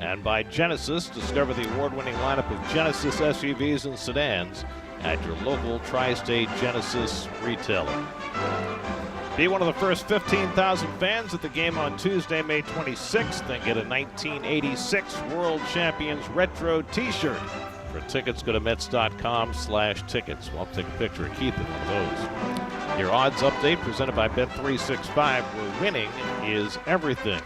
and by Genesis. Discover the award-winning lineup of Genesis SUVs and sedans at your local tri-state Genesis retailer. Be one of the first 15,000 fans at the game on Tuesday, May 26th, and get a 1986 World Champions Retro t-shirt. For tickets, go to Mets.com/tickets. Well, I'll take a picture of Keith in one of those. Your odds update presented by Bet365, where winning is everything.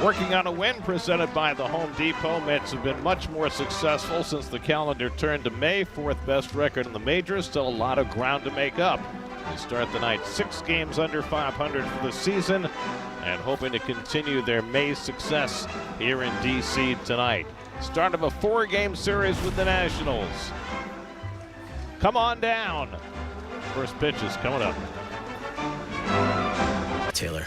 Working on a win presented by the Home Depot. Mets have been much more successful since the calendar turned to May. Fourth best record in the majors. Still a lot of ground to make up. They start the night 6 games under 500 for the season and hoping to continue their May success here in D.C. tonight. Start of a 4-game series with the Nationals. Come on down. First pitch is coming up. Taylor.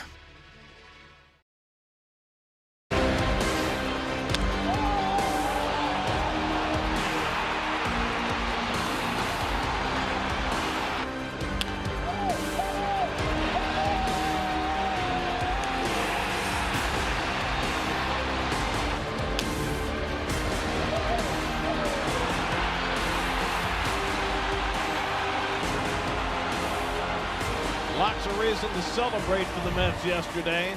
Lots of reason to celebrate for the Mets yesterday.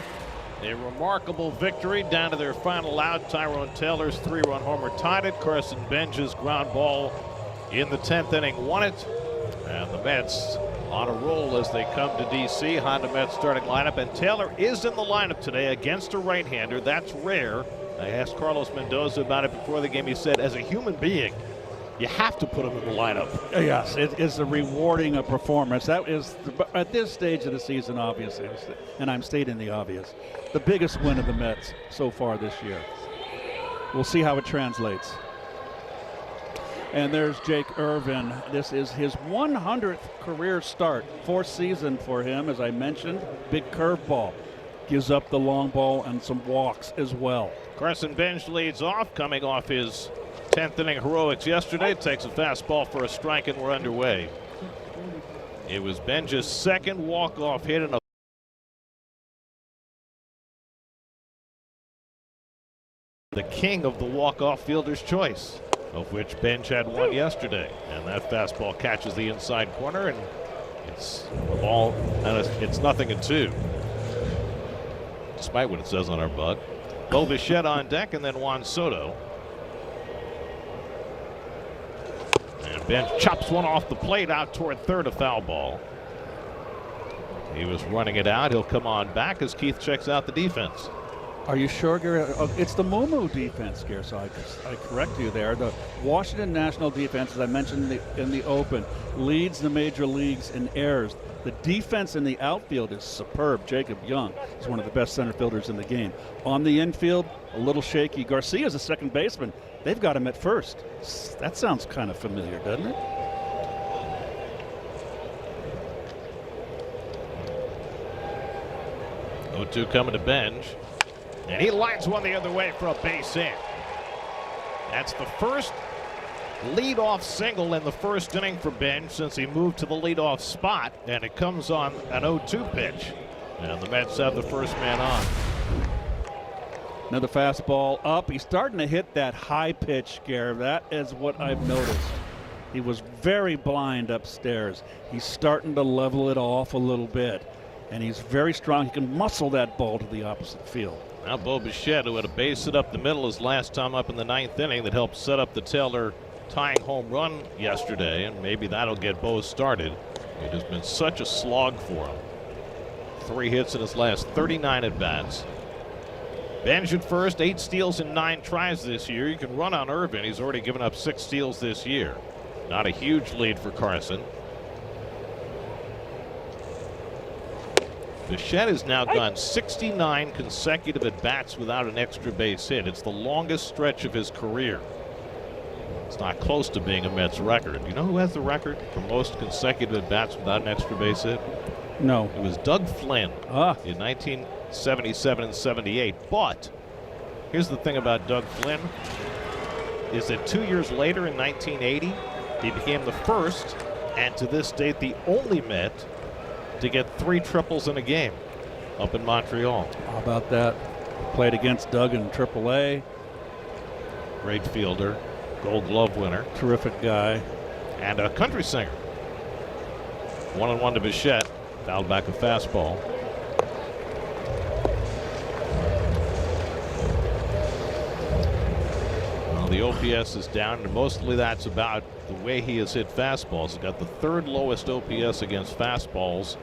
A remarkable victory down to their final out. Tyrone Taylor's 3-run homer tied it. Carson Bench's ground ball in the 10th inning won it. And the Mets on a roll as they come to D.C. Honda Mets starting lineup. And Taylor is in the lineup today against a right-hander. That's rare. I asked Carlos Mendoza about it before the game. He said, as a human being, you have to put him in the lineup. Yes, it is a rewarding performance. That is, at this stage of the season, obviously, and I'm stating the obvious, the biggest win of the Mets so far this year. We'll see how it translates. And there's Jake Irvin. This is his 100th career start, 4th season for him, as I mentioned. Big curveball. Gives up the long ball and some walks as well. Carson Bench leads off, coming off his 10th inning heroics yesterday. Takes a fastball for a strike, and we're underway. It was Bench's second walk-off hit in a the king of the walk-off fielder's choice, of which Bench had one yesterday. And that fastball catches the inside corner, and it's a ball, and it's 0-2. Despite what it says on our bug. Bo Bichette on deck, and then Juan Soto. And Bench chops one off the plate out toward third, a foul ball. He was running it out. He'll come on back as Keith checks out the defense. Are you sure, Gary? It's the Moo defense, Gary, so I correct you there. The Washington National defense, as I mentioned in the open, leads the major leagues in errors. The defense in the outfield is superb. Jacob Young is one of the best center fielders in the game. On the infield, a little shaky. Garcia's a second baseman. They've got him at first. That sounds kind of familiar, doesn't it? O2 coming to Bench. And he lines one the other way for a base hit. That's the first leadoff single in the first inning for Bench since he moved to the leadoff spot, and it comes on an 0-2 pitch. And the Mets have the first man on. Another fastball up. He's starting to hit that high pitch, Gary. That is what I've noticed. He was very blind upstairs. He's starting to level it off a little bit, and he's very strong. He can muscle that ball to the opposite field. Now Bo Bichette, who had a base hit up the middle his last time up in the 9th inning that helped set up the Taylor tying home run yesterday, and maybe that'll get Bo started. It has been such a slog for him. 3 hits in his last 39 at-bats. Bench at first, 8 steals in 9 tries this year. You can run on Irvin. He's already given up 6 steals this year. Not a huge lead for Carson. Bichette has now gone 69 consecutive at-bats without an extra base hit. It's the longest stretch of his career. It's not close to being a Mets record. You know who has the record for most consecutive at-bats without an extra base hit? No. It was Doug Flynn in 1977 and 78. But here's the thing about Doug Flynn is that 2 years later in 1980, he became the first and to this date the only Met to get 3 triples in a game up in Montreal. How about that? Played against Doug in AAA. Great fielder, Gold Glove winner, Terrific guy. and a country singer. 1-1 to Bichette. Fouled back a fastball. Well, the OPS is down, and mostly that's about the way he has hit fastballs. He's got the third lowest OPS against fastballs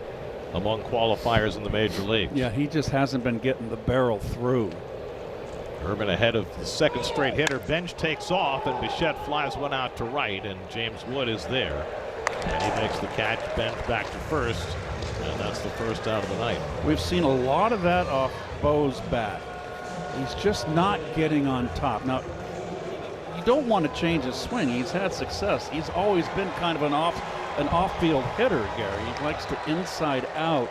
among qualifiers in the major leagues. Yeah, he just hasn't been getting the barrel through. Urban ahead of the second straight hitter. Bench takes off, and Bichette flies one out to right, and James Wood is there. And he makes the catch. Bench back to first, and that's the first out of the night. We've seen a lot of that off Bo's bat. He's just not getting on top. Now, you don't want to change his swing. He's had success. He's always been kind of an off-field hitter, Gary. He likes to inside out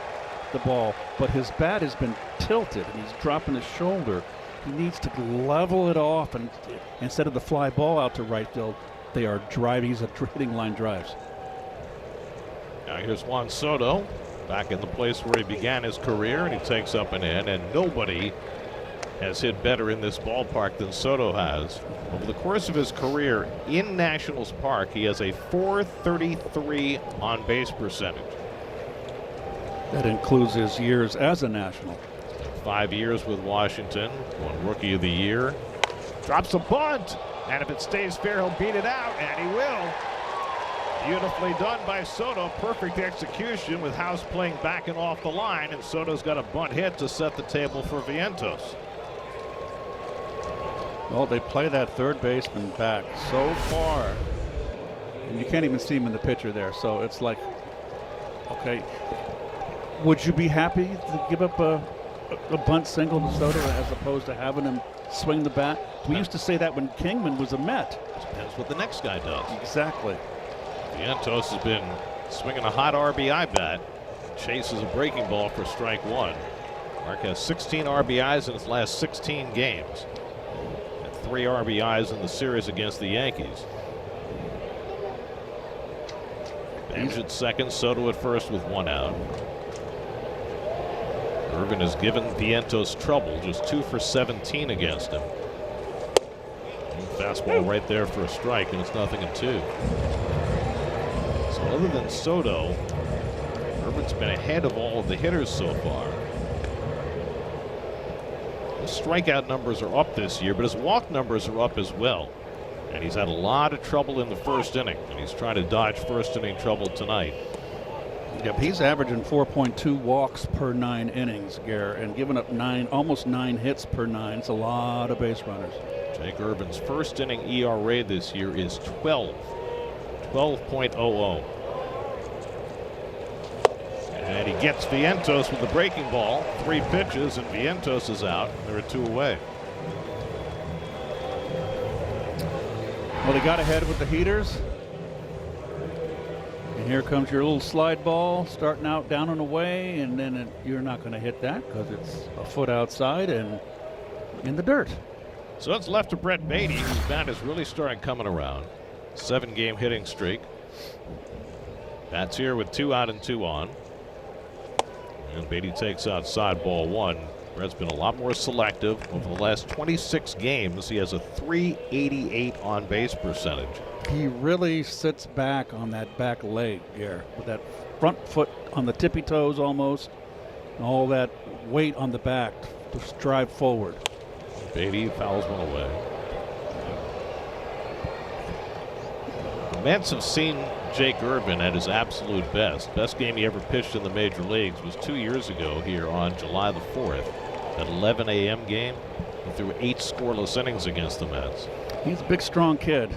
the ball, but his bat has been tilted, and he's dropping his shoulder. He needs to level it off, and instead of the fly ball out to right field, they are driving. He's hitting line drives. Now here's Juan Soto, back in the place where he began his career, and he takes up and in, and nobody has hit better in this ballpark than Soto has. Over the course of his career in Nationals Park, he has a .433 on-base percentage. That includes his years as a National. 5 years with Washington, won Rookie of the Year. Drops a bunt, and if it stays fair, he'll beat it out, and he will. Beautifully done by Soto. Perfect execution with House playing back and off the line, and Soto's got a bunt hit to set the table for Vientos. Well, they play that third baseman back so far, and you can't even see him in the picture there. So it's like, okay, would you be happy to give up a bunt single to Soto as opposed to having him swing the bat? We used to say that when Kingman was a Met. Depends what the next guy does. Exactly. Vientos has been swinging a hot RBI bat. Chases a breaking ball for strike one. Mark has 16 RBIs in his last 16 games. And 3 RBIs in the series against the Yankees. Bench at second, Soto at first with 1 out. Urban has given Vientos trouble, just 2 for 17 against him. And fastball right there for a strike, and it's 0-2. So other than Soto, Urban's been ahead of all of the hitters so far. His strikeout numbers are up this year, but his walk numbers are up as well. And he's had a lot of trouble in the first inning, and he's trying to dodge first inning trouble tonight. Yep, he's averaging 4.2 walks per 9 innings, Gare, and giving up almost 9 hits per 9. It's a lot of base runners. Jake Urban's first inning ERA this year is 12.00. And he gets Vientos with the breaking ball. 3 pitches, and Vientos is out. There are 2 away. Well, they got ahead with the heaters. And here comes your little slide ball starting out down and away, and then you're not going to hit that because it's a foot outside and in the dirt. So it's left to Brett Beatty, whose bat is really starting coming around. 7-game hitting streak. Bats here with 2 out and 2 on. And Beatty takes outside ball 1. Brett's been a lot more selective. Over the last 26 games, he has a .388 on base percentage. He really sits back on that back leg here with that front foot on the tippy toes almost, and all that weight on the back to drive forward. Beatty fouls one away. The Mets have seen Jake Urban at his absolute best. Best game he ever pitched in the major leagues was 2 years ago here on July the 4th. That 11 a.m. game. He threw 8 scoreless innings against the Mets. He's a big, strong kid.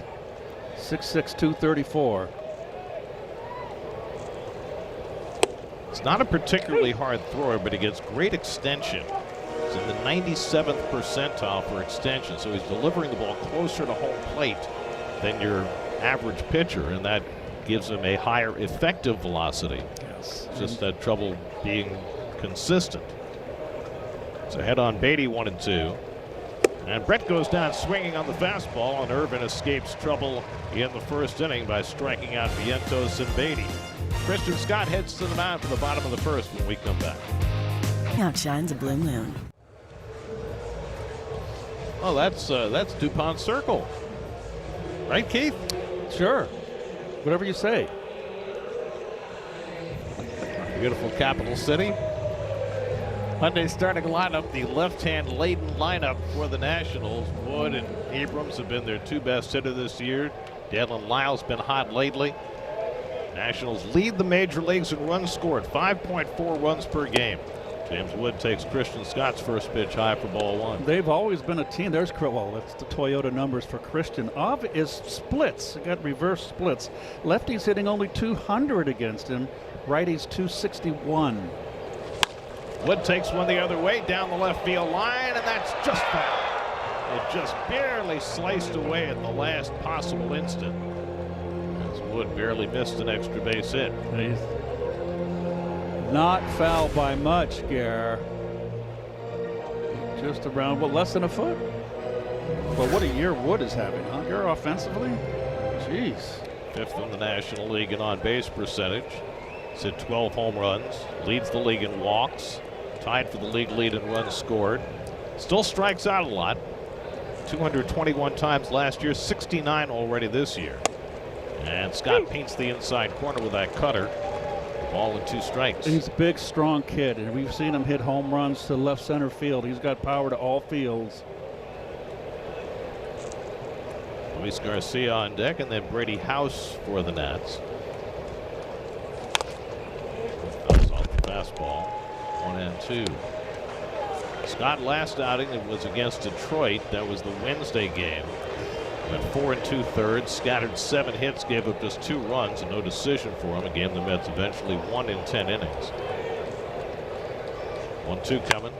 6'6", 234. It's not a particularly hard thrower, but he gets great extension. He's in the 97th percentile for extension, so he's delivering the ball closer to home plate than your average pitcher, and that gives him a higher effective velocity. Yes. Just had trouble being consistent. So head on Beatty 1-2. And Brett goes down swinging on the fastball, and Urban escapes trouble in the first inning by striking out Vientos and Beatty. Christian Scott heads to the mound for the bottom of the first when we come back. Outshines a blue moon. Oh, that's DuPont Circle. Right, Keith? Sure. Whatever you say. Beautiful capital city. Hyundai starting lineup, the left-hand laden lineup for the Nationals. Wood and Abrams have been their two best hitters this year. Dalen Lyle's been hot lately. Nationals lead the major leagues in runs scored, 5.4 runs per game. James Wood takes Christian Scott's first pitch high for ball one. They've always been a team. There's, well, that's the Toyota numbers for Christian. Is splits. He got reverse splits. Lefty's hitting only 200 against him. Righty's 261. Wood takes one the other way down the left field line, and that's just foul. It just barely sliced away at the last possible instant. As Wood barely missed an extra base hit. He's not foul by much, Gare. Just around, well, less than a foot. But what a year Wood is having, huh, Gare, offensively? Jeez. Fifth in the National League in on-base percentage. He's hit 12 home runs. Leads the league in walks. Tied for the league lead in runs scored. Still strikes out a lot. 221 times last year, 69 already this year. And Scott paints the inside corner with that cutter. Ball and 2 strikes. He's a big, strong kid, and we've seen him hit home runs to left center field. He's got power to all fields. Luis Garcia on deck, and then Brady House for the Nats. That's off the fastball. 1-2. Scott last outing, it was against Detroit. That was the Wednesday game. Went 4 2/3, scattered 7 hits, gave up just 2 runs, and no decision for him. A game the Mets eventually won in 10 innings. 1-2 coming.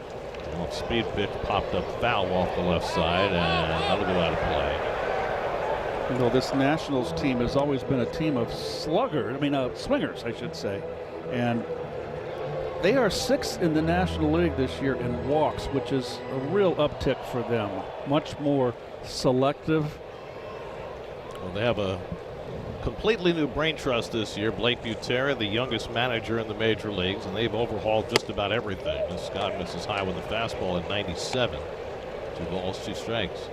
Off speed pitch popped up foul off the left side, and that'll go out of play. You know, this Nationals team has always been a team of swingers, I should say. And they are 6th in the National League this year in walks, which is a real uptick for them. Much more selective. Well, they have a completely new brain trust this year. Blake Butera, the youngest manager in the major leagues, and they've overhauled just about everything. And Scott misses high with a fastball at 97. 2 balls, 2 strikes.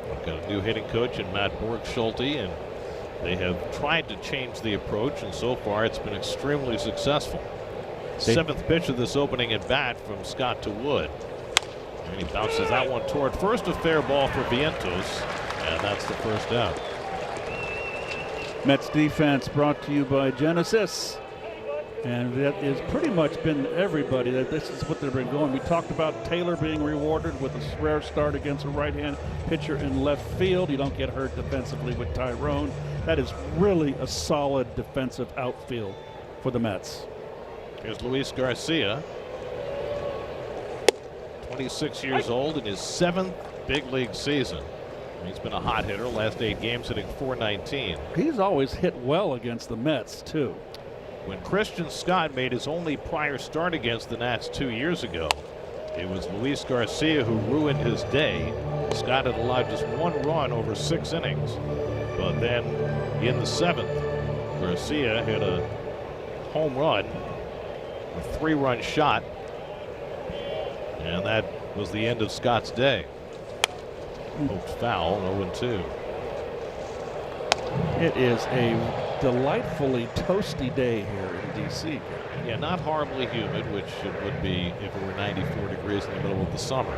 We've got a new hitting coach in Matt Borg-Schulte, and they have tried to change the approach, and so far it's been extremely successful. 7th pitch of this opening at bat from Scott to Wood. And he bounces that one toward first, a fair ball for Vientos, and that's the first out. Mets defense brought to you by Genesis. And that has pretty much been everybody. This is what they've been going. We talked about Taylor being rewarded with a rare start against a right-hand pitcher in left field. You don't get hurt defensively with Tyrone. That is really a solid defensive outfield for the Mets. Here's Luis Garcia, 26 years old in his 7th big league season. He's been a hot hitter, last 8 games hitting .419. He's always hit well against the Mets, too. When Christian Scott made his only prior start against the Nats 2 years ago, it was Luis Garcia who ruined his day. Scott had allowed just 1 run over 6 innings. But then in the 7th, Garcia hit a home run, a 3-run shot, and that was the end of Scott's day. Poked foul, 0-2. It is a delightfully toasty day here in D.C. Yeah, not horribly humid, which it would be if it were 94 degrees in the middle of the summer.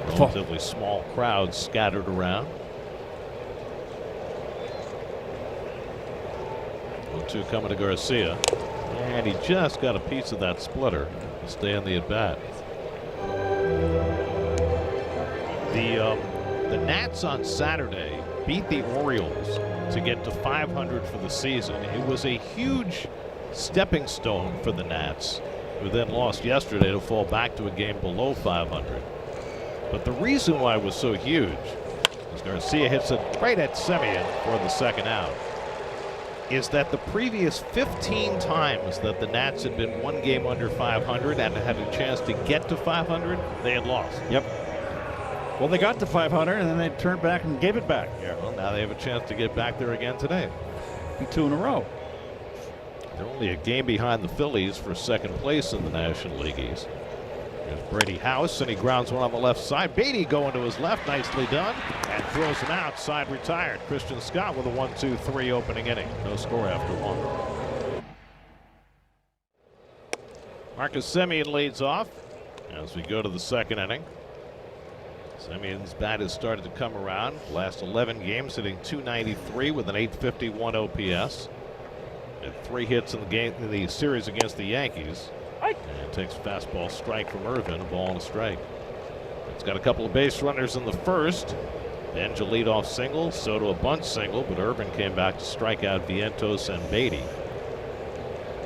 Relatively small crowds scattered around. 0-2 coming to Garcia, and he just got a piece of that splitter to stay on the at-bat. The Nats on Saturday beat the Orioles to get to 500 for the season. It was a huge stepping stone for the Nats, who then lost yesterday to fall back to a game below 500. But the reason why it was so huge is Garcia hits it right at Semien for the 2nd out. Is that the previous 15 times that the Nats had been 1 game under 500 and had a chance to get to 500, they had lost. Yep. Well, they got to 500 and then they turned back and gave it back. Yeah, well, now they have a chance to get back there again today. Be 2 in a row. They're only a game behind the Phillies for 2nd place in the National League East. There's Brady House, and he grounds one on the left side. Beatty going to his left, nicely done, and throws him out. Side retired. Christian Scott with a 1-2-3 opening inning. No score after one. Marcus Semien leads off as we go to the second inning. Semien's bat has started to come around. Last 11 games hitting .293 with an .851 OPS. Had 3 hits in the game in the series against the Yankees. And takes a fastball strike from Irvin, a ball and a strike. It's got a couple of base runners in the first. Benj a leadoff single, Soto a bunt single, but Irvin came back to strike out Vientos and Beatty.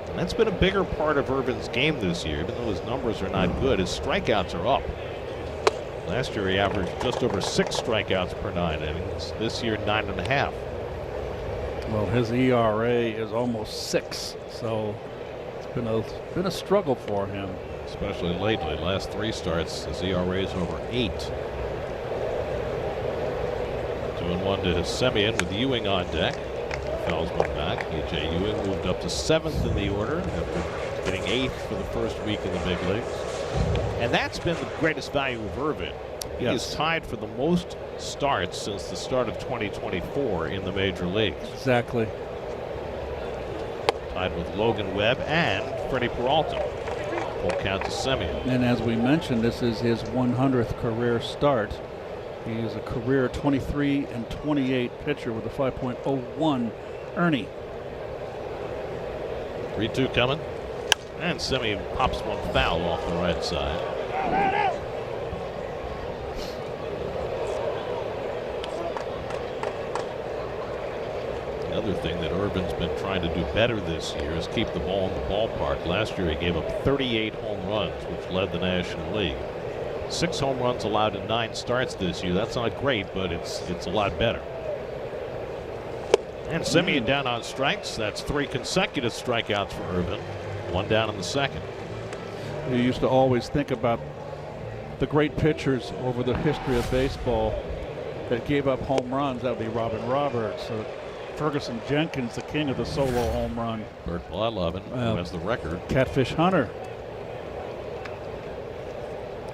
And that's been a bigger part of Irvin's game this year, even though his numbers are not good. His strikeouts are up. Last year he averaged just over 6 strikeouts per 9 innings. This year 9.5. Well, his ERA is almost 6, so it's been a struggle for him, especially lately. Last 3 starts, his ERA is over 8. 2-1 to his Semien with Ewing on deck. Fouls one back. A.J. Ewing moved up to 7th in the order after getting 8th for the first week in the big leagues. And that's been the greatest value of Irvin. He is tied for the most starts since the start of 2024 in the major leagues. Exactly. Tied with Logan Webb and Freddie Peralta. Full count to Semien. And as we mentioned, this is his 100th career start. He is a career 23 and 28 pitcher with a 5.01 Ernie. 3-2 coming. And Semien pops one foul off the right side. The other thing that Irvin's been trying to do better this year is keep the ball in the ballpark. Last year he gave up 38 home runs, which led the National League. 6 home runs allowed in 9 starts this year. That's not great, but it's a lot better. And Semien down on strikes. That's 3 consecutive strikeouts for Irvin. 1 down in the second. You used to always think about the great pitchers over the history of baseball that gave up home runs. That would be Robin Roberts, Ferguson Jenkins, the king of the solo home run. Bert Blyleven, who has the record. Catfish Hunter.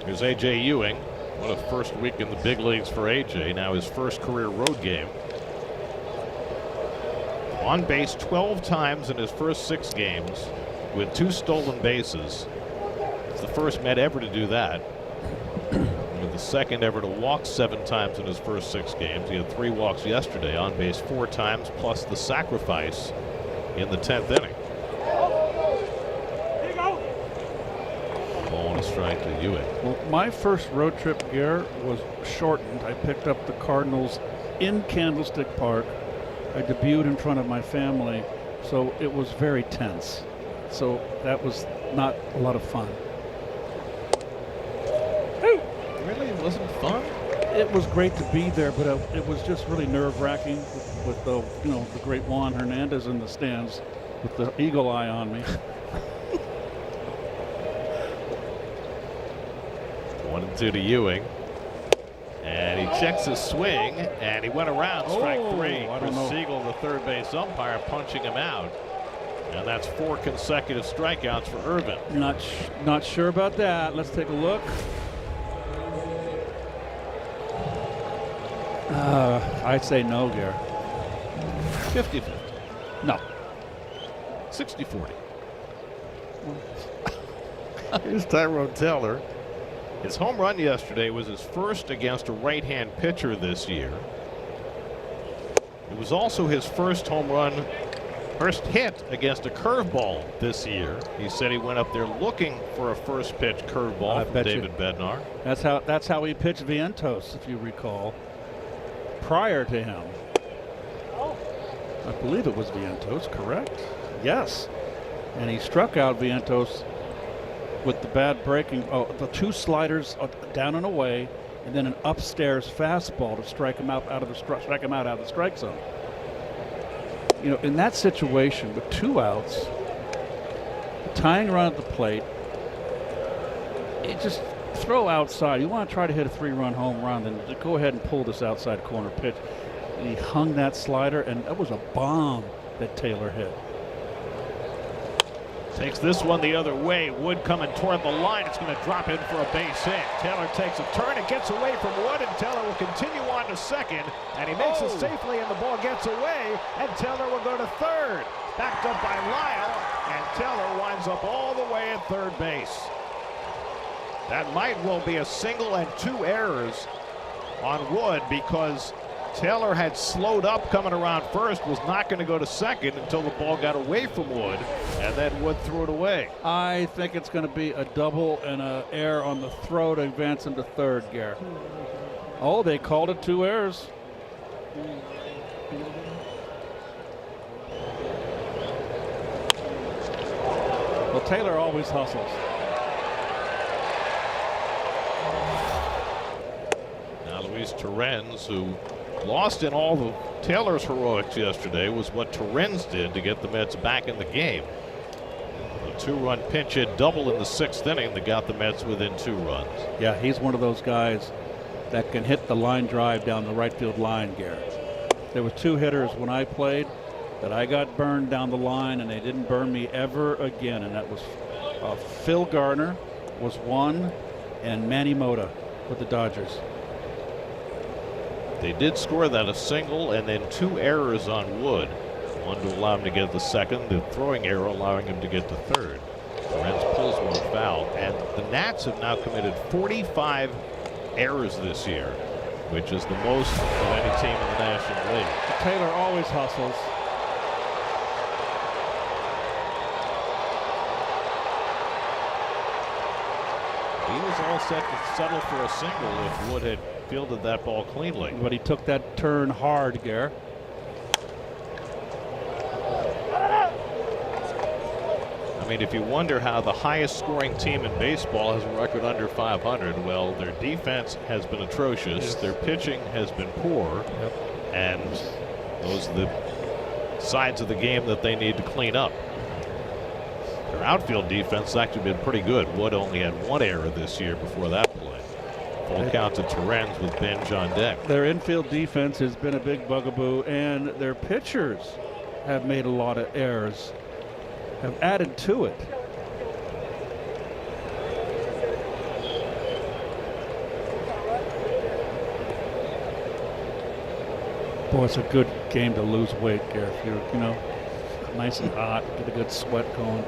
Here's A.J. Ewing. What a first week in the big leagues for A.J. Now his first career road game. On base 12 times in his first 6 games with 2 stolen bases. It's the first Met ever to do that. With the second ever to walk 7 times in his first 6 games. He had 3 walks yesterday, on base 4 times, plus the sacrifice in the 10th inning. Ball and a strike to Ewing. Well, my first road trip, Gare, was shortened. I picked up the Cardinals in Candlestick Park. I debuted in front of my family, so it was very tense. So that was not a lot of fun. Really? It wasn't fun? It was great to be there, but it was just really nerve-wracking with the, the great Juan Hernandez in the stands with the eagle eye on me. 1-2 to Ewing. And he checks his swing, and he went around strike 3. Chris Siegel, the third base umpire, punching him out. And that's 4 consecutive strikeouts for Irvin. Not sure about that. Let's take a look. I'd say no, Gare. 50-50. No. 60-40. Here's Tyrone Taylor. His home run yesterday was his first against a right-hand pitcher this year. It was also his first hit against a curveball this year. He said he went up there looking for a first pitch curveball from David Bednar. That's how he pitched Vientos, if you recall. Prior to him, I believe it was Vientos, correct? Yes, and he struck out Vientos with the bad breaking, the 2 sliders down and away, and then an upstairs fastball to strike him out of the strike zone. In that situation with 2 outs, tying run at the plate, it just throw outside. You want to try to hit a 3-run home run, then go ahead and pull this outside corner pitch. And he hung that slider, and that was a bomb that Taylor hit. Takes this one the other way. Wood coming toward the line. It's going to drop in for a base hit. Taylor takes a turn and gets away from Wood, and Taylor will continue on to second, and he makes it safely, and the ball gets away, and Taylor will go to third. Backed up by Lyle, and Taylor winds up all the way at third base. That might well be a single and 2 errors on Wood, because Taylor had slowed up coming around first, was not going to go to second until the ball got away from Wood, and then Wood threw it away. I think it's going to be a double and an error on the throw to advance him to third, Garrett. Oh, they called it 2 errors. Well, Taylor always hustles. Now Luis Torrens, who lost in all the Taylor's heroics yesterday, was what Torrens did to get the Mets back in the game. A 2-run pinch hit double in the 6th inning that got the Mets within 2 runs. Yeah, he's one of those guys that can hit the line drive down the right field line, Garrett. There were 2 hitters when I played that I got burned down the line, and they didn't burn me ever again, and that was Phil Garner was one, and Manny Mota with the Dodgers. They did score that, a single and then 2 errors on Wood. One to allow him to get the second, the throwing error allowing him to get the third. Torrens pulls one foul, and the Nats have now committed 45 errors this year, which is the most of any team in the National League. Taylor always hustles. He was all set to settle for a single if Wood had fielded that ball cleanly. But he took that turn hard, Garrett. I mean, if you wonder how the highest scoring team in baseball has a record under 500, well, their defense has been atrocious. Yes. Their pitching has been poor. Yep. And those are the sides of the game that they need to clean up. Their outfield defense has actually been pretty good. Wood only had 1 error this year before that play. Full count to Torrens with Benj on deck. Their infield defense has been a big bugaboo, and their pitchers have made a lot of errors, have added to it. Boy, it's a good game to lose weight, Garrett. If you're, you know, nice and hot, get a good sweat going.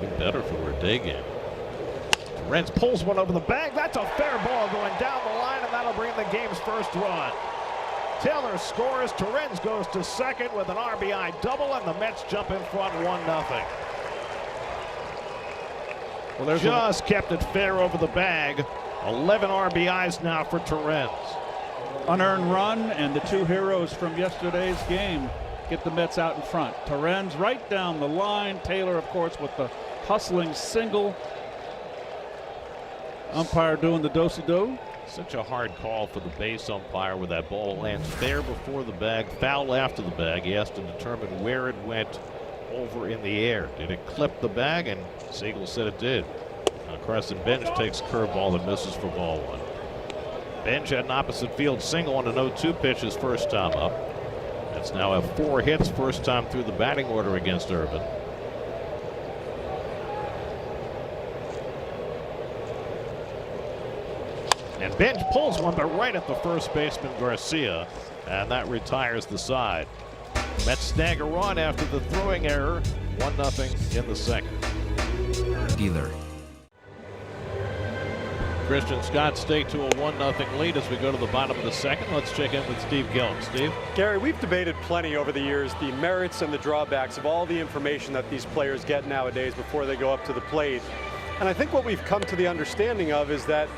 Be better if it were a day game. Torrens pulls one over the bag. That's a fair ball going down the line, and that'll bring the game's first run. Taylor scores. Torrens goes to second with an RBI double, and the Mets jump in front 1-0. Well, there's just kept it fair over the bag. 11 RBIs now for Torrens. Unearned run, and the 2 heroes from yesterday's game get the Mets out in front. Torrens right down the line. Taylor, of course, with the hustling single. Umpire doing the do-si-do. Such a hard call for the base umpire where that ball lands fair before the bag, foul after the bag. He has to determine where it went over in the air. Did it clip the bag? And Siegel said it did. Now Carson Benj takes curveball and misses for ball 1. Benj had an opposite field single on an 0-2 pitch his first time up. Mets now have 4 hits, first time through the batting order against Urban. And Benj pulls one, but right at the first baseman Garcia, and that retires the side. Mets snag a run after the throwing error, 1-0 in the second. Dealer. Christian Scott staked to a 1-0 lead as we go to the bottom of the second. Let's check in with Steve Gillen. Steve? Gary, we've debated plenty over the years the merits and the drawbacks of all the information that these players get nowadays before they go up to the plate. And I think what we've come to the understanding of is that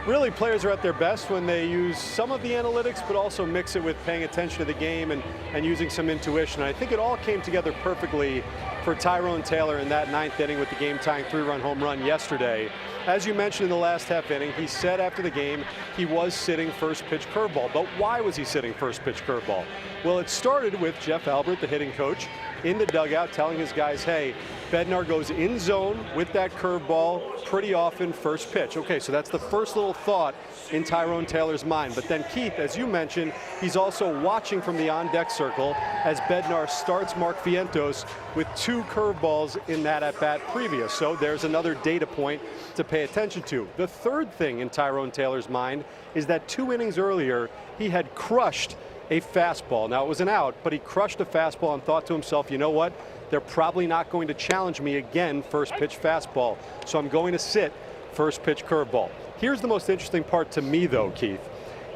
really players are at their best when they use some of the analytics, but also mix it with paying attention to the game and using some intuition. I think it all came together perfectly for Tyrone Taylor in that 9th inning with the game-tying 3-run home run yesterday. As you mentioned in the last half inning, he said after the game he was sitting first pitch curveball. But why was he sitting first pitch curveball? Well, it started with Jeff Albert, the hitting coach, in the dugout telling his guys, hey, Bednar goes in zone with that curveball pretty often first pitch. Okay, so that's the first little thought in Tyrone Taylor's mind. But then Keith, as you mentioned, he's also watching from the on-deck circle as Bednar starts Mark Vientos with 2 2 curveballs in that at-bat previous. So there's another data point to pay attention to. The third thing in Tyrone Taylor's mind is that 2 innings earlier, he had crushed a fastball. Now, it was an out, but he crushed a fastball and thought to himself, you know what? They're probably not going to challenge me again first pitch fastball. So I'm going to sit first pitch curveball. Here's the most interesting part to me, though, Keith.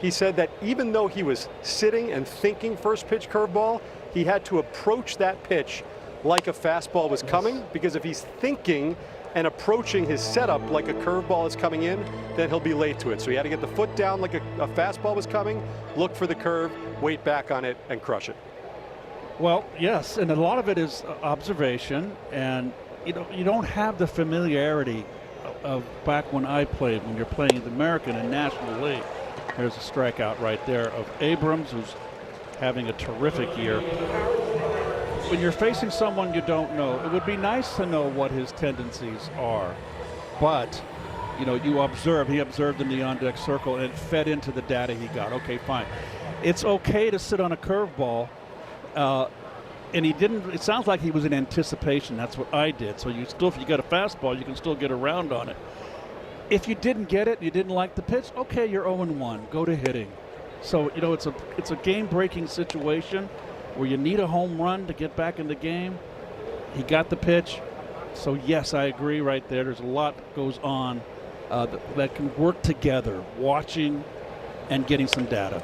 He said that even though he was sitting and thinking first pitch curveball, he had to approach that pitch like a fastball was coming, because if he's thinking and approaching his setup like a curveball is coming in, then he'll be late to it. So he had to get the foot down like a fastball was coming, look for the curve, wait back on it, and crush it. Well, yes, and a lot of it is observation, and you don't have the familiarity of back when I played, when you're playing the American and National League. There's a strikeout right there of Abrams, who's having a terrific year. When you're facing someone you don't know, it would be nice to know what his tendencies are. But, you observe. He observed in the on-deck circle, and it fed into the data he got. Okay, fine. It's okay to sit on a curveball, and he didn't. It sounds like he was in anticipation. That's what I did. So if you got a fastball, you can still get around on it. If you didn't get it, you didn't like the pitch, okay, you're 0-1. Go to hitting. So, it's a game-breaking situation where you need a home run to get back in the game. He got the pitch. So, yes, I agree right there. There's a lot that goes on that can work together, watching and getting some data.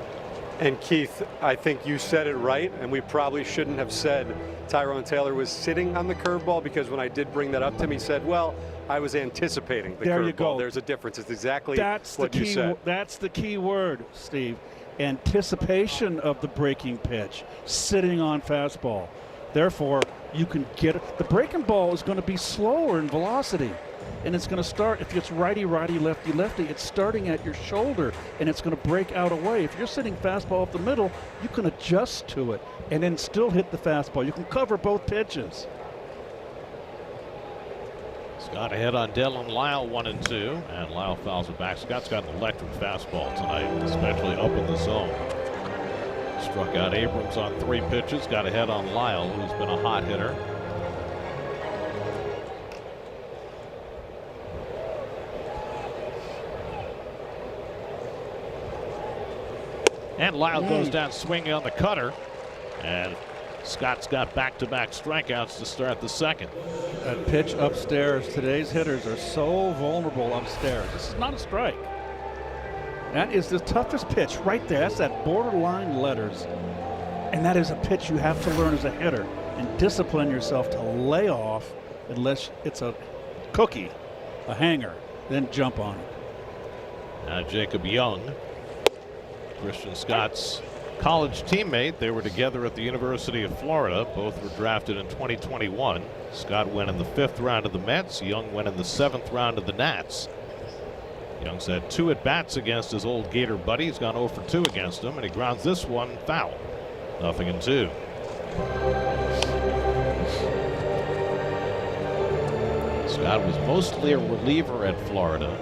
And Keith, I think you said it right, and we probably shouldn't have said Tyrone Taylor was sitting on the curveball, because when I did bring that up to him, he said, well, I was anticipating the curveball. There you go. There's a difference. It's exactly what you said. That's the key word, Steve. Anticipation of the breaking pitch, sitting on fastball. Therefore, you can get it. The breaking ball is going to be slower in velocity, and it's going to start, if it's righty, lefty, lefty, it's starting at your shoulder, and it's going to break out away. If you're sitting fastball up the middle, you can adjust to it and then still hit the fastball. You can cover both pitches. Scott ahead on Dylan Lyle, 1-2, and Lyle fouls it back. Scott's got an electric fastball tonight, especially up in the zone. Struck out Abrams on 3 pitches, got ahead on Lyle, who's been a hot hitter. And Lyle goes down swinging on the cutter, and Scott's got back-to-back strikeouts to start the second. That pitch upstairs, today's hitters are so vulnerable upstairs. This is not a strike. That is the toughest pitch right there. That's that borderline letters. And that is a pitch you have to learn as a hitter and discipline yourself to lay off, unless it's a cookie, a hanger, then jump on it. Now Jacob Young, Christian Scott's college teammate. They were together at the University of Florida. Both were drafted in 2021. Scott went in the 5th round of the Mets. Young went in the 7th round of the Nats. Young's had 2 at-bats against his old Gator buddy. He's gone 0 for 2 against him, and he grounds this one foul. 0-2. Scott was mostly a reliever at Florida.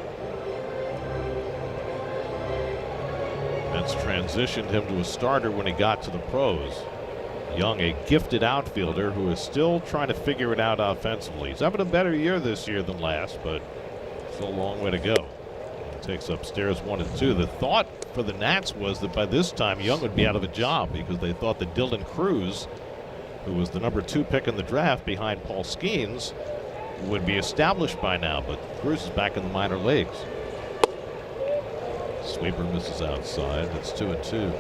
Mets transitioned him to a starter when he got to the pros. Young, a gifted outfielder who is still trying to figure it out offensively. He's having a better year this year than last, but still a long way to go. Takes upstairs 1-2. The thought for the Nats was that by this time Young would be out of a job, because they thought that Dylan Cruz, who was the number 2 pick in the draft behind Paul Skeens, would be established by now, but Cruz is back in the minor leagues. Sweeper misses outside. It's 2-2.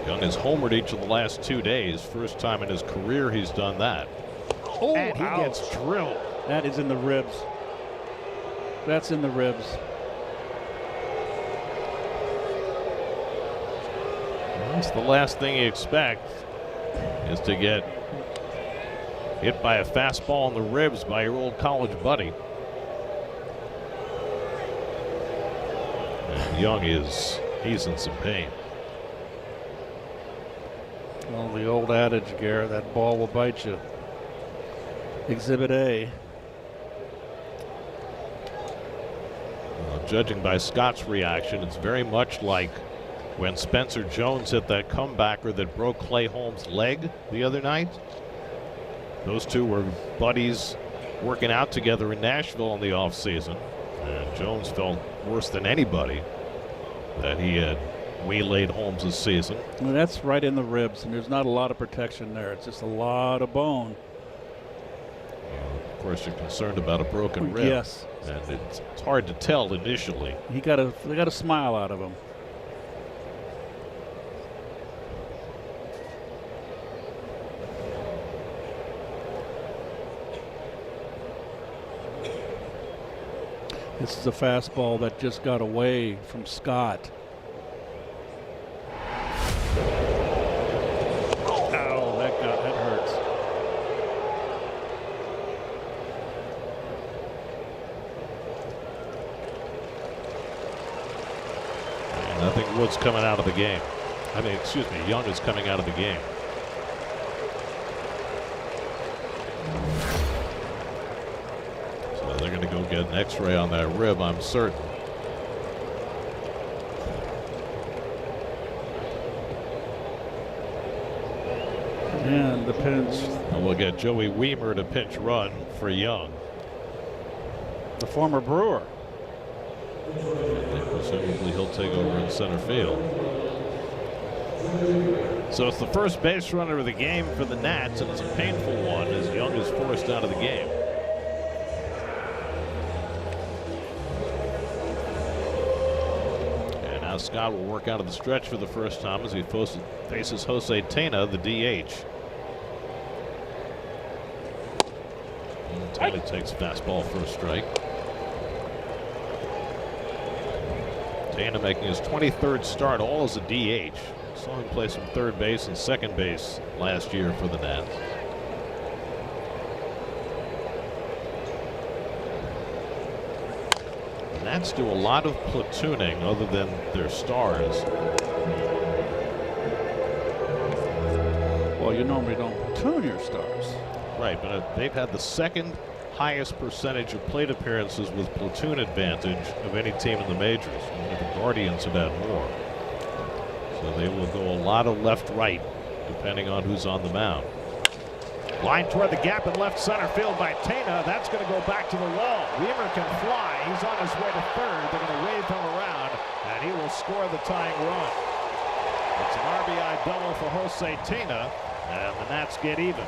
Young has homered each of the last 2 days. First time in his career he's done that. Oh, and he gets drilled. That is in the ribs. That's in the ribs. That's the last thing you expect, is to get hit by a fastball in the ribs by your old college buddy. And Young he's in some pain. Well, the old adage, Garrett, that ball will bite you. Exhibit A. Well, judging by Scott's reaction, it's very much like when Spencer Jones hit that comebacker that broke Clay Holmes' leg the other night. Those two were buddies working out together in Nashville in the offseason. And Jones felt worse than anybody that he had waylaid Holmes' season. Well, that's right in the ribs, and there's not a lot of protection there. It's just a lot of bone. Of course, you're concerned about a broken rib. Yes. And it's hard to tell initially. They got a smile out of him. This is a fastball that just got away from Scott. Ow, that hurts. And I think Wood's coming out of the game. I mean, excuse me, Young is coming out of the game. So they're going to go get an x-ray on that rib, I'm certain. And the pinch. And we'll get Joey Weimer to pinch run for Young. The former Brewer. And presumably he'll take over in center field. So it's the first base runner of the game for the Nats, and it's a painful one as Young is forced out of the game. And now Scott will work out of the stretch for the first time as he faces Jose Tena, the DH. And Tena takes fastball for a strike. Tena making his 23rd start, all as a DH. Saw him play some third base and second base last year for the Nats. The Nats do a lot of platooning other than their stars. Well, you normally don't platoon your stars. Right, but they've had the second highest percentage of plate appearances with platoon advantage of any team in the majors. Only the Guardians have had more. So they will go a lot of left-right depending on who's on the mound. Line toward the gap in left center field by Tena. That's going to go back to the wall. Weimer can fly. He's on his way to third. They're going to wave him around, and he will score the tying run. It's an RBI double for Jose Tena, and the Nats get even.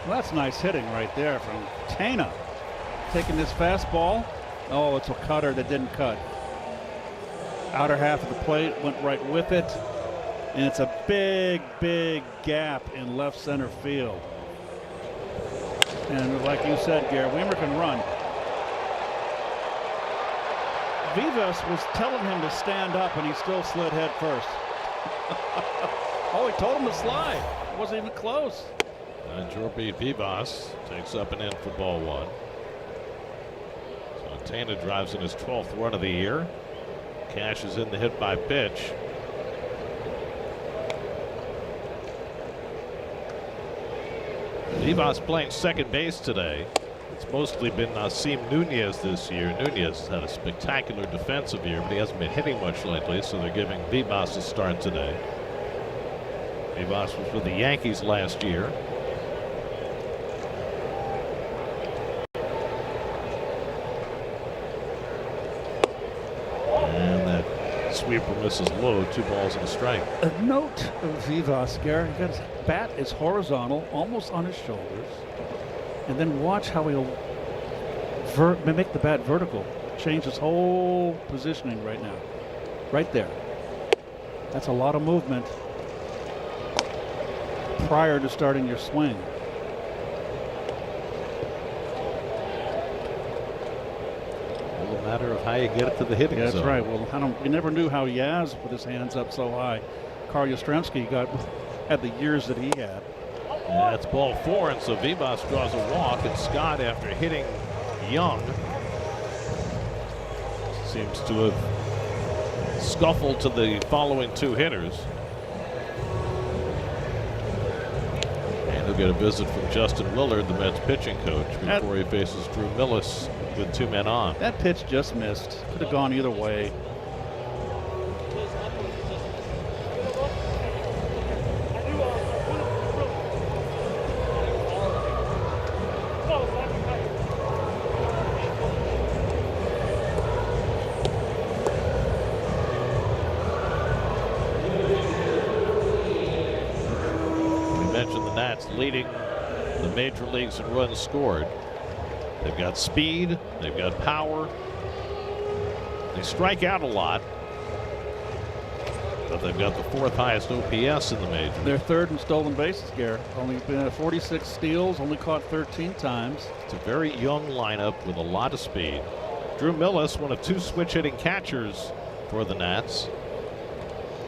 Well, that's nice hitting right there from Tena. Taking this fastball. Oh, it's a cutter that didn't cut. Outer half of the plate went right with it. And it's a big, big gap in left center field. And like you said, Gary, Weimer can run. Vivas was telling him to stand up, and he still slid head first. Oh, he told him to slide. It wasn't even close. And Jorge Vivas takes up and in for ball one. So Tena drives in his 12th run of the year. Cashes in the hit by pitch. Vivas playing second base today. It's mostly been Nasim Nunez this year. Nunez has had a spectacular defensive year, but he hasn't been hitting much lately, so they're giving Vivas a start today. Vivas was with the Yankees last year. And that sweeper misses low, 2 balls and a strike. A note of Vivas, Gary, his bat is horizontal, almost on his shoulders. And then watch how he'll make the bat vertical. Change his whole positioning right now. Right there. That's a lot of movement prior to starting your swing. Well, a matter of how you get it to the hitting Yeah, zone. that's right. Well, we never knew how Yaz put his hands up so high. Carl Yastrzemski had the years that he had. And that's ball 4, and so Vivas draws a walk, and Scott, after hitting Young, seems to have scuffled to the following 2 hitters. And he'll get a visit from Justin Willard, the Mets pitching coach, before he faces Drew Millis with 2 men on. That pitch just missed. Could have gone either way. Leading the major leagues in runs scored. They've got speed, they've got power, they strike out a lot, but they've got the 4th highest OPS in the major. They're 3rd in stolen bases, Gare. Only been 46 steals, only caught 13 times. It's a very young lineup with a lot of speed. Drew Millis, one of 2 switch hitting catchers for the Nats.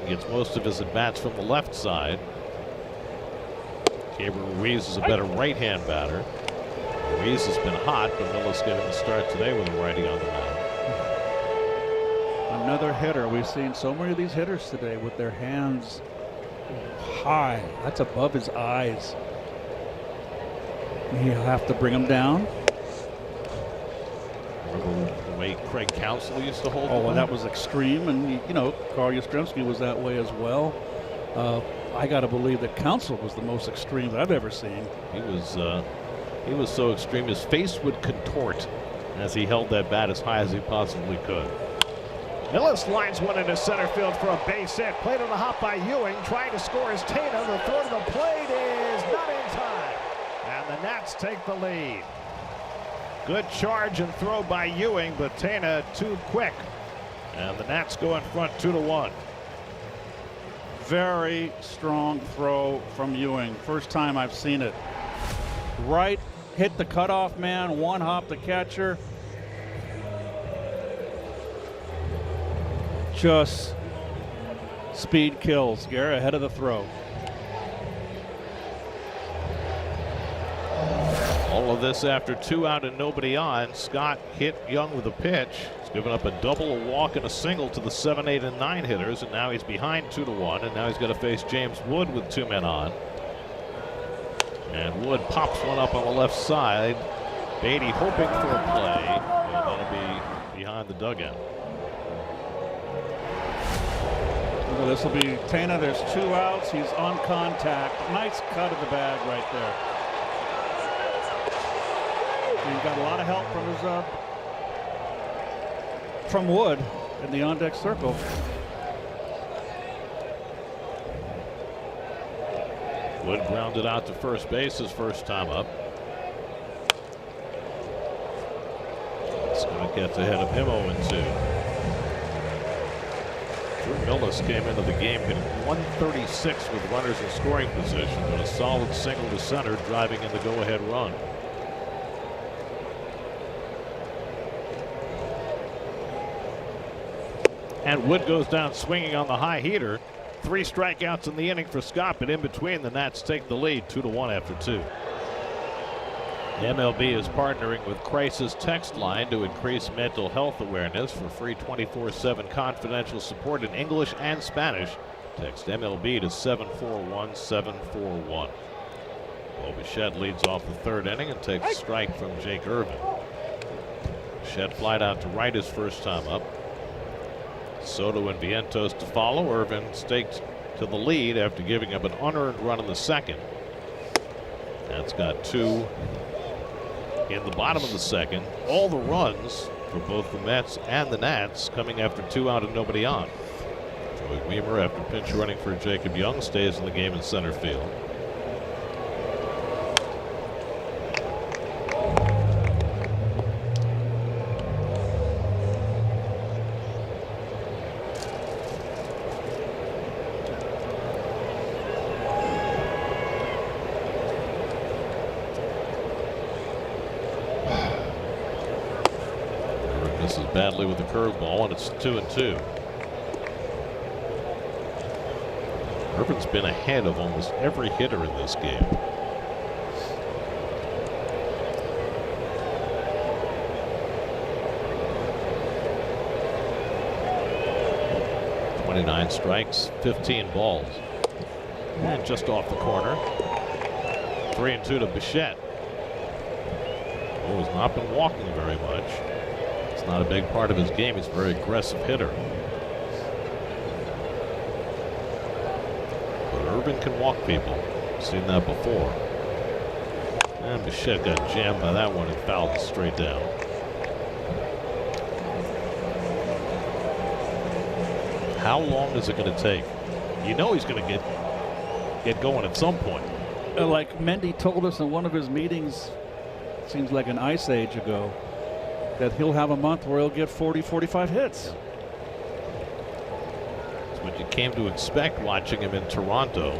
He gets most of his at-bats from the left side. Gabriel Ruiz is a better right-hand batter. Ruiz has been hot, but Millis getting the start today with a righty on the mound. Another hitter. We've seen so many of these hitters today with their hands high. That's above his eyes. He'll have to bring them down. Remember the way Craig Counsell used to hold? Oh, well, that was extreme, and you know, Carl Yastrzemski was that way as well. I got to believe that Counsell was the most extreme that I've ever seen. He was so extreme his face would contort as he held that bat as high as he possibly could. Millis lines one into center field for a base hit. Played on a hop by Ewing, trying to score is Tana. The throw to the plate is not in time, and the Nats take the lead. Good charge and throw by Ewing, but Tana too quick, and the Nats go in front 2-1. Very strong throw from Ewing. First time I've seen it. Right, hit the cutoff man, one hop the catcher. Just speed kills. Gary ahead of the throw. All of this after 2 out and nobody on. Scott hit Young with a pitch. He's given up a double, a walk, and a single to the 7, 8, and 9 hitters, and now he's behind 2-1, and now he's got to face James Wood with 2 men on. And Wood pops one up on the left side. Beatty hoping for a play, and that'll be behind the dugout. Well, this will be Tana. There's 2 outs. He's on contact. Nice cut of the bag right there. He got a lot of help from his from Wood in the on-deck circle. Wood grounded out to first base his first time up. Scott gets ahead of him 0-2. Drew Millis came into the game hitting 136 with runners in scoring position, but a solid single to center driving in the go-ahead run. And Wood goes down swinging on the high heater. 3 strikeouts in the inning for Scott, but in between the Nats take the lead 2-1 after 2. MLB is partnering with Crisis Text Line to increase mental health awareness. For free 24/7 confidential support in English and Spanish, text MLB to 741-741. Bo Bichette leads off the 3rd inning and takes a strike from Jake Irvin. Bichette flied out to right his first time up. Soto and Vientos to follow. Irvin staked to the lead after giving up an unearned run in the 2nd. That's got 2 in the bottom of the 2nd. All the runs for both the Mets and the Nats coming after 2 out and nobody on. Joey Weimer, after pinch running for Jacob Young, stays in the game in center field. Misses badly with the curveball, and it's 2-2. Irvin's been ahead of almost every hitter in this game. "29 strikes, 15 balls." And just off the corner. 3-2 to Bichette, who has not been walking very much. It's not a big part of his game. He's a very aggressive hitter. But Irvin can walk people. Seen that before. And Bichette got jammed by that one and fouled it straight down. How long is it going to take? You know he's going to get going at some point. Like Mendy told us in one of his meetings, seems like an ice age ago, that he'll have a month where he'll get 40, 45 hits. It's what you came to expect watching him in Toronto.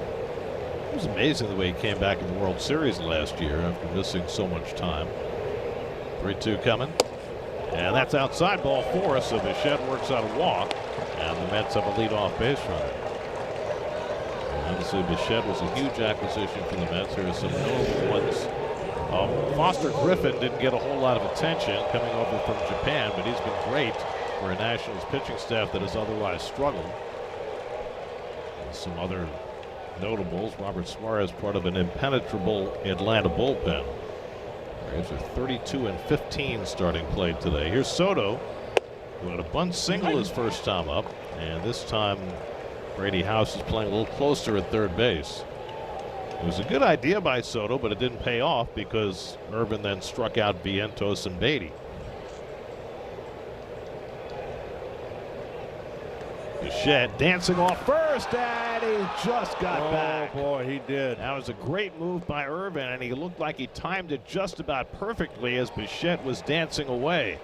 It was amazing the way he came back in the World Series last year after missing so much time. 3-2 coming. And that's outside ball 4, so Bichette works out a walk, and the Mets have a leadoff base runner. Obviously, Bichette was a huge acquisition for the Mets. There are some notable ones. Foster Griffin didn't get a whole lot of attention coming over from Japan, but he's been great for a Nationals pitching staff that has otherwise struggled. And some other notables. Robert Suarez, part of an impenetrable Atlanta bullpen. Braves are 32-15 starting play today. Here's Soto, who had a bunt single his first time up, and this time Brady House is playing a little closer at third base. It was a good idea by Soto, but it didn't pay off because Irvin then struck out Vientos and Beatty. Bichette dancing off first, and he just got back. Oh boy, he did. That was a great move by Irvin, and he looked like he timed it just about perfectly as Bichette was dancing away.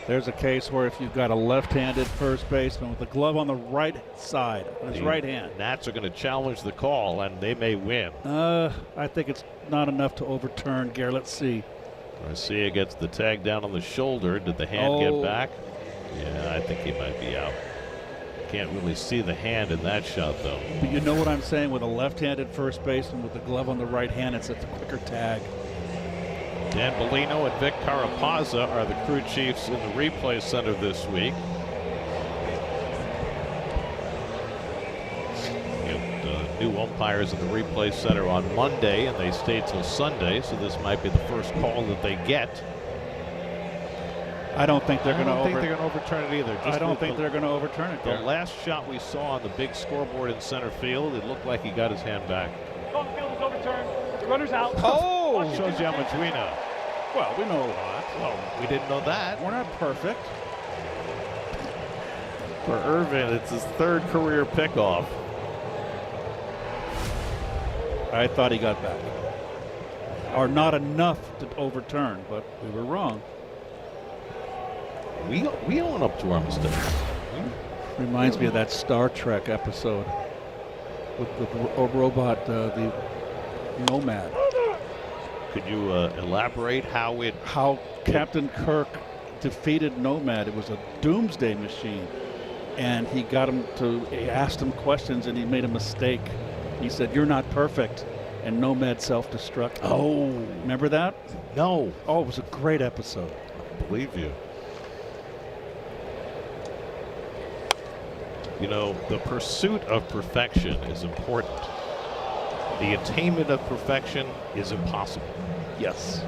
There's a case where if you've got a left-handed first baseman with the glove on the right side, on his right hand. Nats are going to challenge the call, and they may win. I think it's not enough to overturn, Gare. Let's see. Garcia gets the tag down on the shoulder. Did the hand get back? Yeah, I think he might be out. Can't really see the hand in that shot, though. But you know what I'm saying? With a left-handed first baseman with the glove on the right hand, it's a quicker tag. Dan Bellino and Vic Carapazza are the crew chiefs in the replay center this week. New umpires in the replay center on Monday, and they stay till Sunday, so this might be the first call that they get. I don't think they're going to overturn it either. I don't think they're going to overturn it. The last shot we saw on the big scoreboard in center field, it looked like he got his hand back. Home field is overturned. The runner's out. Oh! Shows you how much we know. Well, we know a lot. Well, we didn't know that. We're not perfect. For Irvin, it's his third career pickoff. I thought he got back. Or not enough to overturn, but we were wrong. We own up to our mistakes. Reminds me of that Star Trek episode with the robot, the Nomad. Could you elaborate how Captain Kirk defeated Nomad? It was a doomsday machine, and he asked him questions, and he made a mistake. He said, "You're not perfect," and Nomad self-destructed. Oh, remember that? No. Oh, it was a great episode. I believe you. You know, the pursuit of perfection is important. The attainment of perfection is impossible. Yes.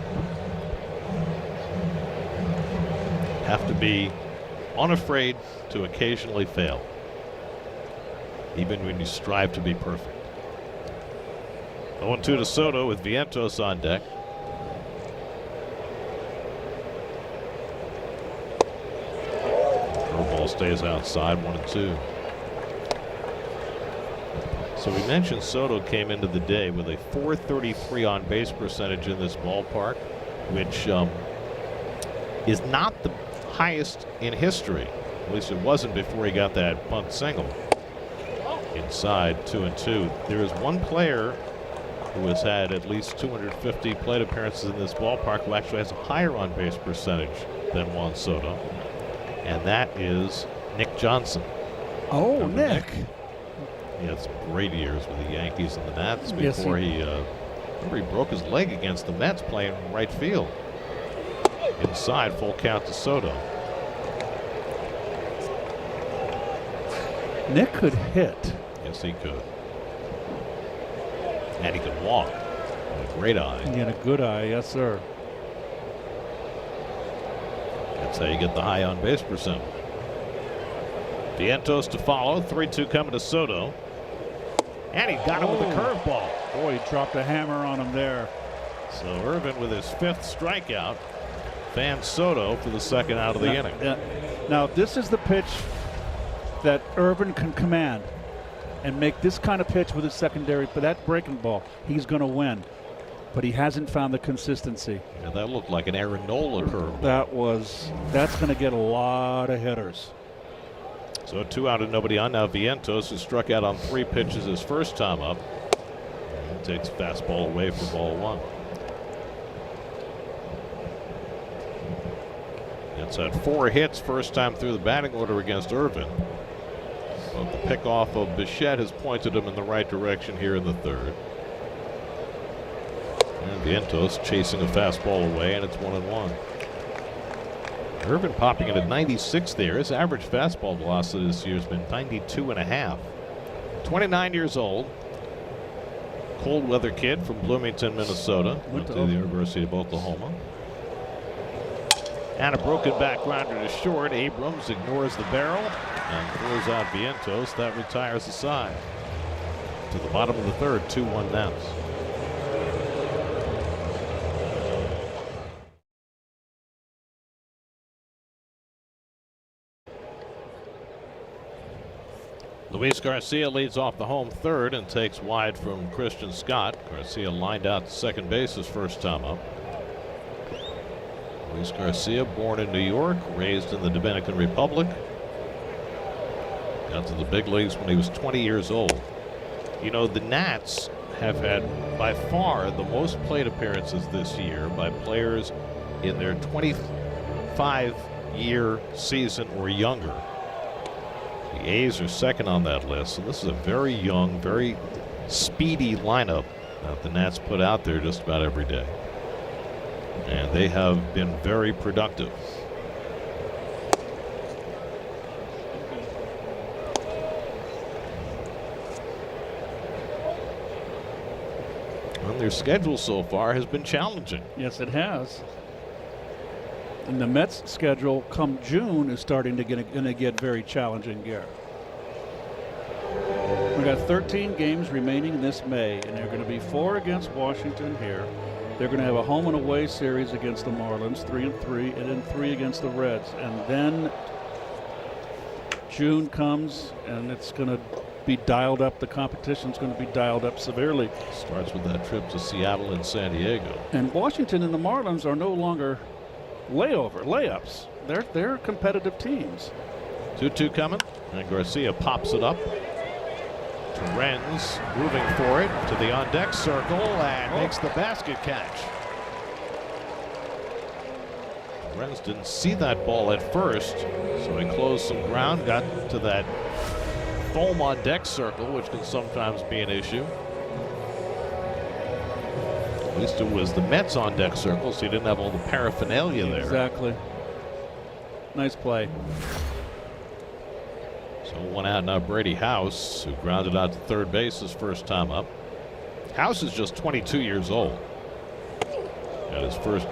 Have to be unafraid to occasionally fail, even when you strive to be perfect. 0-2 to Soto with Vientos on deck. Curveball stays outside, 1-2. So we mentioned Soto came into the day with a .433 on base percentage in this ballpark, which is not the highest in history. At least it wasn't before he got that bunt single. Inside, 2-2. There is one player who has had at least 250 plate appearances in this ballpark who actually has a higher on base percentage than Juan Soto, and that is Nick Johnson. Oh, Nick. He had some great years with the Yankees and the Nats before he broke his leg against the Mets playing right field. Inside, full count to Soto. Nick could hit. Yes, he could. And he could walk. A great eye. And a good eye, yes, sir. That's how you get the high on base percentage. Vientos to follow. 3-2 coming to Soto. And he got him with a curveball. Boy, he dropped a hammer on him there. So Irvin with his 5th strikeout fans Soto for the 2nd out of the inning. Now, this is the pitch that Irvin can command and make this kind of pitch with his secondary, but that breaking ball, he's going to win. But he hasn't found the consistency. Yeah, that looked like an Aaron Nola curve. That's going to get a lot of hitters. So 2 out and nobody on. Now Vientos, who struck out on 3 pitches his first time up, takes fastball away for ball 1. It's had 4 hits first time through the batting order against Irvin. But the pickoff of Bichette has pointed him in the right direction here in the 3rd. And Vientos chasing a fastball away, and it's 1-1. Irvin popping in at 96 there. His average fastball velocity this year has been 92.5. 29 years old. Cold weather kid from Bloomington, Minnesota. Went to the University of Oklahoma. And a broken back grounder to short. Abrams ignores the barrel and throws out Vientos. That retires the side. To the bottom of the 3rd, 2-1 Nats. Luis Garcia leads off the home 3rd and takes wide from Christian Scott. Garcia lined out to second base his first time up. Luis Garcia, born in New York, raised in the Dominican Republic. Got to the big leagues when he was 20 years old. You know, the Nats have had by far the most plate appearances this year by players in their 25-year season or younger. The A's are 2nd on that list, and this is a very young, very speedy lineup that the Nats put out there just about every day. And they have been very productive. And their schedule so far has been challenging. Yes, it has. And the Mets' schedule come June is starting to get very challenging, Garrett. We got 13 games remaining this May, and they're going to be 4 against Washington here. They're going to have a home and away series against the Marlins, 3-3, and then 3 against the Reds. And then June comes, and it's going to be dialed up. The competition's going to be dialed up severely. Starts with that trip to Seattle and San Diego. And Washington and the Marlins are no longer layups. They're competitive teams. 2-2 coming, and Garcia pops it up. Torrens moving for it to the on-deck circle and makes the basket catch. Torrens didn't see that ball at first, so he closed some ground, got to that foam on-deck circle, which can sometimes be an issue. At least it was the Mets on-deck circle, so he didn't have all the paraphernalia there. Exactly. Nice play. So 1 out now. Brady House, who grounded out to third base his first time up. House is just 22 years old. Got his first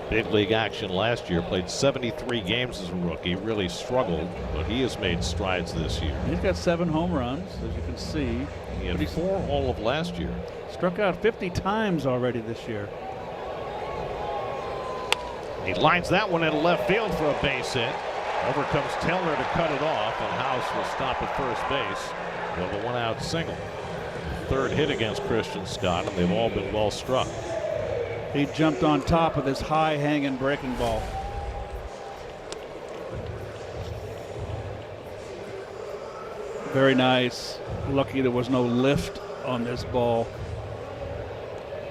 big league action last year. Played 73 games as a rookie. Really struggled, but he has made strides this year. He's got 7 home runs, as you can see. He had 4 all of last year. Struck out 50 times already this year. He lines that one into left field for a base hit. Over comes Taylor to cut it off, and House will stop at first base with a 1-out single. 3rd hit against Christian Scott, and they've all been well struck. He jumped on top of this high hanging breaking ball. Very nice. Lucky there was no lift on this ball.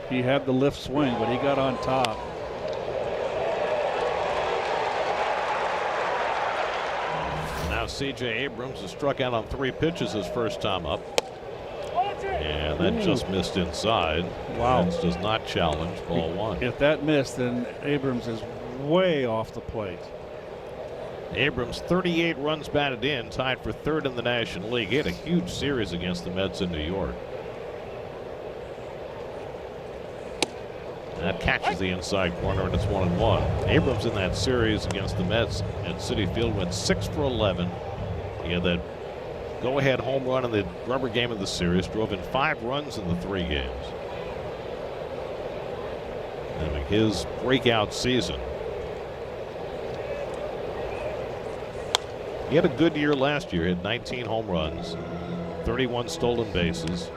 He had the lift swing, but he got on top. Now C.J. Abrams has struck out on 3 pitches his first time up. And that just missed inside. Wow. That does not challenge ball 1. If that missed, then Abrams is way off the plate. Abrams, 38 runs batted in, tied for 3rd in the National League. He had a huge series against the Mets in New York. That catches the inside corner, and it's 1-1. Abrams in that series against the Mets at Citi Field went 6 for 11. He had that go-ahead home run in the rubber game of the series, drove in 5 runs in the 3 games. Having his breakout season. He had a good year last year. He had 19 home runs, 31 stolen bases.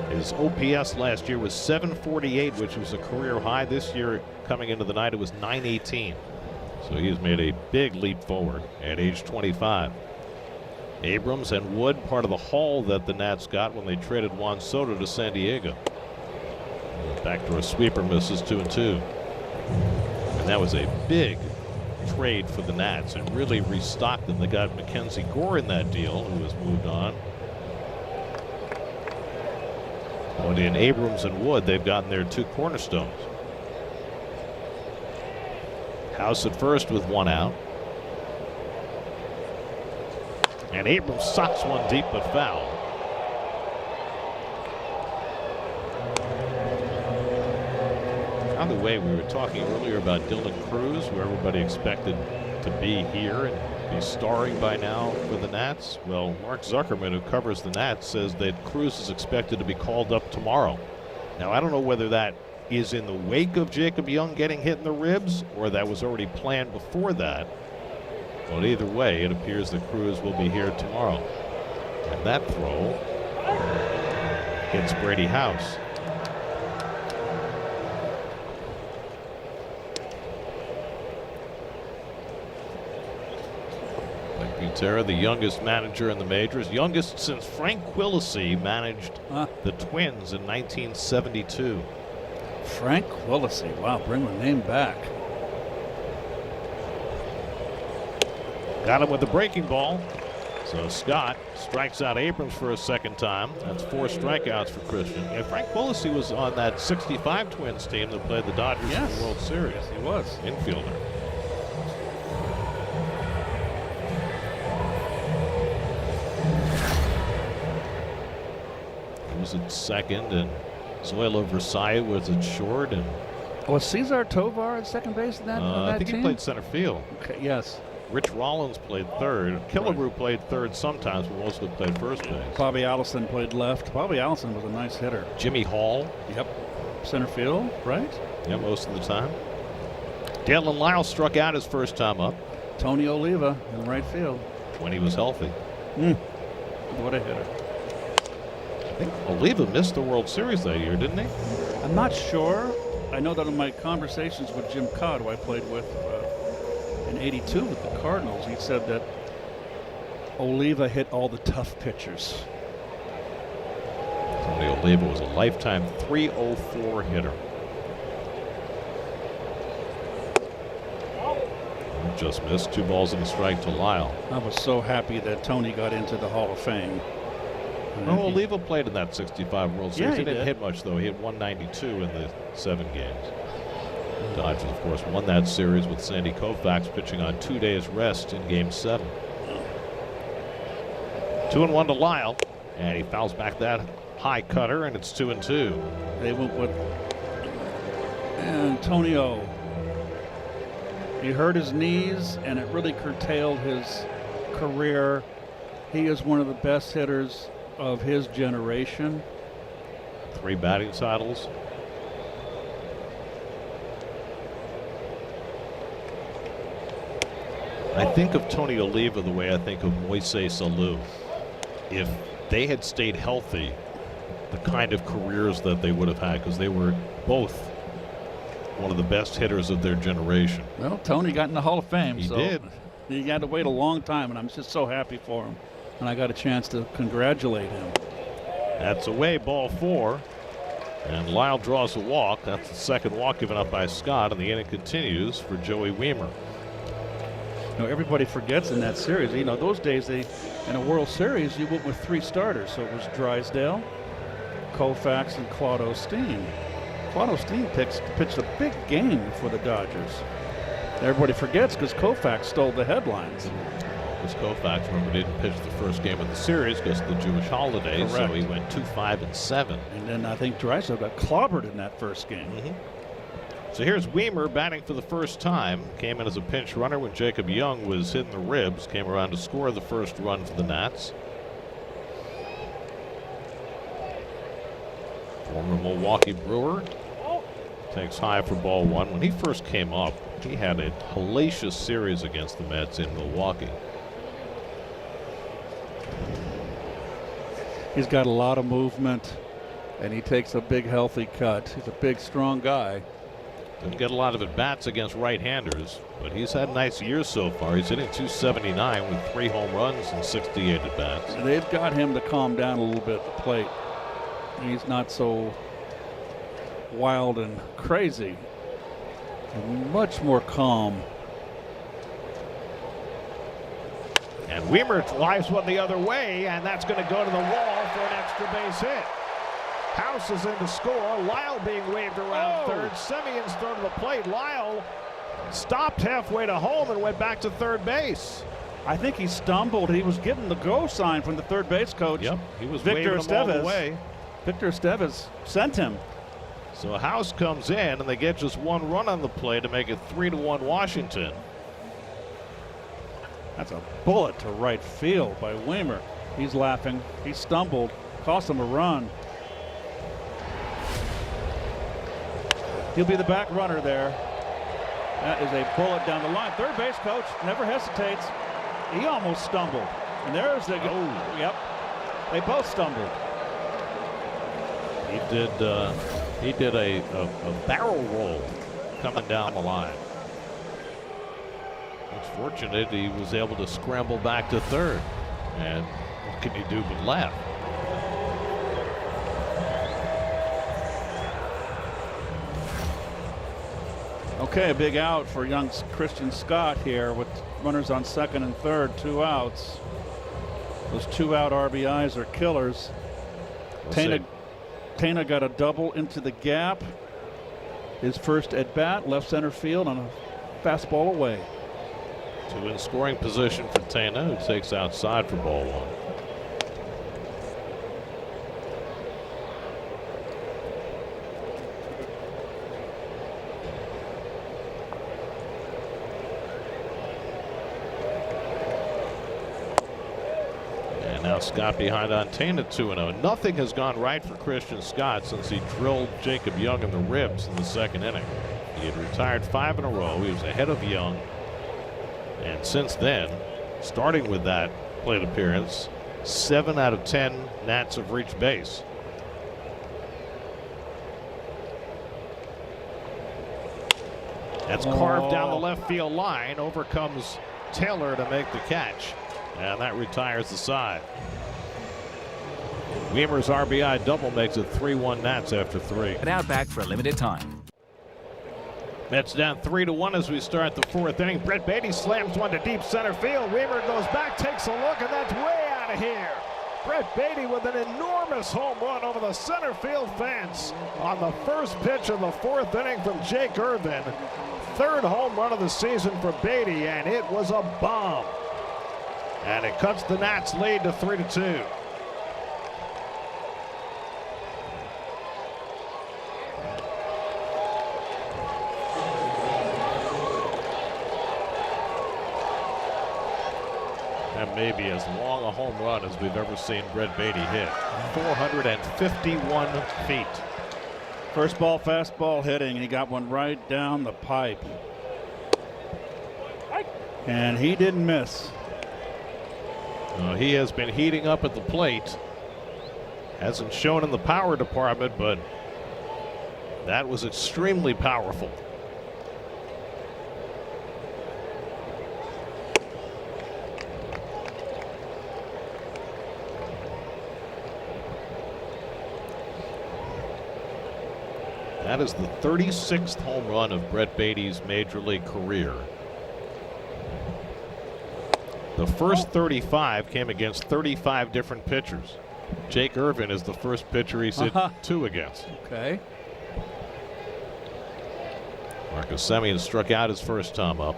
His OPS last year was 748, which was a career high. This year, coming into the night, it was 918. So he has made a big leap forward at age 25. Abrams and Wood, part of the haul that the Nats got when they traded Juan Soto to San Diego. Back to a sweeper, misses 2-2. And that was a big trade for the Nats. It really restocked them. They got Mackenzie Gore in that deal, who has moved on. But in Abrams and Wood, they've gotten their 2 cornerstones. House at first with 1 out. And Abrams socks one deep but foul. By the way, we were talking earlier about Dylan Cruz, who everybody expected to be here and be starring by now for the Nats. Well, Mark Zuckerman, who covers the Nats, says that Cruz is expected to be called up tomorrow. Now, I don't know whether that is in the wake of Jacob Young getting hit in the ribs or that was already planned before that. But either way, it appears that Cruz will be here tomorrow. And that throw hits Brady House. Butera, the youngest manager in the majors, youngest since Frank Quilisi managed the Twins in 1972. Frank Quilisi, wow, bring the name back. Got him with the breaking ball. So Scott strikes out Abrams for a second time. That's 4 strikeouts for Christian. And Frank Quilisi was on that 65 Twins team that played the Dodgers in the World Series. Yes, he was. Infielder. Was at second, and Zoilo Versailles was at short, and was Cesar Tovar at second base in that, on that I think team? he played center field. Okay, yes. Rich Rollins played third. Killebrew played third sometimes, but mostly played first base. Bobby Allison played left. Bobby Allison was a nice hitter. Jimmy Hall. Yep. Center field, right? Yeah, most of the time. Dalen Lyle struck out his first time up. Tony Oliva in right field. When he was healthy. What a hitter. I think Oliva missed the World Series that year, didn't he? I'm not sure. I know that in my conversations with Jim Codd, who I played with in '82 with the Cardinals, he said that Oliva hit all the tough pitchers. Tony Oliva was a lifetime .304 hitter. Just missed. 2 balls and a strike to Lyle. I was so happy that Tony got into the Hall of Fame. No, Oliva played in that 65 World Series. Yeah, he didn't hit much, though. He had 192 in the 7 games. Dodgers, of course, won that series with Sandy Koufax pitching on 2 days rest in Game 7. 2-1 to Lyle, and he fouls back that high cutter, and it's 2-2. They went with Antonio. He hurt his knees, and it really curtailed his career. He is one of the best hitters of his generation. 3 batting titles. I think of Tony Oliva the way I think of Moises Alou. If they had stayed healthy, the kind of careers that they would have had, because they were both one of the best hitters of their generation. Well, Tony got in the Hall of Fame. He did. He had to wait a long time, and I'm just so happy for him. And I got a chance to congratulate him. That's away, ball 4. And Lyle draws a walk. That's the second walk given up by Scott, and the inning continues for Joey Wiemer. You know, everybody forgets in that series, you know, those days in a World Series, you went with 3 starters. So it was Drysdale, Koufax, and Claude Osteen. Claude Osteen pitched a big game for the Dodgers. Everybody forgets because Koufax stole the headlines. Marcus Koufax, remember, didn't pitch the first game of the series because of the Jewish holidays, so Correct. he went 2-5-7. And then I think Drysdale got clobbered in that first game. So here's Weimer batting for the first time. Came in as a pinch runner when Jacob Young was hitting the ribs. Came around to score the first run for the Nats. Former Milwaukee Brewer takes high for ball one. When he first came up, he had a hellacious series against the Mets in Milwaukee. He's got a lot of movement, and he takes a big, healthy cut. He's a big, strong guy. Didn't get a lot of at-bats against right-handers, but he's had nice years so far. He's hitting .279 with 3 home runs and 68 at-bats. They've got him to calm down a little bit at the plate. He's not so wild and crazy, and much more calm. And Weimer drives one the other way, and that's going to go to the wall for an extra base hit. House is in to score. Lyle being waved around third. Semion's thrown to the plate. Lyle stopped halfway to home and went back to third base. I think he stumbled. He was getting the go sign from the third base coach. Yep, he was Victor waving him all the Estevez. way. Victor Estevez sent him. So House comes in, and they get just 1 run on the play to make it 3-1 Washington. That's a bullet to right field by Weimer. He's laughing. He stumbled. Cost him a run. He'll be the back runner there. That is a bullet down the line. Third base coach never hesitates. He almost stumbled. And there's the Yep. They both stumbled. He did a barrel roll coming down the line. It's fortunate he was able to scramble back to third. And what can you do but laugh? Okay, a big out for young Christian Scott here with runners on second and third, 2 outs. Those 2-out RBIs are killers. Tana got a double into the gap. His first at bat, left center field on a fastball away. 2 in scoring position for Tana, who takes outside for ball one. Now Scott behind on Tana 2-0. Nothing has gone right for Christian Scott since he drilled Jacob Young in the ribs in the second inning. He had retired 5 in a row. He was ahead of Young. And since then, starting with that plate appearance, 7 out of 10 Nats have reached base. That's carved down the left field line. Overcomes Taylor to make the catch. And that retires the side. Weimer's RBI double makes it 3-1 Nats after 3. An out back for a limited time. Mets down 3-1 as we start the 4th inning. Brett Beatty slams one to deep center field. Weimer goes back, takes a look, and that's way out of here. Brett Beatty with an enormous home run over the center field fence on the first pitch of the 4th inning from Jake Irvin. 3rd home run of the season for Beatty, and it was a bomb. And it cuts the Nats lead to 3-2. That may be as long a home run as we've ever seen Brett Beatty hit. 451 feet. First ball, fastball hitting, and he got one right down the pipe. And he didn't miss. He has been heating up at the plate. Hasn't shown in the power department, but that was extremely powerful. That is the 36th home run of Brett Beatty's major league career. The first 35 came against 35 different pitchers. Jake Irvin is the first pitcher he's hit 2 against. Okay. Marcus Semien struck out his first time up.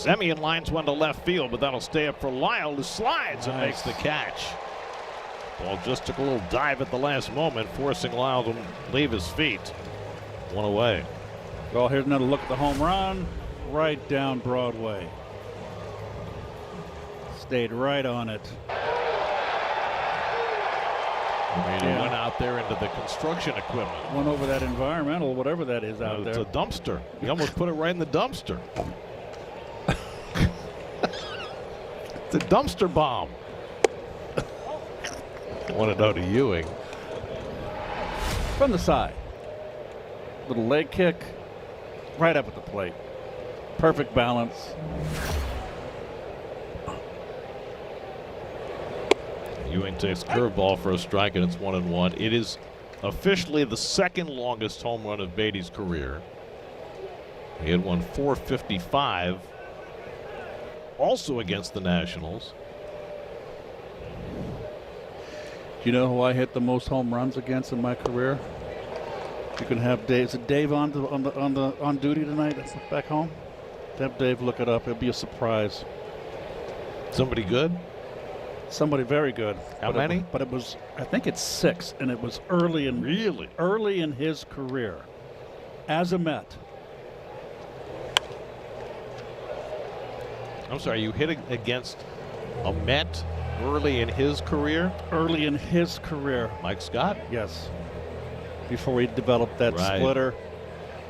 Semyon lines one to left field, but that'll stay up for Lyle, who slides and makes the catch. Ball just took a little dive at the last moment, forcing Lyle to leave his feet. One away. Well, here's another look at the home run. Right down Broadway. Stayed right on it. He went out there into the construction equipment. Went over that environmental, whatever that is out It's there. a dumpster. He almost put it right in the dumpster. It's a dumpster bomb. 1-0 to Ewing. From the side. Little leg kick. Right up at the plate. Perfect balance. Ewing takes curveball for a strike, and it's 1-1. It is officially the second longest home run of Beatty's career. He had one 455, also against the Nationals. Do you know who I hit the most home runs against in my career? You can have Dave. Is it Dave on duty tonight? That's back home. Have Dave look it up. It'll be a surprise. Somebody good? Somebody very good. How many? But it was, I think it's 6, and it was early in his career as a Met. I'm sorry, you hit against a Met early in his career? Early in his career. Mike Scott? Yes. Before he developed that splitter.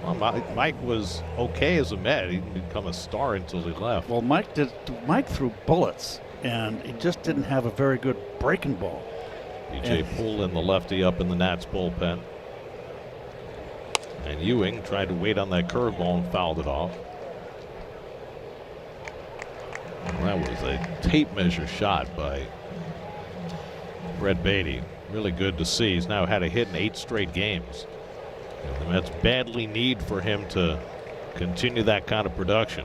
Well, Mike was okay as a Met. He didn't become a star until he left. Well, Mike threw bullets, and he just didn't have a very good breaking ball. DJ pulling the lefty up in the Nats bullpen. And Ewing tried to wait on that curveball and fouled it off. Well, that was a tape measure shot by Brett Beatty. Really good to see. He's now had a hit in 8 straight games. And the Mets badly need for him to continue that kind of production.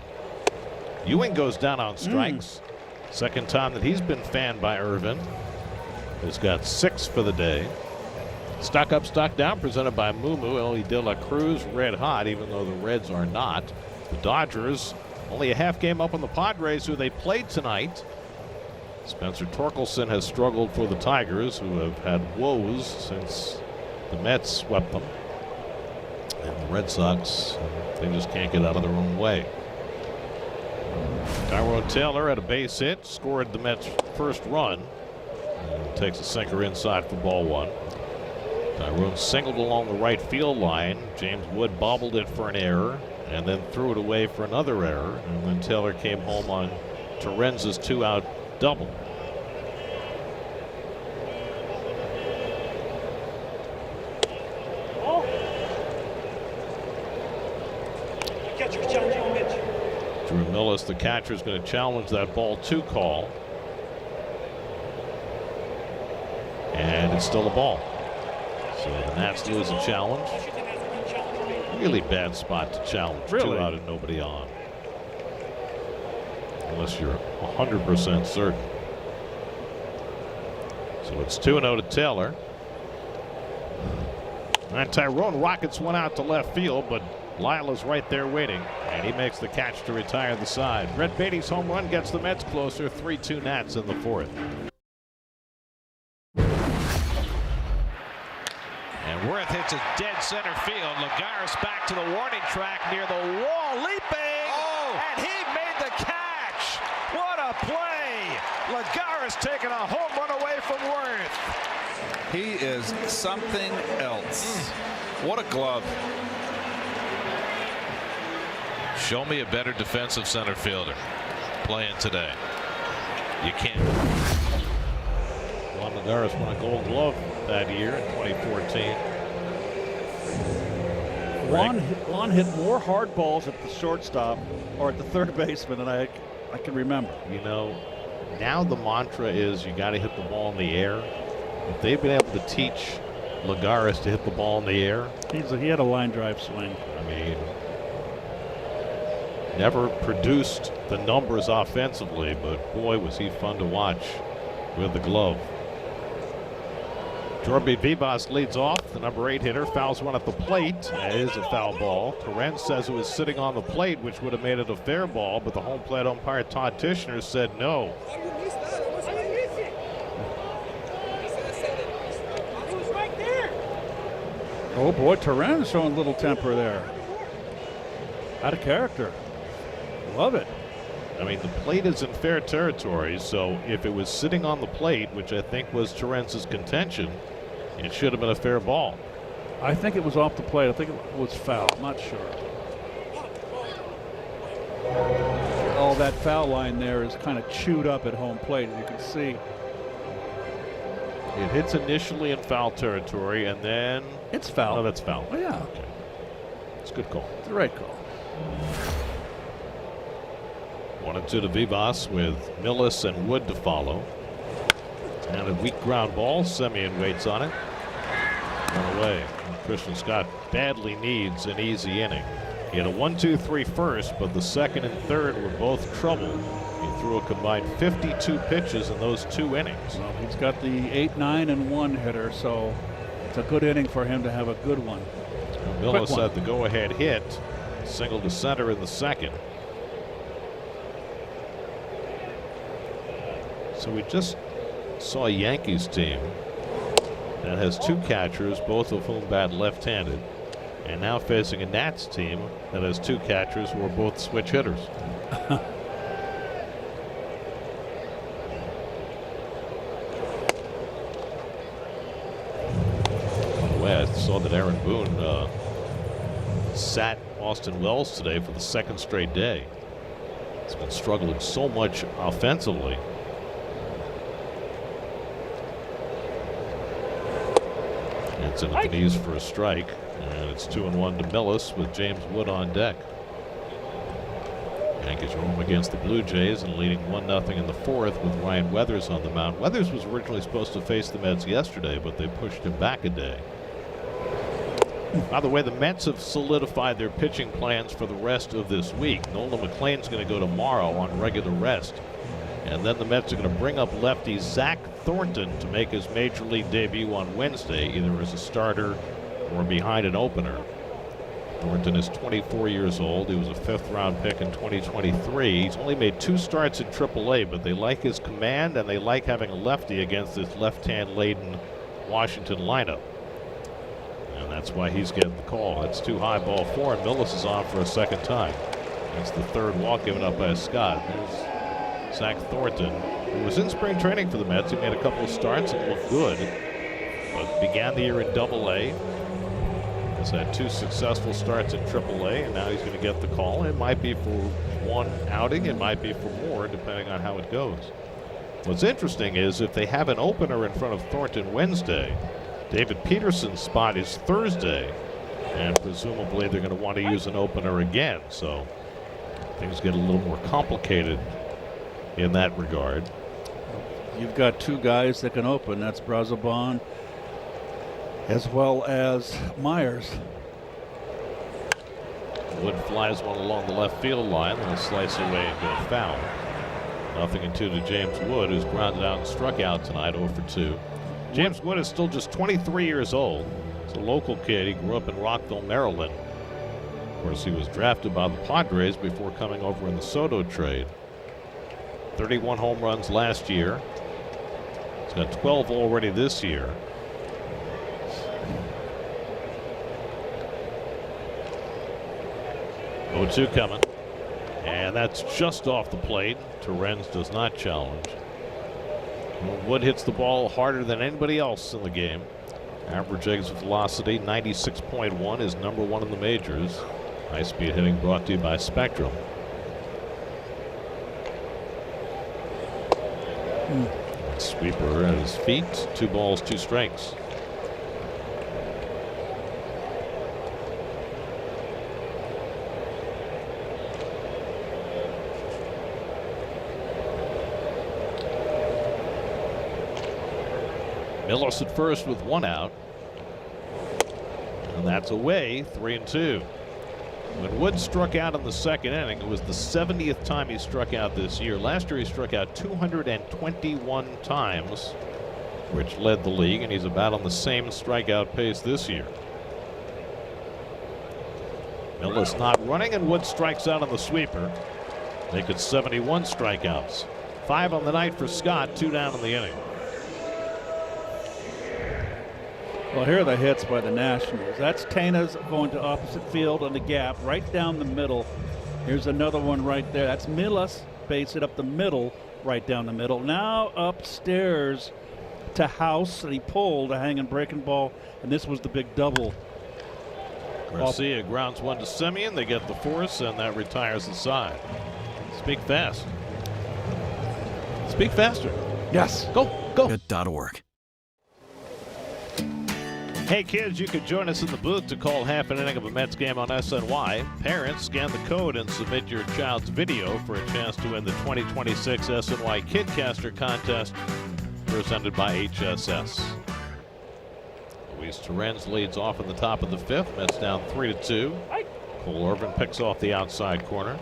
Ewing goes down on strikes. Second time that he's been fanned by Irvin. He's got 6 for the day. Stock up, stock down, presented by Mumu. Ellie De La Cruz, red hot, even though the Reds are not. The Dodgers only a half game up on the Padres, who they played tonight. Spencer Torkelson has struggled for the Tigers, who have had woes since the Mets swept them. And the Red Sox, they just can't get out of their own way. Tyrone Taylor had a base hit, scored the Mets' first run, and takes a sinker inside for ball 1. Tyrone singled along the right field line. James Wood bobbled it for an error and then threw it away for another error. And then Taylor came home on Torrenz's 2-out double. Drew Millis, the catcher, is going to challenge that ball 2 call. And it's still a ball. So the Nats lose a challenge. Really bad spot to challenge. Really? 2 out and nobody on. Unless you're 100% certain. So it's 2-0 to Taylor. And Tyrone rockets one out to left field, but Lyle is right there waiting, and he makes the catch to retire the side. Brett Beatty's home run gets the Mets closer. 3-2 Nats in the 4th. And Worth hits a dead center field. Lagares back to the warning track near the wall, leaping, and he made the catch. What a play! Lagares taking a home run away from Worth. He is something else. What a glove. Show me a better defensive center fielder playing today. You can't. Juan Lagares won a Gold Glove that year in 2014. Juan hit more hard balls at the shortstop or at the third baseman than I can remember. You know, now the mantra is you got to hit the ball in the air. If they've been able to teach Lagares to hit the ball in the air, He had a line drive swing. I mean, never produced the numbers offensively, but boy, was he fun to watch with the glove. Jorby Vivas leads off, the number 8 hitter, fouls one at the plate. It is a foul ball. Torrens says it was sitting on the plate, which would have made it a fair ball, but the home plate umpire Todd Tishner said no. Oh boy, Torrens showing a little temper there. Out of character. Love it. I mean, the plate is in fair territory, so if it was sitting on the plate, which I think was Torrens' contention, it should have been a fair ball. I think it was off the plate. I think it was foul. I'm not sure. All that foul line there is kind of chewed up at home plate, as you can see. It hits initially in foul territory, and then... It's foul. Oh, that's foul. Oh, yeah. Okay. It's a good call. It's the right call. 1-2 to Vivas with Millis and Wood to follow. And a weak ground ball. Semien waits on it. Run away. Christian Scott badly needs an easy inning. He had a 1-2-3 first, but the second and third were both trouble. He threw a combined 52 pitches in those 2 innings. Well, he's got the 8, 9, and 1 hitter, so it's a good inning for him to have a good one. Millis had the go-ahead hit. Single to center in the second. So we just saw a Yankees team that has 2 catchers, both of whom bat left-handed, and now facing a Nats team that has 2 catchers who are both switch hitters. By the way, I saw that Aaron Boone sat Austin Wells today for the 2nd straight day. He's been struggling so much offensively. It's in the knees for a strike, and it's 2-1 to Millis with James Wood on deck. Yankees are home against the Blue Jays and leading 1-0 in the 4th with Ryan Weathers on the mound. Weathers was originally supposed to face the Mets yesterday, but they pushed him back a day. By the way, the Mets have solidified their pitching plans for the rest of this week. Nolan McLean's going to go tomorrow on regular rest. And then the Mets are going to bring up lefty Zach Thornton to make his major league debut on Wednesday, either as a starter or behind an opener. Thornton is 24 years old. He was a 5th-round pick in 2023. He's only made 2 starts in AAA, but they like his command and they like having a lefty against this left-hand-laden Washington lineup. And that's why he's getting the call. It's too high, ball 4, and Millis is on for a 2nd time. That's the 3rd walk given up by Scott. There's Zach Thornton, who was in spring training for the Mets. He made a couple of starts and looked good, but began the year in AA. He's had 2 successful starts in AAA, and now he's going to get the call. It might be for 1 outing, it might be for more, depending on how it goes. What's interesting is if they have an opener in front of Thornton Wednesday, David Peterson's spot is Thursday, and presumably they're going to want to use an opener again. So things get a little more complicated in that regard. You've got 2 guys that can open. That's Brazoban as well as Myers. Wood flies one along the left field line, and a slice away and go foul. 0-2 to James Wood, who's grounded out and struck out tonight, 0 for 2. James Wood is still just 23 years old. He's a local kid. He grew up in Rockville, Maryland. Of course, he was drafted by the Padres before coming over in the Soto trade. 31 home runs last year. He's got 12 already this year. Oh, 2 coming. And that's just off the plate. Torrens does not challenge. Wood hits the ball harder than anybody else in the game. Average exit velocity 96.1 is number 1 in the majors. High speed hitting brought to you by Spectrum. Sweeper at his feet. 2 balls, 2 strikes. Millis at first with 1 out. And that's away, 3-2. When Wood struck out in the 2nd inning, it was the 70th time he struck out this year. Last year he struck out 221 times which led the league, and he's about on the same strikeout pace this year. Millis not running, and Wood strikes out on the sweeper. Make it 71 strikeouts. 5 on the night for Scott, 2 down in the inning. Well, here are the hits by the Nationals. That's Taina's going to opposite field on the gap, right down the middle. Here's another one right there. That's Millis, base it up the middle, right down the middle. Now upstairs to House, and he pulled a hanging breaking ball, and this was the big double. Garcia grounds one to Semien. They get the force, and that retires the side. Speak fast. Speak faster. Yes. Go. Good.org. Hey kids, you can join us in the booth to call half an inning of a Mets game on SNY. Parents, scan the code and submit your child's video for a chance to win the 2026 SNY Kidcaster contest presented by HSS. Luis Torrens leads off in the top of the 5th. Mets down 3-2. Cole Irvin picks off the outside corner.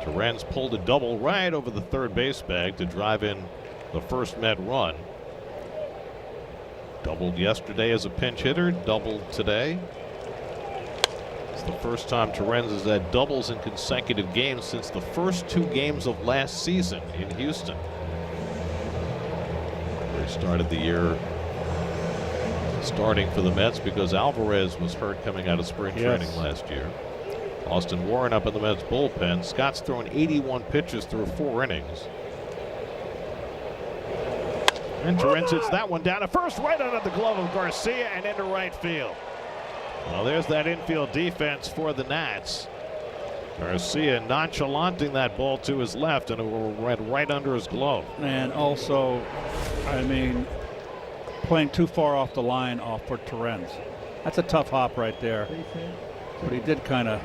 Torrens pulled a double right over the third base bag to drive in the first Met run. Doubled yesterday as a pinch hitter, doubled today. It's the first time Torrens has had doubles in consecutive games since the first 2 games of last season in Houston. They started the year starting for the Mets because Alvarez was hurt coming out of spring training last year. Austin Warren up in the Mets bullpen. Scott's thrown 81 pitches through 4 innings. And Torrens hits that one down to first, right under the glove of Garcia and into right field. Well, there's that infield defense for the Nats. Garcia nonchalanting that ball to his left, and it went right under his glove. And also, I mean, playing too far off the line off for Torrens. That's a tough hop right there. But he did kind of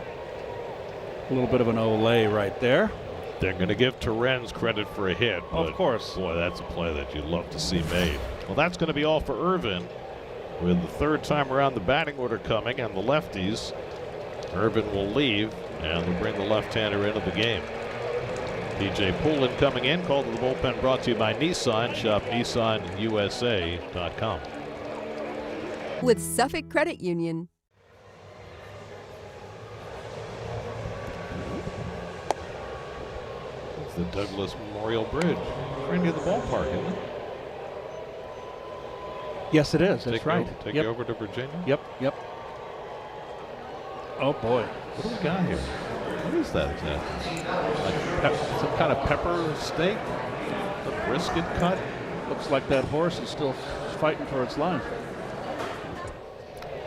a little bit of an Olay right there. They're going to give Torrens credit for a hit. Of course. Boy, that's a play that you'd love to see made. Well, that's going to be all for Irvin, with the 3rd time around the batting order coming, and the lefties. Irvin will leave, and they'll bring the left-hander into the game. P.J. Poulin coming in. Call to the bullpen brought to you by Nissan. Shop NissanUSA.com. With Suffolk Credit Union. The Douglas Memorial Bridge. Right near the ballpark, isn't it? Yes, it is. That's right. Take you over to Virginia? Yep. Oh, boy. What do we got here? What is that exactly? Like some kind of pepper steak? A brisket cut? Looks like that horse is still fighting for its life.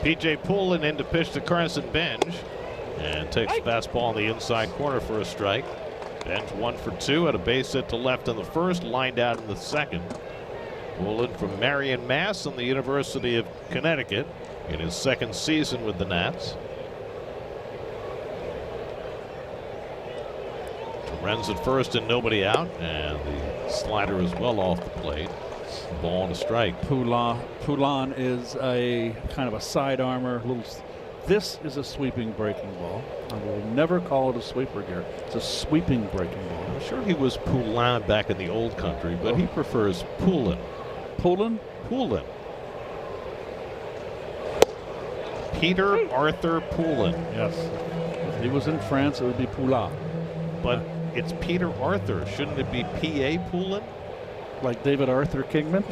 P.J. Poulin in to pitch to Carson Benj. And takes the fastball in the inside corner for a strike. Bench 1 for 2 at a base hit to left in the first, lined out in the second. Poulin from Marion, Mass. On the University of Connecticut in his 2nd season with the Nats. Torrens at first and nobody out, and the slider is well off the plate. Ball and a strike. Poulin is a kind of a side armor. This is a sweeping breaking ball. I will never call it a sweeper here. It's a sweeping breaking ball. I'm sure he was Poulin back in the old country, but he prefers Poulin. Poulin? Poulin. Peter Arthur Poulin. Yes. If he was in France, it would be Poulin. But it's Peter Arthur. Shouldn't it be P.A. Poulin? Like David Arthur Kingman?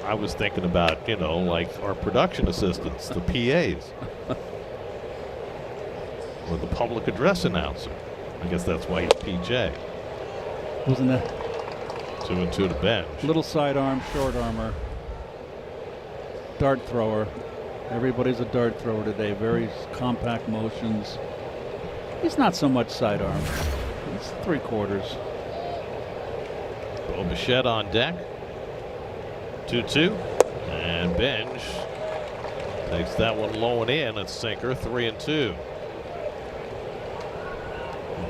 I was thinking about, like our production assistants, the PAs. Or the public address announcer. I guess that's why he's PJ. Wasn't that 2-2 to Bench. little sidearm, short armor, dart thrower? Everybody's a dart thrower today. Very compact motions. He's not so much sidearm. He's 3/4. Bo Bichette on deck. 2-2. And Benj takes that one low and in. It's sinker. 3-2.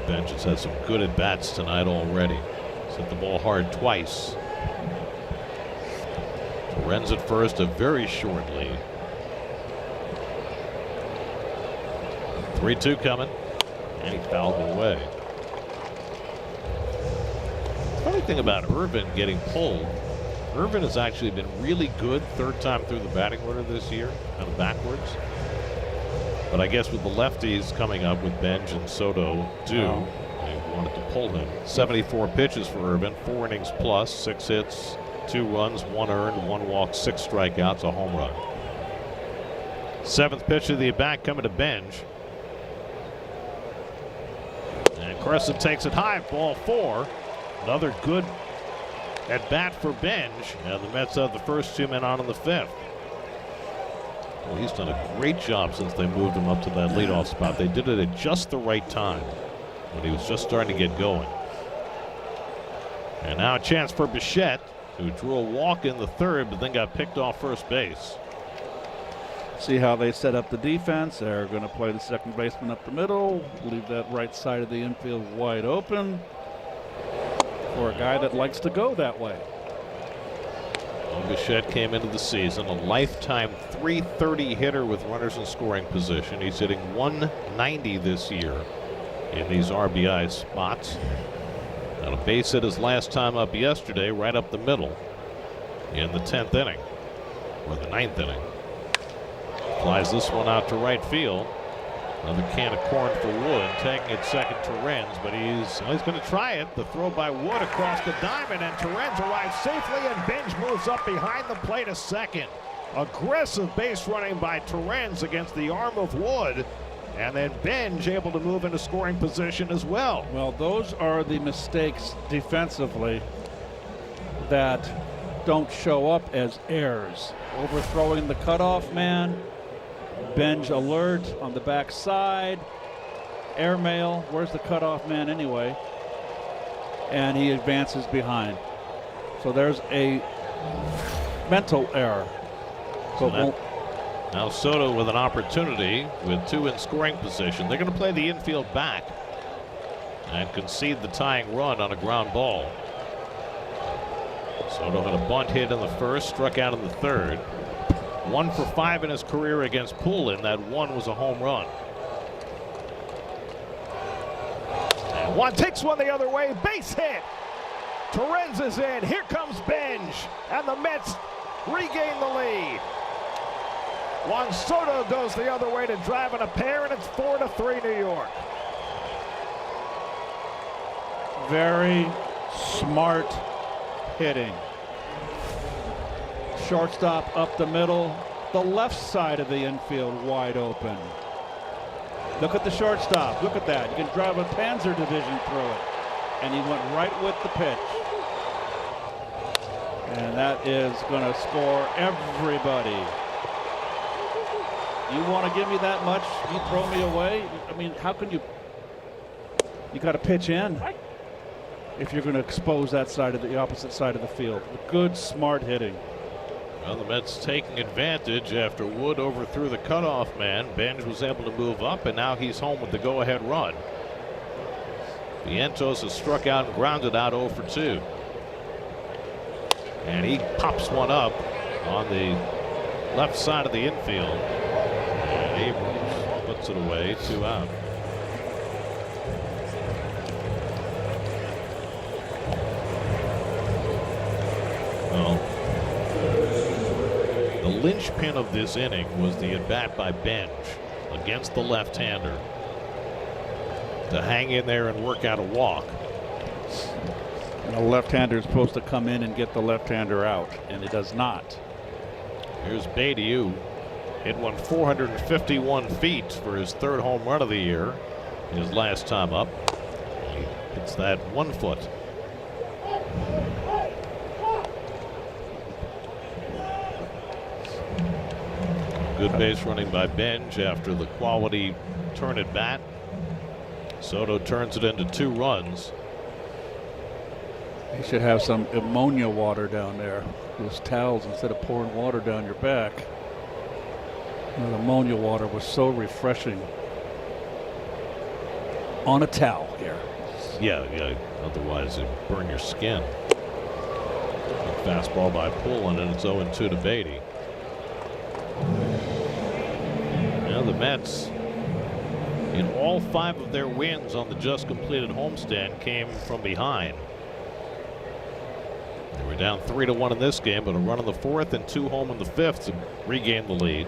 Benj has had some good at bats tonight already. He's hit the ball hard twice. Torrens at first, a very short lead. 3-2 coming. And he fouled it away. Funny thing about Irvin getting pulled, Irvin has actually been really good third time through the batting order this year, kind of backwards. But I guess with the lefties coming up with Benj and Soto due, they wanted to pull him. 74 pitches for Irvin, 4 innings plus, 6 hits, 2 runs, 1 earned, 1 walk, 6 strikeouts, a home run. 7th pitch of the at-bat coming to Benj. And Crescent takes it high, ball 4. Another good at-bat for Benj. And the Mets have the first 2 men on in the 5th. Well, he's done a great job since they moved him up to that leadoff spot. They did it at just the right time when he was just starting to get going. And now a chance for Bichette, who drew a walk in the 3rd, but then got picked off first base. See how they set up the defense. They're going to play the second baseman up the middle, leave that right side of the infield wide open for a guy that likes to go that way. Well, Bichette came into the season a lifetime .330 hitter with runners in scoring position. He's hitting .190 this year in these RBI spots. Got a base hit his last time up yesterday, right up the middle in the 10th inning, or the 9th inning. Flies this one out to right field. Another can of corn for Wood, taking it second to Renz, but he's going to try it. The throw by Wood across the diamond, and Terrens arrives safely, and Benj moves up behind the plate a second. Aggressive base running by Terrens against the arm of Wood, and then Benj able to move into scoring position as well. Well, those are the mistakes defensively that don't show up as errors. Overthrowing the cutoff man, Benj alert on the backside, airmail. Where's the cutoff man anyway? And he advances behind. So there's a mental error. So now Soto with an opportunity with 2 in scoring position. They're going to play the infield back and concede the tying run on a ground ball. Soto had a bunt hit in the 1st, struck out in the 3rd. 1 for 5 in his career against Poulin. That one was a home run. And one takes one the other way. Base hit. Terrens is in. Here comes Benj. And the Mets regain the lead. Juan Soto goes the other way to drive in a pair, and it's 4-3 New York. Very smart hitting. Shortstop up the middle, the left side of the infield wide open. Look at the shortstop. Look at that. You can drive a Panzer division through it. And he went right with the pitch. And that is going to score everybody. You want to give me that much? You throw me away? I mean, how can you? You got to pitch in if you're going to expose that side of the opposite side of the field. Good, smart hitting. Well, the Mets taking advantage after Wood overthrew the cutoff man. Benj was able to move up, and now he's home with the go-ahead run. Vientos has struck out and grounded out 0 for 2. And he pops one up on the left side of the infield. And Abrams puts it away, 2 out. Well, the linchpin of this inning was the at-bat by Benj against the left-hander to hang in there and work out a walk. And a left-hander is supposed to come in and get the left-hander out, and it does not. Here's Beatty, who hit one 451 feet for his 3rd home run of the year, his last time up. He hits that 1 foot. Good base running by Benj after the quality turn at bat. Soto turns it into 2 runs. You should have some ammonia water down there. Those towels, instead of pouring water down your back. The ammonia water was so refreshing. On a towel here. Yeah. Otherwise, it'd burn your skin. Fastball by Poulin, and it's 0-2 to Beatty. Now the Mets, in all 5 of their wins on the just completed homestand, came from behind. They were down 3-1 in this game, but a run in the fourth and 2 home in the fifth to regain the lead.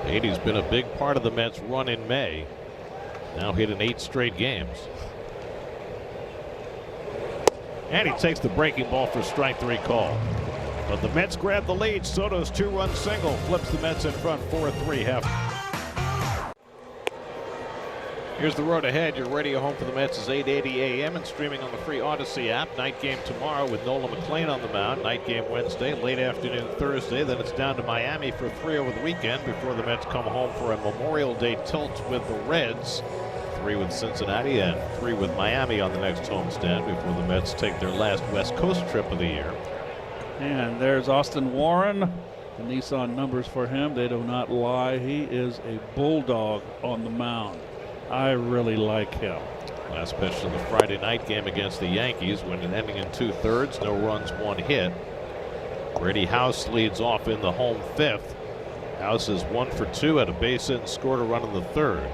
Beatty's been a big part of the Mets' run in May. Now hit in 8 straight games. And he takes the breaking ball for strike 3 call. But the Mets grab the lead. Soto's 2-run single flips the Mets in front 4-3 half. Here's the road ahead. Your radio home for the Mets is 8:80 a.m. and streaming on the free Odyssey app. Night game tomorrow with Nolan McLean on the mound. Night game Wednesday, late afternoon Thursday. Then it's down to Miami for 3 over the weekend before the Mets come home for a Memorial Day tilt with the Reds. 3 with Cincinnati and 3 with Miami on the next homestand before the Mets take their last West Coast trip of the year. And there's Austin Warren. The Nissan numbers for him, they do not lie. He is a bulldog on the mound. I really like him. Last pitch of the Friday night game against the Yankees when it ending in 2/3, no runs, 1 hit. Brady House leads off in the home 5th. House is 1 for 2 at a base hit and scored a run in the 3rd.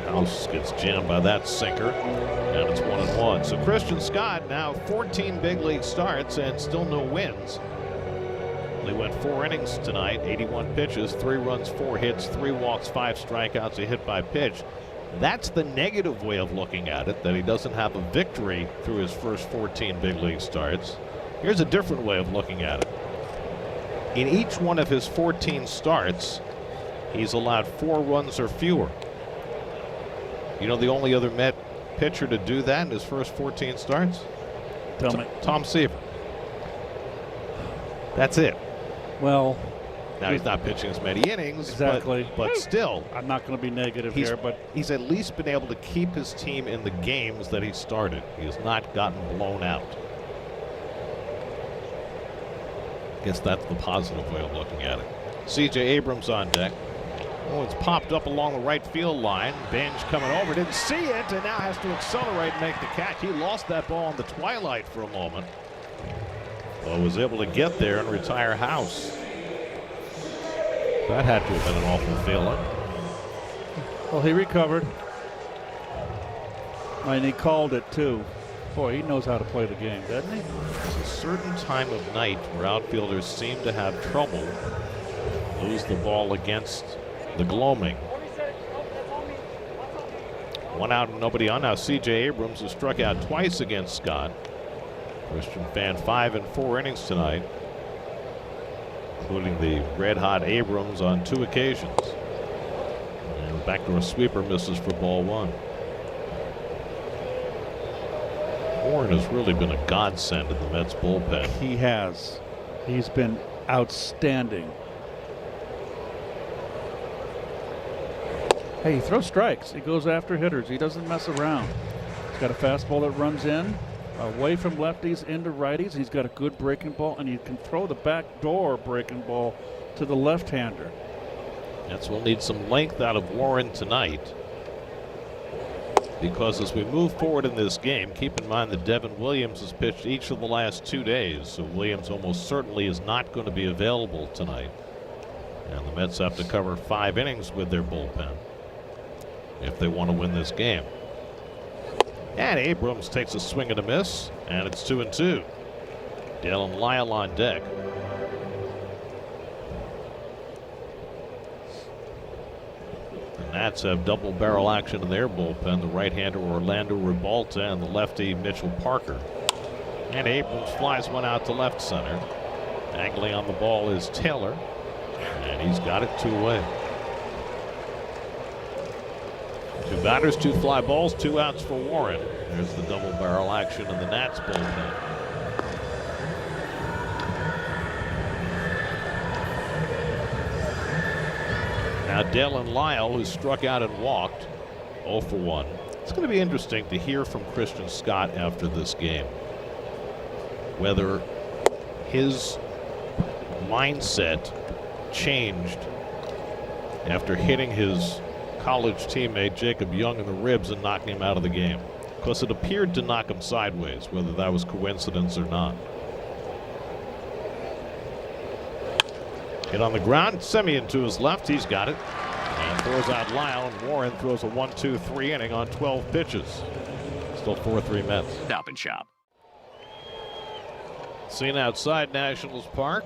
House gets jammed by that sinker, and it's 1-1. So Christian Scott now 14 big league starts and still no wins. They went 4 innings tonight, 81 pitches, 3 runs, 4 hits, 3 walks, 5 strikeouts, a hit by pitch. That's the negative way of looking at it, that he doesn't have a victory through his first 14 big league starts. Here's a different way of looking at it. In each one of his 14 starts, he's allowed 4 runs or fewer. You know the only other Met pitcher to do that in his first 14 starts? Tell me. Tom Seaver. That's it. Well, now he's not pitching as many innings, exactly, but still, I'm not going to be negative here, but he's at least been able to keep his team in the games that he started. He has not gotten blown out. I guess that's the positive way of looking at it. C.J. Abrams on deck. Oh, it's popped up along the right field line. Benj coming over, didn't see it, and now has to accelerate and make the catch. He lost that ball in the twilight for a moment. Well, was able to get there and retire House. That had to have been an awful feeling. Well, he recovered. And he called it, too. Boy, he knows how to play the game, doesn't he? There's a certain time of night where outfielders seem to have trouble, lose the ball against the gloaming. 1 out and nobody on. Now C.J. Abrams has struck out twice against Scott. Christian Fan 5 in 4 innings tonight, including the red-hot Abrams on 2 occasions. And the backdoor sweeper misses for ball 1. Warren has really been a godsend in the Mets bullpen. He has. He's been outstanding. Hey, he throws strikes. He goes after hitters. He doesn't mess around. He's got a fastball that runs in, away from lefties into righties. He's got a good breaking ball, and he can throw the back door breaking ball to the left-hander. Mets will need some length out of Warren tonight, because as we move forward in this game, keep in mind that Devin Williams has pitched each of the last 2 days, so Williams almost certainly is not going to be available tonight. And the Mets have to cover 5 innings with their bullpen if they want to win this game. And Abrams takes a swing and a miss, and it's 2-2. Dale and Lyle on deck. The Nats have double barrel action in their bullpen. The right-hander Orlando Ribalta and the lefty Mitchell Parker. And Abrams flies one out to left center. Angling on the ball is Taylor, and he's got it 2 away. 2 batters, 2 fly balls, 2 outs for Warren. There's the double barrel action in the Nats bullpen. Now Dalen Lyle, who struck out and walked, 0 for 1. It's going to be interesting to hear from Christian Scott after this game, whether his mindset changed after hitting his college teammate Jacob Young in the ribs and knocking him out of the game. Because it appeared to knock him sideways, whether that was coincidence or not. Hit on the ground. Semien to his left. He's got it. And throws out Lyle, and Warren throws a 1-2-3 inning on 12 pitches. Still 4-3 Mets. Stop and Shop. Seen outside Nationals Park.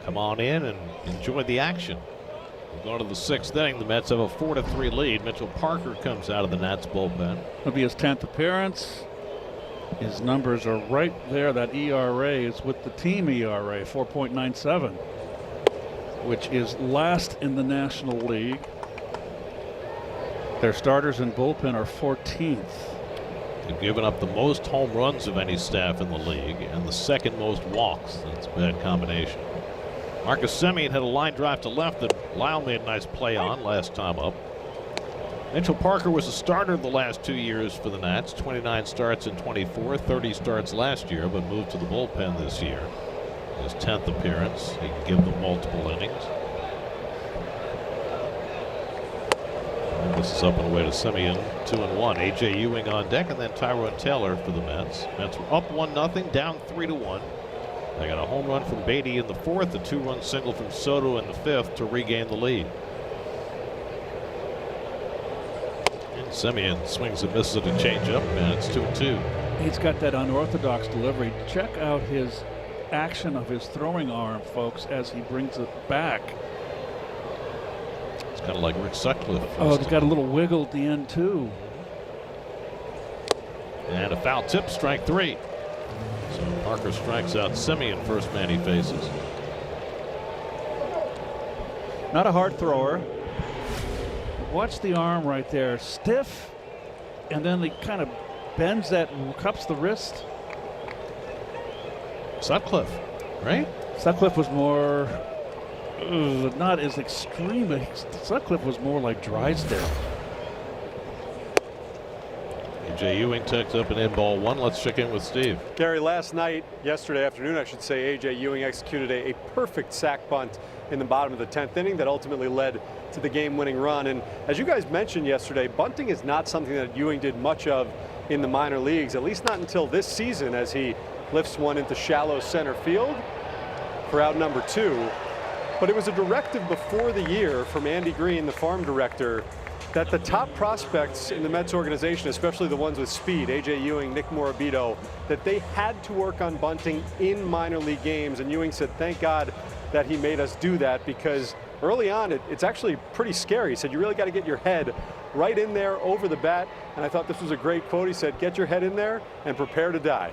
Come on in and enjoy the action. We're going to the 6th inning. The Mets have a 4-3 lead. Mitchell Parker comes out of the Nats bullpen. It'll be his 10th appearance. His numbers are right there. That ERA is with the team ERA, 4.97, which is last in the National League. Their starters and bullpen are 14th. They've given up the most home runs of any staff in the league and the second most walks. That's a bad combination. Marcus Semien had a line drive to left that Lyle made a nice play on last time up. Mitchell Parker was a starter the last 2 years for the Nats. 29 starts in 24, 30 starts last year, but moved to the bullpen this year. His 10th appearance. He can give them multiple innings. And this is up and away to Semien, 2-1. A.J. Ewing on deck, and then Tyrone Taylor for the Mets. Mets were up 1-0, down 3-1. They got a home run from Beatty in the 4th, a 2-run single from Soto in the 5th to regain the lead. And Semien swings and misses at a changeup, and it's 2-2. He's got that unorthodox delivery. Check out his action of his throwing arm, folks, as he brings it back. It's kind of like Rick Sutcliffe. Oh, he's got a little wiggle at the end, too. And a foul tip, strike 3. So Parker strikes out Semien, first man he faces. Not a hard thrower. Watch the arm right there. Stiff, and then he kind of bends that, cups the wrist. Sutcliffe, right? Sutcliffe was more, not as extreme. Sutcliffe was more like Drysdale. A.J. Ewing takes up an in-ball 1. Let's check in with Steve. Gary, yesterday afternoon, I should say, A.J. Ewing executed a perfect sac bunt in the bottom of the 10th inning that ultimately led to the game-winning run. And as you guys mentioned yesterday, bunting is not something that Ewing did much of in the minor leagues, at least not until this season, as he lifts one into shallow center field for out number 2. But it was a directive before the year from Andy Green, the farm director, that the top prospects in the Mets organization, especially the ones with speed, A.J. Ewing, Nick Morabito, that they had to work on bunting in minor league games. And Ewing said, thank God that he made us do that, because early on it's actually pretty scary. He said, you really got to get your head right in there over the bat. And I thought this was a great quote. He said, get your head in there and prepare to die.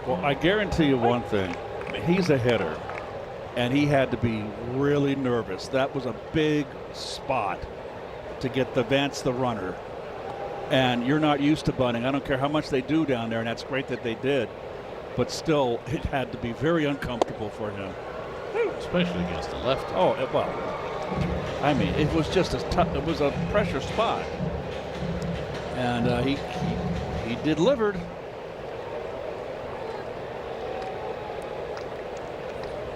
Well, I guarantee you one thing. He's a hitter, and he had to be really nervous. That was a big spot to get the Vance the runner. And you're not used to bunting. I don't care how much they do down there, and that's great that they did. But still, it had to be very uncomfortable for him. Especially against the lefty. Oh, well, I mean, it was just it was a pressure spot. And he delivered.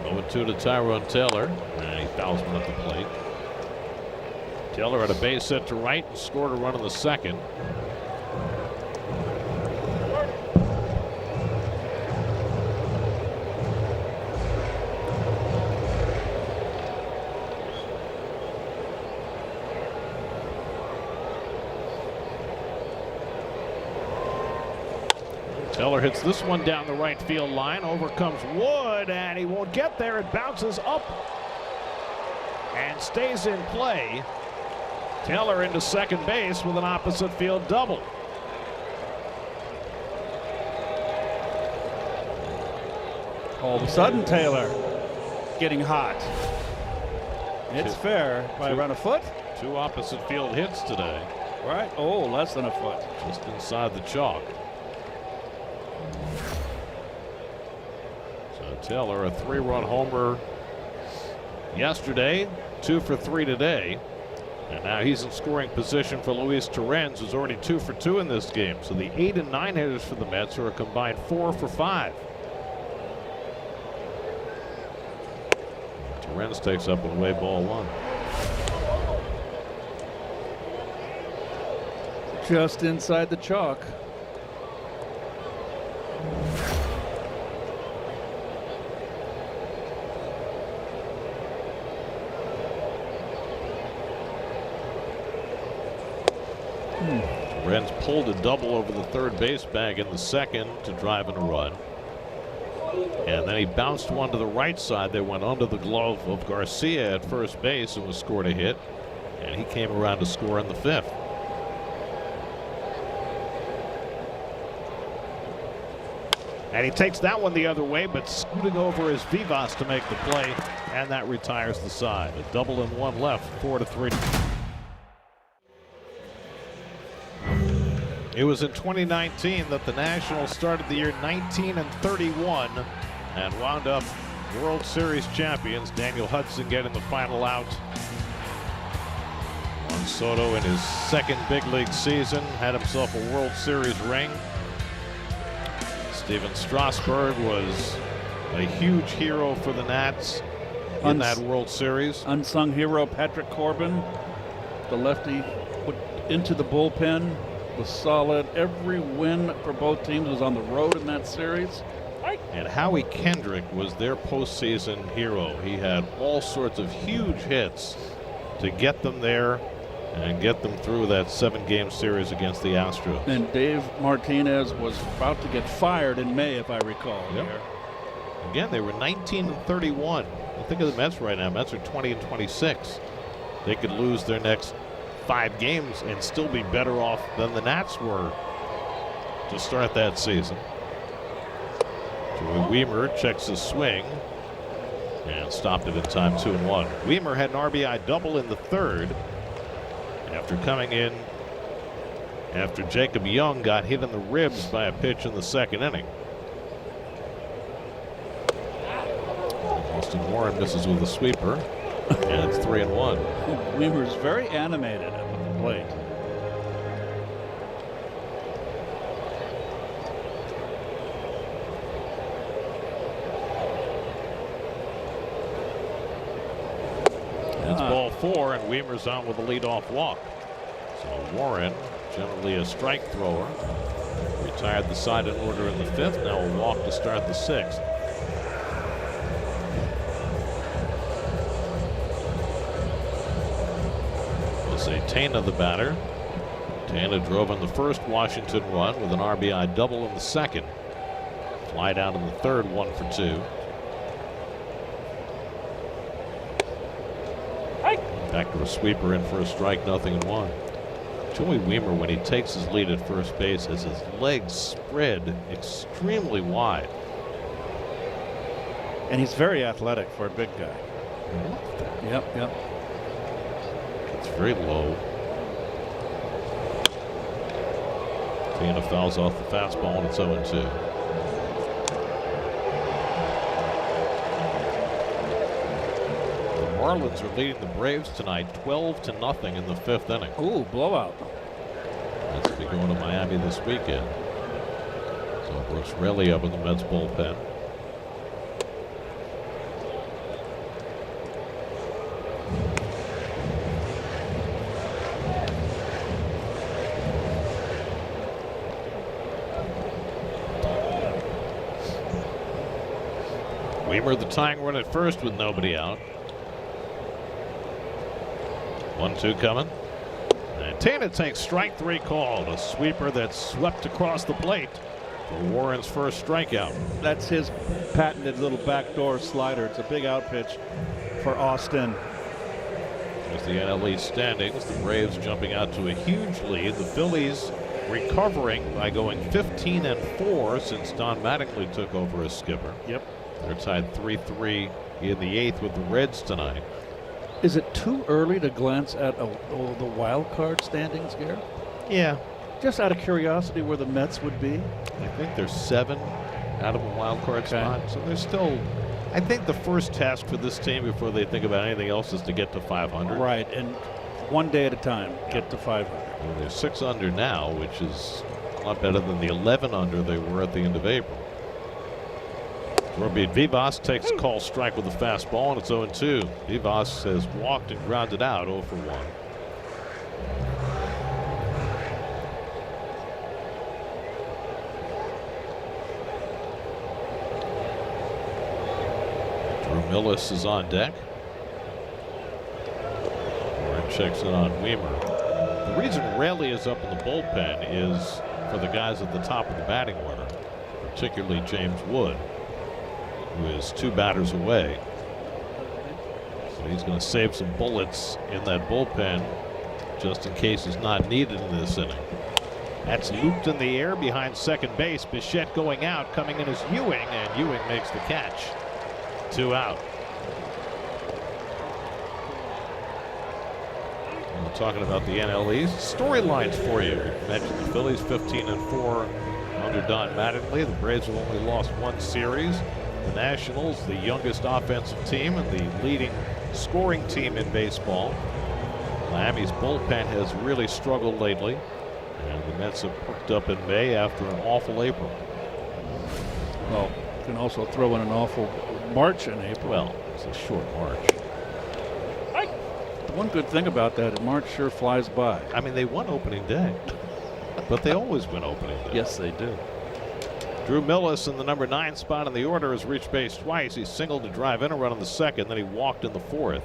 Over 2 to Tyrone Taylor, and he fouls one at the plate. Taylor had a base hit to right and scored a run in the 2nd. Taylor hits this one down the right field line. Over comes Wood, and he won't get there. It bounces up and stays in play. Taylor into second base with an opposite field double. All of a sudden, Taylor getting hot. It's fair by around a foot. 2 opposite field hits today. Right? Oh, less than a foot. Just inside the chalk. So Taylor, a 3-run homer yesterday, 2 for 3 today. And now he's in scoring position for Luis Torrens, who's already 2 for 2 in this game. So the 8 and 9 hitters for the Mets are a combined 4 for 5. Renz takes up with away ball 1. Just inside the chalk. Renz pulled a double over the third base bag in the second to drive in a run. And then he bounced one to the right side that went under the glove of Garcia at first base and was scored a hit. And he came around to score in the 5th. And he takes that one the other way, but scooting over is Vivas to make the play, and that retires the side. A double and 1 left, 4-3. It was in 2019 that the Nationals started the year 19-31 and wound up World Series champions. Daniel Hudson getting the final out. Juan Soto in his second big league season had himself a World Series ring. Steven Strasburg was a huge hero for the Nats in that World Series. Unsung hero Patrick Corbin, the lefty, put into the bullpen, was solid. Every win for both teams was on the road in that series. And Howie Kendrick was their postseason hero. He had all sorts of huge hits to get them there and get them through that 7-game series against the Astros. And Dave Martinez was about to get fired in May, if I recall. Yep. Again, they were 19-31. Well, think of the Mets right now. Mets are 20-26. They could lose their next 5 games and still be better off than the Nats were to start that season. Joey Wiemer checks his swing and stopped it in time, 2-1. Wiemer had an RBI double in the 3rd after coming in after Jacob Young got hit in the ribs by a pitch in the 2nd inning. Austin Warren misses with a sweeper, and it's 3-1. Wiemer's very animated at the plate. That's ball 4, and Wiemer's on with a leadoff walk. So Warren, generally a strike thrower, retired the side in order in the 5th. Now a walk to start the 6th. Tana the batter. Tana drove in the first Washington run with an RBI double in the 2nd. Fly down in the 3rd, 1 for 2. Back to a sweeper in for a strike, 0-1. Joey Wiemer, when he takes his lead at first base, has his legs spread extremely wide. And he's very athletic for a big guy. Yep. It's very low. Tana fouls off the fastball, and it's 0-2. The Marlins are leading the Braves tonight 12-0 in the 5th inning. Ooh, blowout. That's to be going to Miami this weekend. So Brooks Raley up in the Mets bullpen. Wiemer the tying run at first with nobody out. 1-2 coming. And Tana takes strike 3 called. A sweeper that swept across the plate for Warren's first strikeout. That's his patented little backdoor slider. It's a big out pitch for Austin. As the NL East standings, the Braves jumping out to a huge lead. The Phillies recovering by going 15-4 since Don Mattingly took over as skipper. Yep. They're tied 3-3 in the 8th with the Reds tonight. Is it too early to glance at the wild card standings here? Yeah. Just out of curiosity where the Mets would be. I think they're 7 out of a wild card spot. So there's still, I think the first task for this team before they think about anything else is to get to 500. Right, and one day at a time, get to 500. Well, they're 6 under now, which is a lot better than the 11 under they were at the end of April. Robert Vivas takes a call strike with a fastball, and it's 0-2. Vivas has walked and grounded out 0 for 1. Millis is on deck. Warren checks in on Weimer. The reason Raley is up in the bullpen is for the guys at the top of the batting order, particularly James Wood, who is 2 batters away. So he's going to save some bullets in that bullpen just in case he's not needed in this inning. That's looped in the air behind second base. Bichette going out, coming in as Ewing, and Ewing makes the catch. 2 out. And we're talking about the NL East storylines for you. We mentioned the Phillies 15-4 under Don Mattingly. The Braves have only lost 1 series. The Nationals, the youngest offensive team and the leading scoring team in baseball. Miami's bullpen has really struggled lately, and the Mets have perked up in May after an awful April. Well, you can also throw in an awful March and April. Well, it's a short March. The one good thing about that is March sure flies by. I mean, they won opening day, but they always win opening day. Yes, they do. Drew Millis in the number 9 spot in the order has reached base twice. He singled to drive in a run in the second, then he walked in the 4th.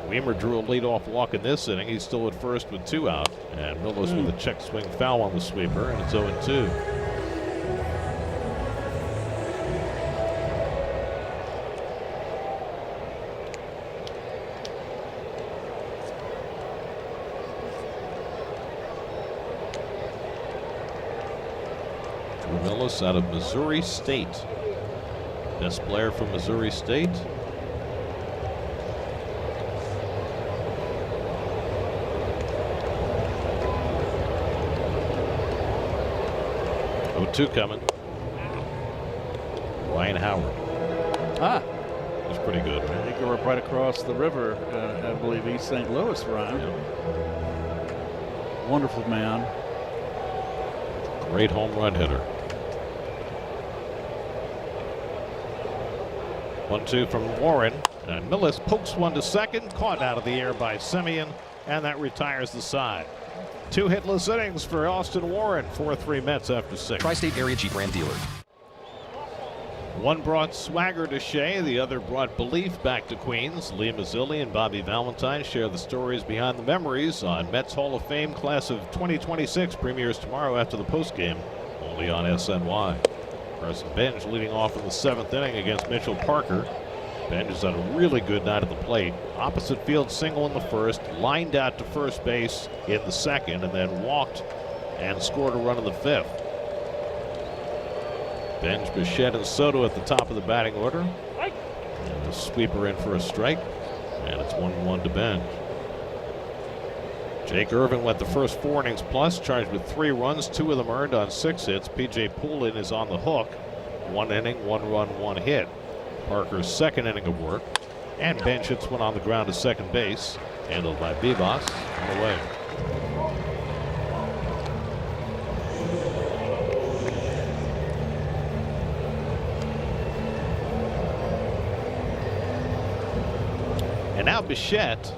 Weimer drew a leadoff walk in this inning. He's still at first with 2 out, and Millis with a check swing foul on the sweeper, and it's 0-2. Millis out of Missouri State. Best player from Missouri State. Two coming. Ryan Howard. He's pretty good. I think we're right across the river. I believe East St. Louis, Ryan. Yeah. Wonderful man. Great home run hitter. 1-2 from Warren, and Millis pokes one to second, caught out of the air by Semien, and that retires the side. 2 hitless innings for Austin Warren. 4-3 Mets after 6. Tri-State Area Jeep Ram dealer. One brought swagger to Shea, the other brought belief back to Queens. Lee Mazzilli and Bobby Valentine share the stories behind the memories on Mets Hall of Fame class of 2026. Premieres tomorrow after the postgame, only on SNY. Carson Benj leading off in the 7th inning against Mitchell Parker. Benj has had a really good night at the plate. Opposite field single in the 1st, lined out to first base in the 2nd, and then walked and scored a run in the 5th. Benj, Bichette, and Soto at the top of the batting order. And the sweeper in for a strike, and it's 1-1 to Benj. Jake Irvin went the first 4 innings plus, charged with 3 runs, 2 of them earned on 6 hits. P.J. Poulin is on the hook. 1 inning, 1 run, 1 hit. Parker's 2nd inning of work, and Benj hits one on the ground to second base, handled by Vivas on the way. And now Bichette,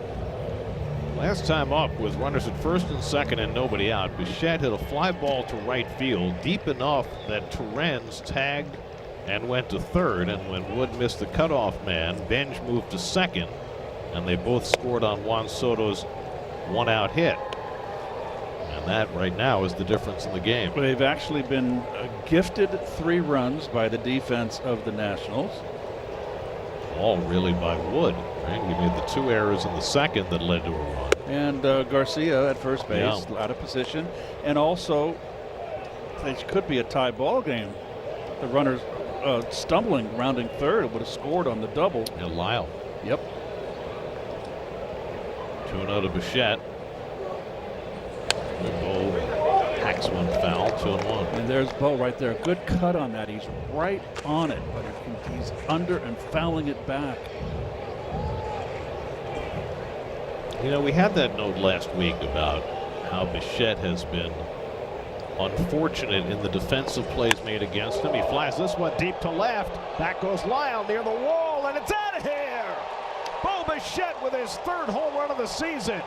last time up with runners at first and second and nobody out, Bichette hit a fly ball to right field deep enough that Torrens tagged and went to third, and when Wood missed the cutoff man, Benj moved to second, and they both scored on Juan Soto's 1-out hit. And that right now is the difference in the game. They've actually been gifted 3 runs by the defense of the Nationals. All really by Wood. Right? He made the 2 errors in the 2nd that led to a run. And Garcia at first base, out of position. And also, it could be a tie ball game. The runners stumbling, rounding third, would have scored on the double. And Lyle. Yep. 2-0 to Bichette. Bo hacks one foul, 2-1. And there's Bo right there. Good cut on that. He's right on it, but he's under and fouling it back. You know, we had that note last week about how Bichette has been unfortunate in the defensive plays made against him. He flies this one deep to left. Back goes Lyle near the wall, and it's out of here. Bo Bichette with his 3rd home run of the season.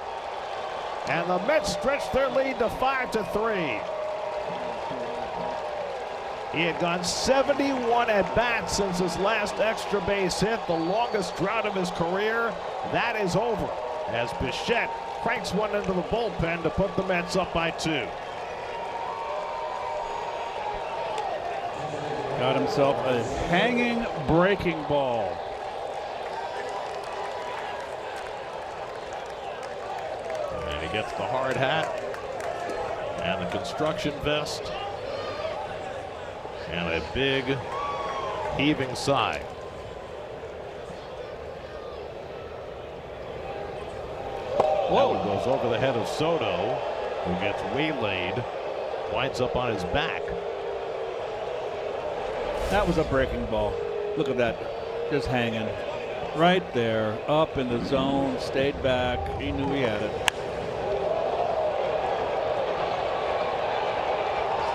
And the Mets stretch their lead to 5-3. He had gone 71 at-bats since his last extra base hit, the longest drought of his career. That is over as Bichette cranks one into the bullpen to put the Mets up by 2. Got himself a hanging breaking ball. And he gets the hard hat and the construction vest and a big heaving sigh. Whoa, goes over the head of Soto, who gets waylaid, winds up on his back. That was a breaking ball. Look at that, just hanging right there, up in the zone, stayed back. He knew he had it.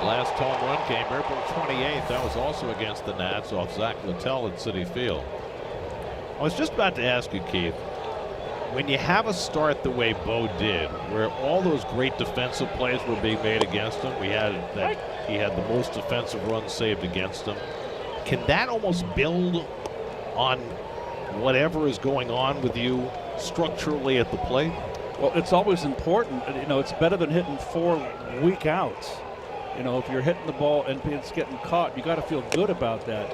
Last home run came April 28th. That was also against the Nats off Zach Littell at Citi Field. I was just about to ask you, Keith, when you have a start the way Bo did, where all those great defensive plays were being made against him, he had the most defensive runs saved against him. Can that almost build on whatever is going on with you structurally at the plate? Well, it's always important. You know, it's better than hitting 4 weak outs. You know, if you're hitting the ball and it's getting caught, you got to feel good about that.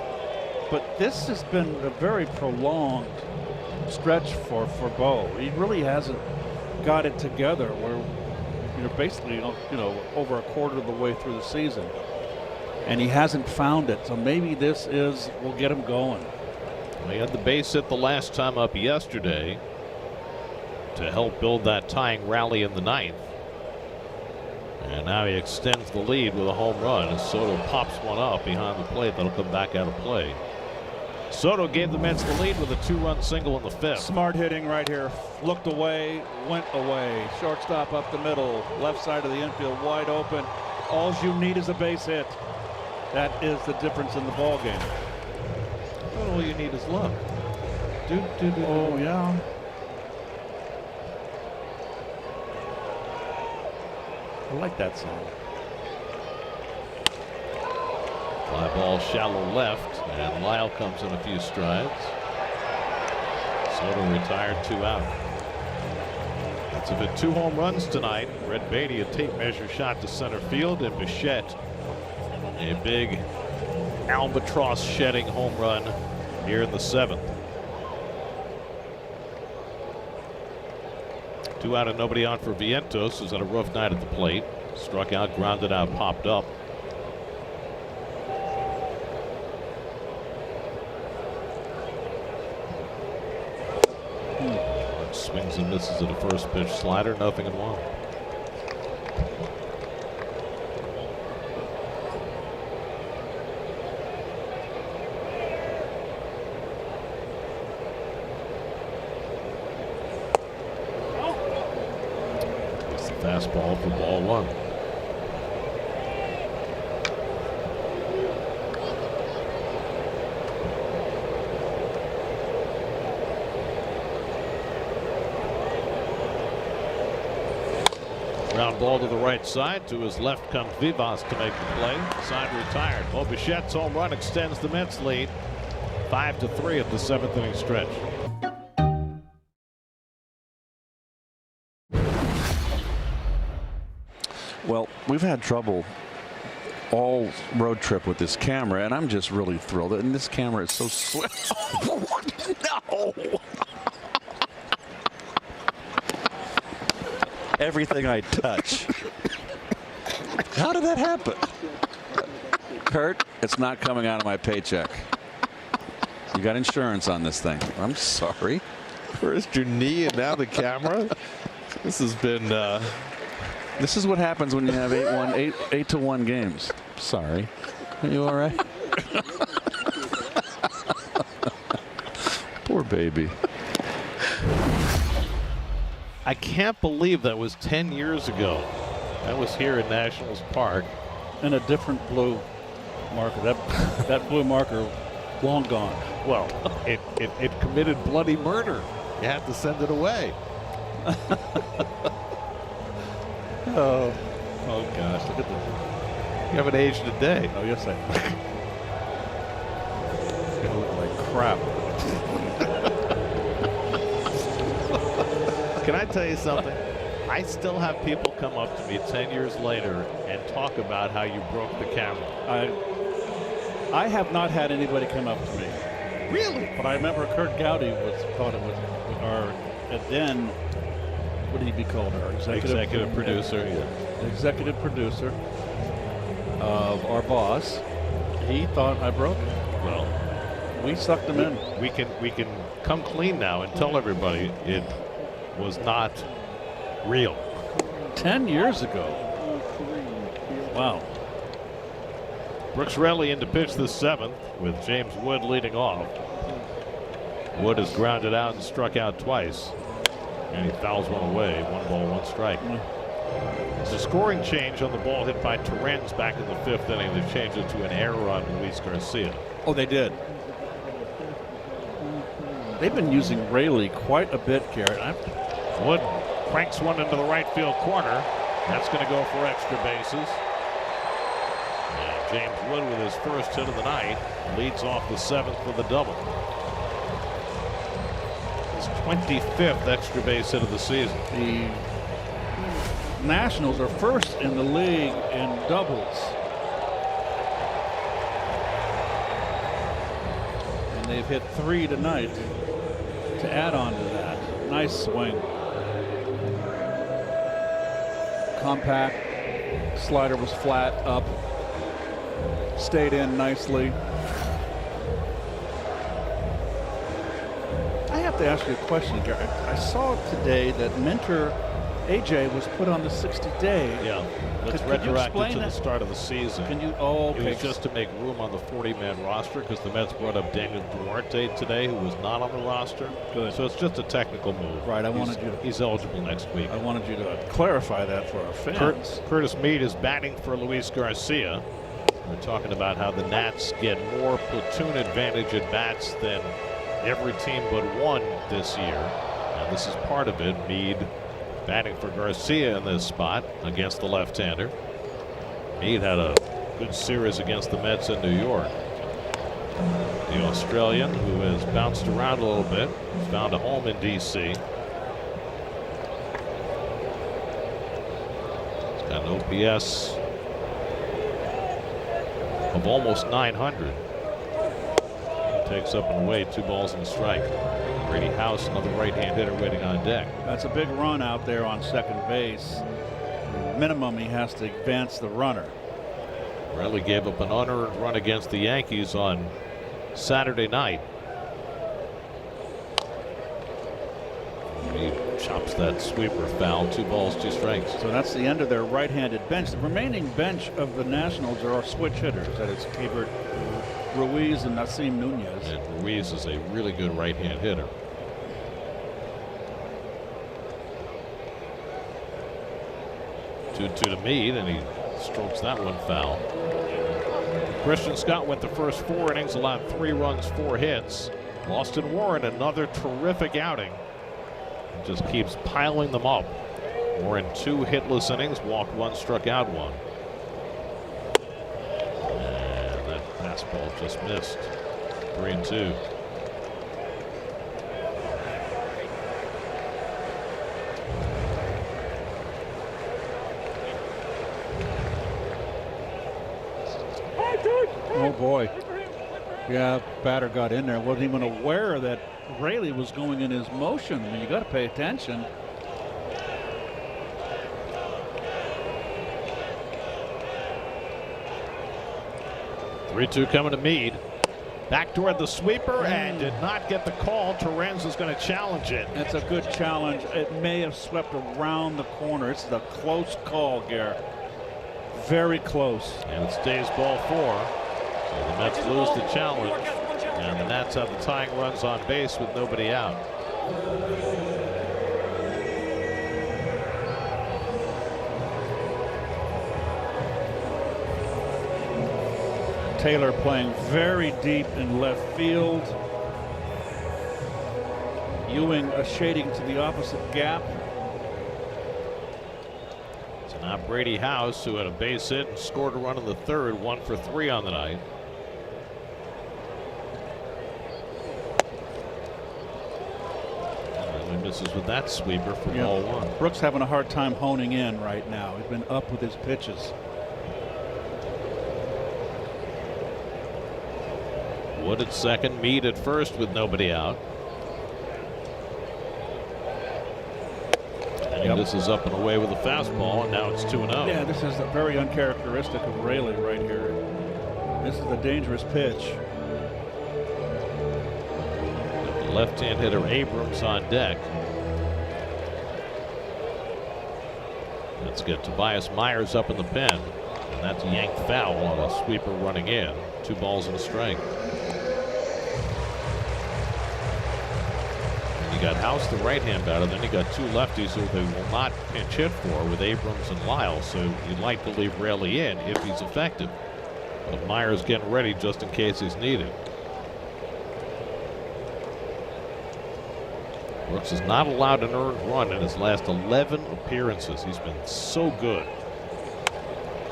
But this has been a very prolonged stretch for Bo. He really hasn't got it together. Where you're basically, over a quarter of the way through the season, and he hasn't found it. So maybe this will get him going. Well, he had the base hit the last time up yesterday to help build that tying rally in the 9th. And now he extends the lead with a home run as Soto pops one up behind the plate that'll come back out of play. Soto gave the Mets the lead with a 2-run single in the 5th. Smart hitting right here. Looked away, went away. Shortstop up the middle, left side of the infield wide open. All you need is a base hit. That is the difference in the ball game. Well, all you need is luck. Oh yeah. I like that song. Fly ball shallow left, and Lyle comes in a few strides. Soto retired, 2 out. That's have hit 2 home runs tonight. Red Beatty a tape measure shot to center field, and Bichette a big albatross shedding home run here in the 7th. 2 out and nobody on for Vientos, who's had a rough night at the plate. Struck out, grounded out, popped up. Swings and misses at a first pitch slider, 0-1. It's the fastball for ball 1. Ground ball to the right side. To his left comes Vivas to make the play. Side retired. Bo Bichette's home run extends the Mets lead 5-3 at the 7th inning stretch. Well, we've had trouble all road trip with this camera, and I'm just really thrilled. And this camera is so swift. No! Everything I touch. How did that happen? Kurt, it's not coming out of my paycheck. You got insurance on this thing. I'm sorry. First your knee and now the camera. This has been This is what happens when you have 8-1 games. Sorry. Are you all right? Poor baby. I can't believe that was 10 years ago. That was here in Nationals Park. and a different blue marker. That blue marker, long gone. Well, it committed bloody murder. You had to send it away. Oh gosh, look at this. You haven't aged a day. Oh, yes, I am. It's gonna look like crap. Can I tell you something? I still have people come up to me 10 years later and talk about how you broke the camera. I have not had anybody come up to me. Really? But I remember Kurt Gowdy thought it was our, and then, what did he be called? Our Executive producer. Executive producer of our boss. He thought I broke it. Well, we sucked him in. we can come clean now and tell everybody it was not real. 10 years ago. Wow. Brooks Raley in to pitch the 7th with James Wood leading off. Wood has grounded out and struck out twice. And he fouls one away. 1 ball, 1 strike. It's a scoring change on the ball hit by Torrens back in the 5th inning. They changed it to an error on Luis Garcia. Oh, they did. They've been using Raley quite a bit, Garrett. Wood cranks one into the right field corner. That's going to go for extra bases. And James Wood with his first hit of the night leads off the 7th with a double. His 25th extra base hit of the season. The Nationals are first in the league in doubles. And they've hit 3 tonight to add on to that. Nice swing. Compact. Slider was flat up. Stayed in nicely. I have to ask you a question, Gary. I saw today that Mentor AJ was put on the 60-day. Yeah, that's Could you retroactive explain to the that? start of the season. Can you? Oh, okay. It was just to make room on the 40-man roster because the Mets brought up Daniel Duarte today, who was not on the roster. Good. So it's just a technical move. Right, I wanted you to- He's eligible next week. I wanted you to clarify that for our fans. Curtis Meade is batting for Luis Garcia. We're talking about how the Nats get more platoon advantage at bats than every team but one this year. And this is part of it. Meade batting for Garcia in this spot against the left-hander. Meade had a good series against the Mets in New York. The Australian, who has bounced around a little bit, found a home in D.C. He's got an OPS of almost 900. He takes up and away 2 balls and a strike. Brady House, another right-hand hitter waiting on deck. That's a big run out there on second base. Minimum, he has to advance the runner. Raleigh gave up an unearned run against the Yankees on Saturday night. He chops that sweeper foul. 2 balls, 2 strikes. So that's the end of their right-handed bench. The remaining bench of the Nationals are our switch hitters. That is Keibert, Ruiz, and Nasim Nunez. And Ruiz is a really good right-hand hitter. Two to Meade, and he strokes that one foul. Christian Scott went the first 4 innings, allowed 3 runs, 4 hits. Austin Warren, another terrific outing. Just keeps piling them up. Warren 2 hitless innings, walked 1, struck out 1. And that fastball just missed. 3-2. Oh boy. Yeah, batter got in there. Wasn't even aware that Raley was going in his motion. I mean, you got to pay attention. Three-two coming to Meade. Back toward the sweeper and did not get the call. Torrens is going to challenge it. That's a good challenge. It may have swept around the corner. It's a close call, Garrett. Very close. And it stays ball 4. So the Mets lose the challenge. And the Nats have the tying runs on base with nobody out. Taylor playing very deep in left field. Ewing shading to the opposite gap. So now Brady House, who had a base hit and scored a run in the third, 1 for 3 on the night. And he misses with that sweeper for ball 1. Brooks having a hard time honing in right now. He's been up with his pitches. Wood at second, Meade at first with nobody out. And this is up and away with a fastball, and now it's 2-0. Yeah, this is very uncharacteristic of Raley right here. This is a dangerous pitch. The left-hand hitter Abrams on deck. Let's get Tobias Myers up in the pen. And that's yanked foul on a sweeper running in. 2 balls and a strike. You got House, the right-hand batter, then you got 2 lefties who they will not pinch hit for with Abrams and Lyle, so you'd like to leave Raley in if he's effective. But Myers getting ready just in case he's needed. Brooks is not allowed an earned run in his last 11 appearances. He's been so good.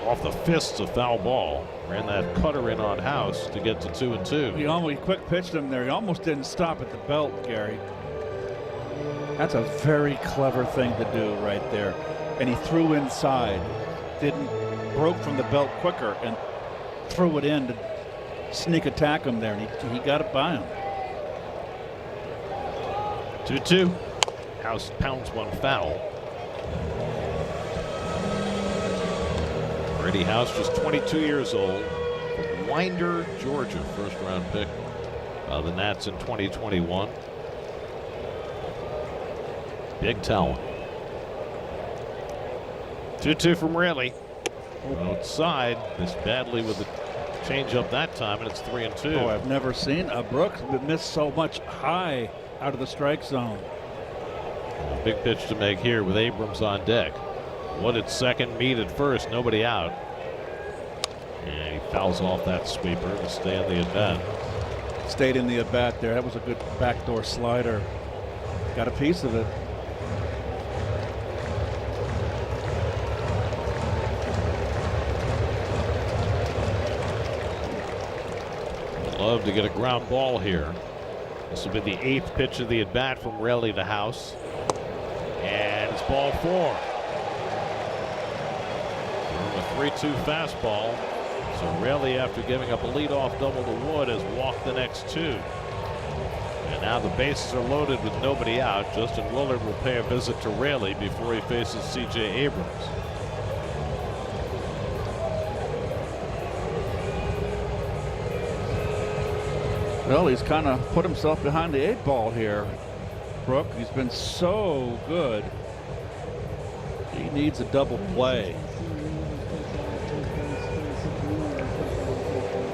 Off the fists of foul ball. Ran that cutter in on House to get to 2-2. He quick pitched him there. He almost didn't stop at the belt, Gary. That's a very clever thing to do right there. And he threw inside. Broke from the belt quicker and threw it in to sneak attack him there. And he got it by him. 2-2. House pounds one foul. Brady House, just 22 years old. Winder, Georgia, first-round pick of the Nats in 2021. Big talent. 2-2 from Raley. Outside, missed badly with the changeup that time, and it's 3-2. Oh, I've never seen a Brooks miss so much high out of the strike zone. A big pitch to make here with Abrams on deck. Wood at second, Meade at first, nobody out. And he fouls off that sweeper to stay in the at-bat. Stayed in the at-bat there. That was a good backdoor slider. Got a piece of it. Love to get a ground ball here. This will be the 8th pitch of the at-bat from Raley to House. And it's ball 4. A 3-2 fastball. So Raley, after giving up a leadoff double to Wood, has walked the next 2. And now the bases are loaded with nobody out. Justin Willard will pay a visit to Raley before he faces C.J. Abrams. Well, he's kind of put himself behind the 8 ball here. Brooke, he's been so good. He needs a double play.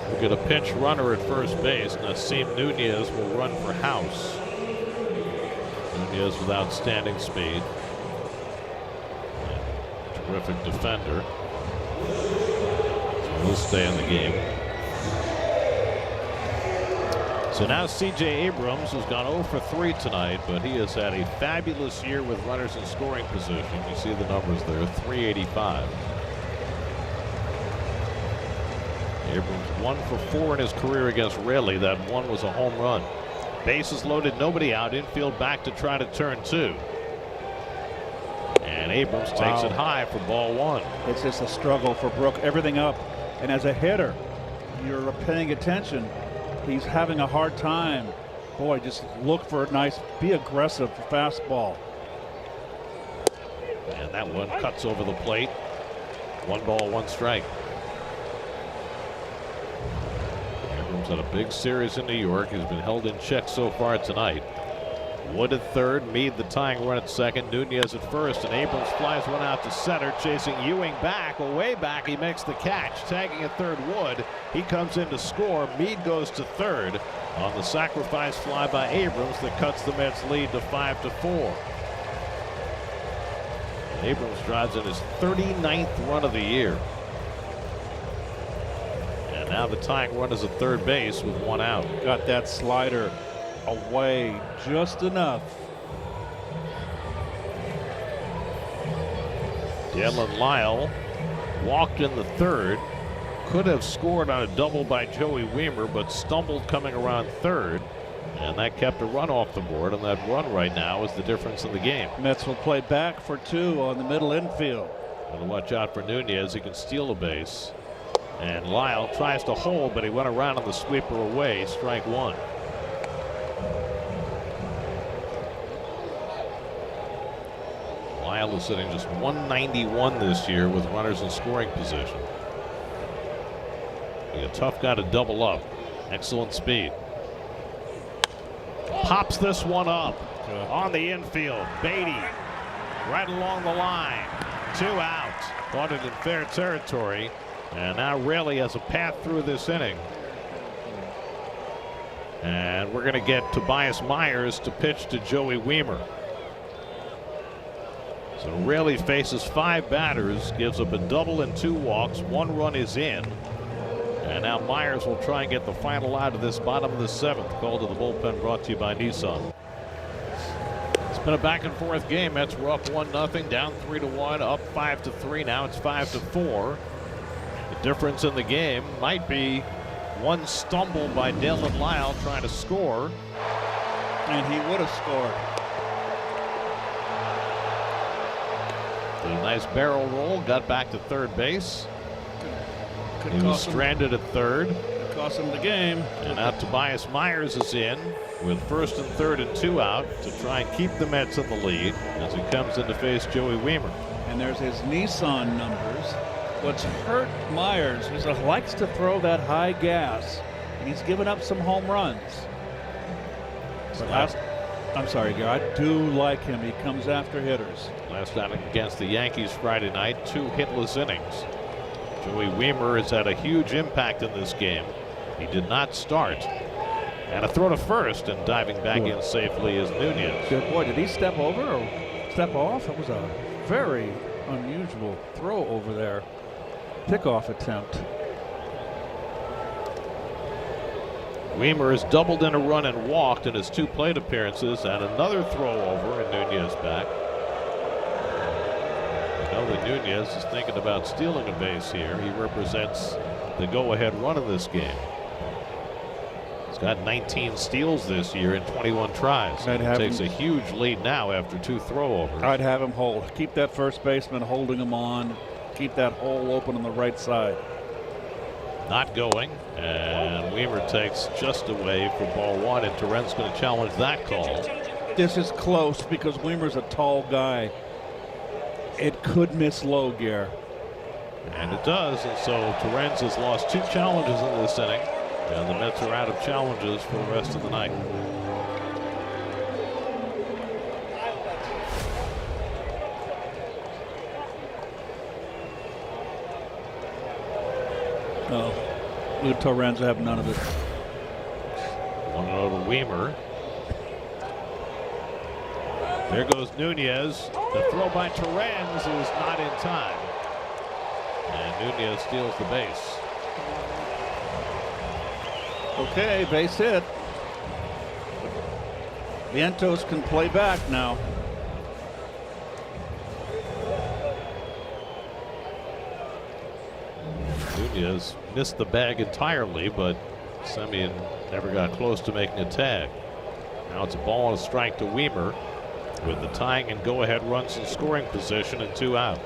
We'll get a pinch runner at first base. Nasim Nunez will run for House. Nunez with outstanding speed. Terrific defender. So he'll stay in the game. So now C.J. Abrams has gone 0 for 3 tonight, but he has had a fabulous year with runners in scoring position. You see the numbers there, 385. Abrams 1 for 4 in his career against Raley. That one was a home run. Bases loaded, nobody out. Infield back to try to turn 2. And Abrams takes it high for ball 1. It's just a struggle for Brooke. Everything up. And as a hitter, you're paying attention. He's having a hard time. Boy, just look for a nice, be aggressive fastball. And that one cuts over the plate. 1 ball, 1 strike. Abrams had a big series in New York. He's been held in check so far tonight. Wood at third, Meade the tying run at second, Nunez at first, and Abrams flies one out to center, chasing Ewing back, way back. He makes the catch, tagging at third Wood. He comes in to score. Meade goes to third on the sacrifice fly by Abrams that cuts the Mets' lead to 5-4. Abrams drives in his 39th run of the year. And Now the tying run is at third base with 1 out. Got that slider away just enough. Dylan Lyle walked in the third. Could have scored on a double by Joey Weimer, but stumbled coming around third. And that kept a run off the board, and that run right now is the difference in the game. Mets will play back for 2 on the middle infield. Gotta watch out for Nunez. He can steal a base. And Lyle tries to hold, but he went around on the sweeper away. Strike 1. Lyle is sitting just 191 this year with runners in scoring position. A tough guy to double up. Excellent speed. Pops this one up on the infield. Beatty right along the line. 2 out. Caught it in fair territory. And now Raley has a path through this inning. And we're going to get Tobias Myers to pitch to Joey Weimer. So Raley faces 5 batters, gives up a double and 2 walks. 1 run is in. And now Myers will try and get the final out of this bottom of the 7th. Call to the bullpen brought to you by Nissan. It's been a back and forth game. Mets were up 1-0, down 3-1, up 5-3. Now it's 5-4. The difference in the game might be one stumble by Dylan Lyle trying to score. And he would have scored. Did a nice barrel roll, got back to third base. Could He was cost him, stranded at third. cost him the game. And now Tobias Myers is in with first and third and 2 out to try and keep the Mets in the lead as he comes in to face Joey Weimer. And there's his Nissan numbers. What's hurt Myers is he likes to throw that high gas, and he's given up some home runs. But I'm sorry, Gary, I do like him. He comes after hitters. Last outing against the Yankees Friday night, 2 hitless innings. Joey Weimer has had a huge impact in this game. He did not start. And a throw to first, and diving back in safely is Nunez. Good boy. Did he step over or step off? It was a very unusual throw over there. Pickoff attempt. Weimer has doubled in a run and walked in his 2 plate appearances, and another throw over, and Nunez back. Now that Nunez is thinking about stealing a base here. He represents the go-ahead run in this game. He's got 19 steals this year in 21 tries. He takes a huge lead now after 2 throw-overs. I'd have him hold. Keep that first baseman holding him on. Keep that hole open on the right side. Not going, and Weimer takes just away for ball 1, and Torrent's going to challenge that call. This is close because Weimer's a tall guy. It could miss low, Gare. And it does, and so Torrens has lost 2 challenges in this inning, and the Mets are out of challenges for the rest of the night. No, Lou Torrens have none of it. 1-0 to Weimer. There goes Nunez. The throw by Torrens is not in time. And Nunez steals the base. Okay, base hit. Vientos can play back now. Nunez missed the bag entirely, but Semien never got close to making a tag. Now it's a ball and a strike to Weimer with the tying and go-ahead runs in scoring position and 2 out.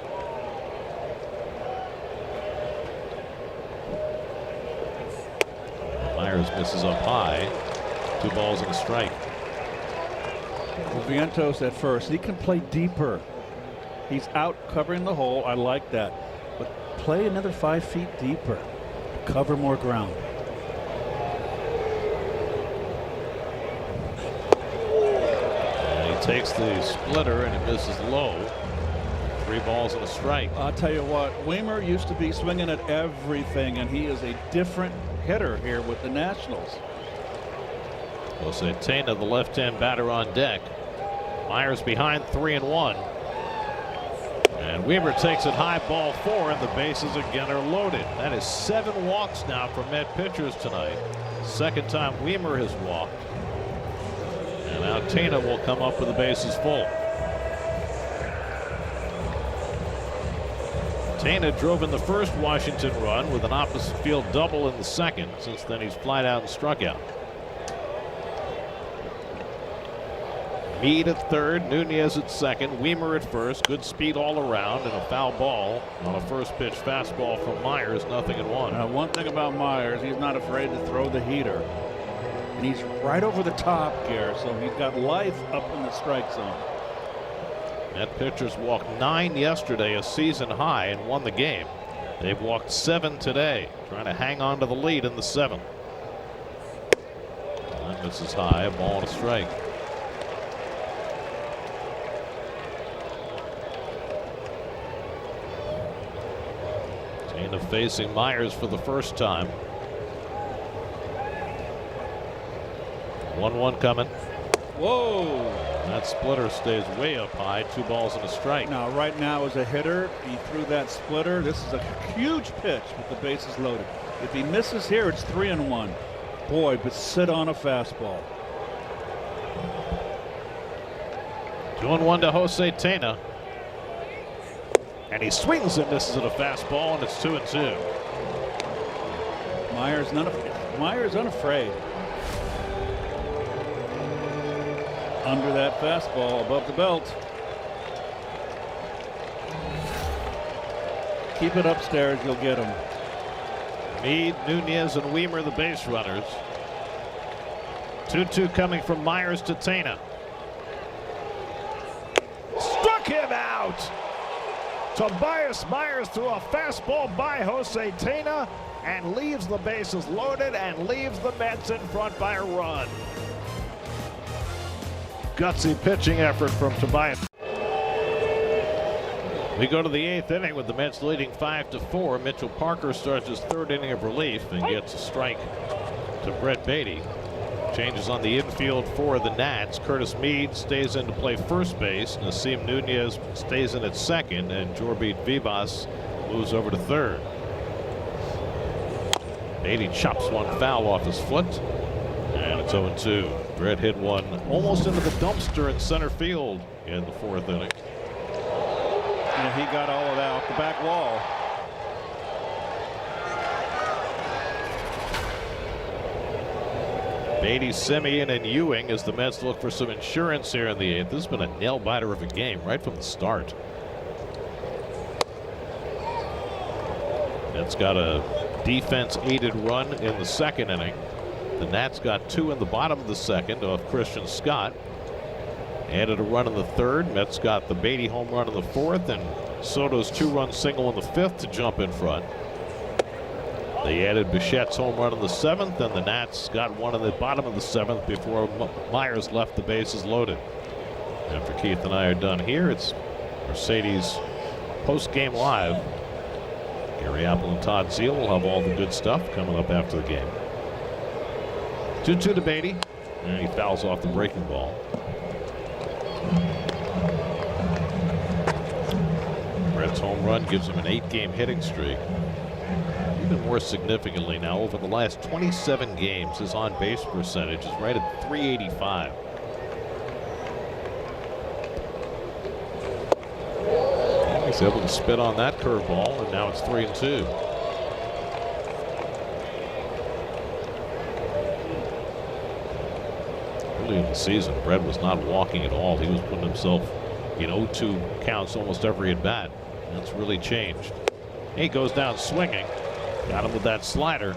Myers misses up high. 2 balls and a strike. Well, Vientos at first. He can play deeper. He's out covering the hole. I like that. But play another 5 feet deeper. Cover more ground. And he takes the splitter and it misses low. 3 balls and a strike. I'll tell you what, Weimer used to be swinging at everything, and he is a different hitter here with the Nationals. Tena, the left-hand batter on deck. Myers behind 3-1. And Weimer takes it high, ball 4, and the bases again are loaded. That is 7 walks now for Met pitchers tonight. Second time Weimer has walked. And now Tena will come up with the bases full. Tena drove in the first Washington run with an opposite field double in the second. Since then he's flied out and struck out. Meade at third, Nunez at second, Weimer at first. Good speed all around, and a foul ball on a first pitch fastball from Myers. 0-1. One thing about Myers, he's not afraid to throw the heater. And he's right over the top, Gare, so he's got life up in the strike zone. Met pitchers walked 9 yesterday, a season high, and won the game. They've walked 7 today, trying to hang on to the lead in the 7th. And this is high, a ball and a strike. Tena facing Myers for the first time. 1-1 coming. Whoa! That splitter stays way up high. 2 balls and a strike. Now, right now, as a hitter, he threw that splitter. This is a huge pitch with the bases loaded. If he misses here, it's 3-1. Boy, but sit on a fastball. 2-1 to Jose Tena. And he swings and misses at a fastball, and it's 2-2. Myers unafraid. Under that fastball above the belt. Keep it upstairs, you'll get him. Meade, Nunez, and Weimer the base runners. 2-2 coming from Myers to Tena. Struck him out! Tobias Myers threw a fastball by Jose Tena and leaves the bases loaded and leaves the Mets in front by a run. Gutsy pitching effort from Tobias. We go to the 8th inning with the Mets leading 5-4. Mitchell Parker starts his 3rd inning of relief and gets a strike to Brett Beatty. Changes on the infield for the Nats. Curtis Meade stays in to play first base. Nasim Nunez stays in at second, and Jorbit Vivas moves over to third. Beatty chops one foul off his foot, and it's 0-2. Brett hit one almost into the dumpster in center field in the 4th inning. Yeah, he got all of that off the back wall. Beatty, Semien, and Ewing as the Mets look for some insurance here in the 8th. This has been a nail-biter of a game right from the start. Mets got a defense-aided run in the 2nd inning. The Nats got 2 in the bottom of the 2nd off Christian Scott. Added a run in the 3rd. Mets got the Beatty home run in the 4th, and Soto's 2-run single in the 5th to jump in front. They added Bichette's home run in the 7th, and the Nats got one in the bottom of the 7th before Myers left the bases loaded. After Keith and I are done here, it's Mercedes post-game live. Gary Apple and Todd Zeal will have all the good stuff coming up after the game. 2-2 to Beatty, and he fouls off the breaking ball. Brett's home run gives him an 8-game hitting streak. Even more significantly now, over the last 27 games, his on-base percentage is right at .385. He's able to spit on that curveball, and now it's 3-2. Early in the season, Brett was not walking at all. He was putting himself in 0-2 counts almost every at bat. That's really changed. He goes down swinging. Got him with that slider.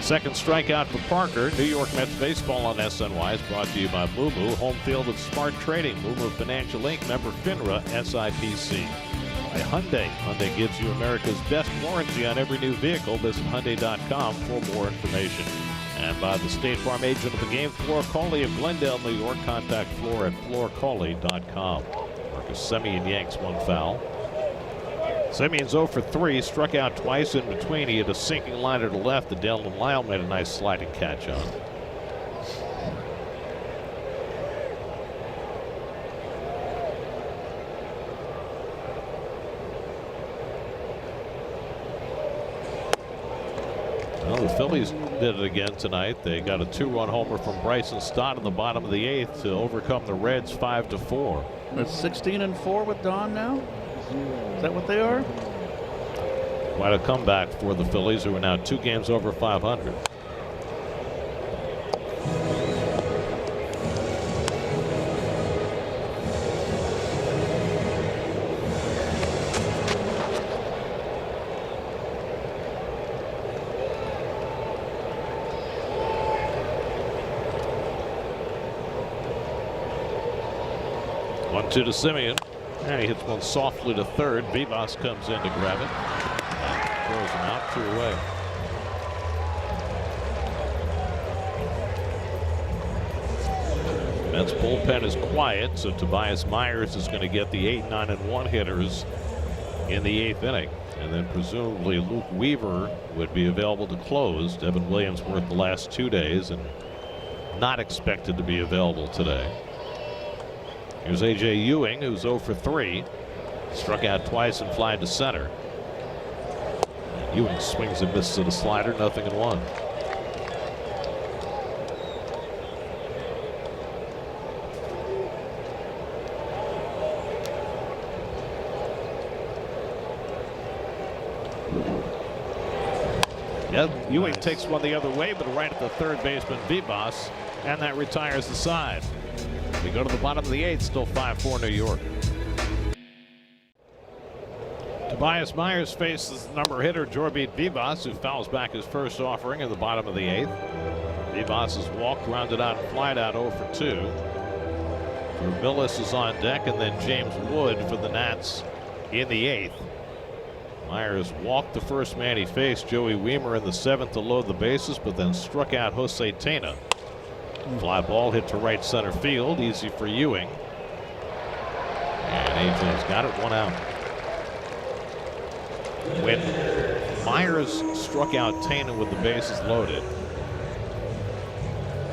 Second strikeout for Parker. New York Mets baseball on SNY is brought to you by Moo, home field of smart trading. Moo Financial Inc., member FINRA, SIPC. By Hyundai. Hyundai gives you America's best warranty on every new vehicle. Visit Hyundai.com for more information. And by the State Farm agent of the game, Flora Coley of Glendale, New York. Contact Flora at FloraColey.com. Marcus Semien yanks one foul. Semien's 0 for 3, struck out twice in between. He had a sinking liner to left that Dylan Lyle made a nice sliding catch on. Well, the Phillies did it again tonight. They got a 2-run homer from Bryson Stott in the bottom of the 8th to overcome the Reds 5-4. It's 16-4 with Don now. Is that what they are? Quite a comeback for the Phillies, who are now 2 games over 500. To Simeon, and he hits one softly to third. Vivas comes in to grab it and throws him out, 2 away. Mets bullpen is quiet, so Tobias Myers is going to get the 8, 9, and 1 hitters in the 8th inning, and then presumably Luke Weaver would be available to close. Devin Williams worked the last 2 days and not expected to be available today. Here's A.J. Ewing, who's 0 for 3. Struck out twice and flied to center. And Ewing swings and misses at a slider, 0-1. Yeah, Ewing takes one the other way, but right at the third baseman Vivas, and that retires the side. We go to the bottom of the 8th, still 5-4 New York. Tobias Myers faces number hitter Jorbit Vivas, who fouls back his first offering in the bottom of the 8th. Vivas has walked, grounded out, and flied out 0 for 2. Drew Millis is on deck, and then James Wood for the Nats in the 8th. Myers walked the first man he faced, Joey Wiemer, in the 7th to load the bases, but then struck out Jose Tena. Fly ball hit to right center field, easy for Ewing. And AJ's got it, 1 out. When Myers struck out Tena with the bases loaded,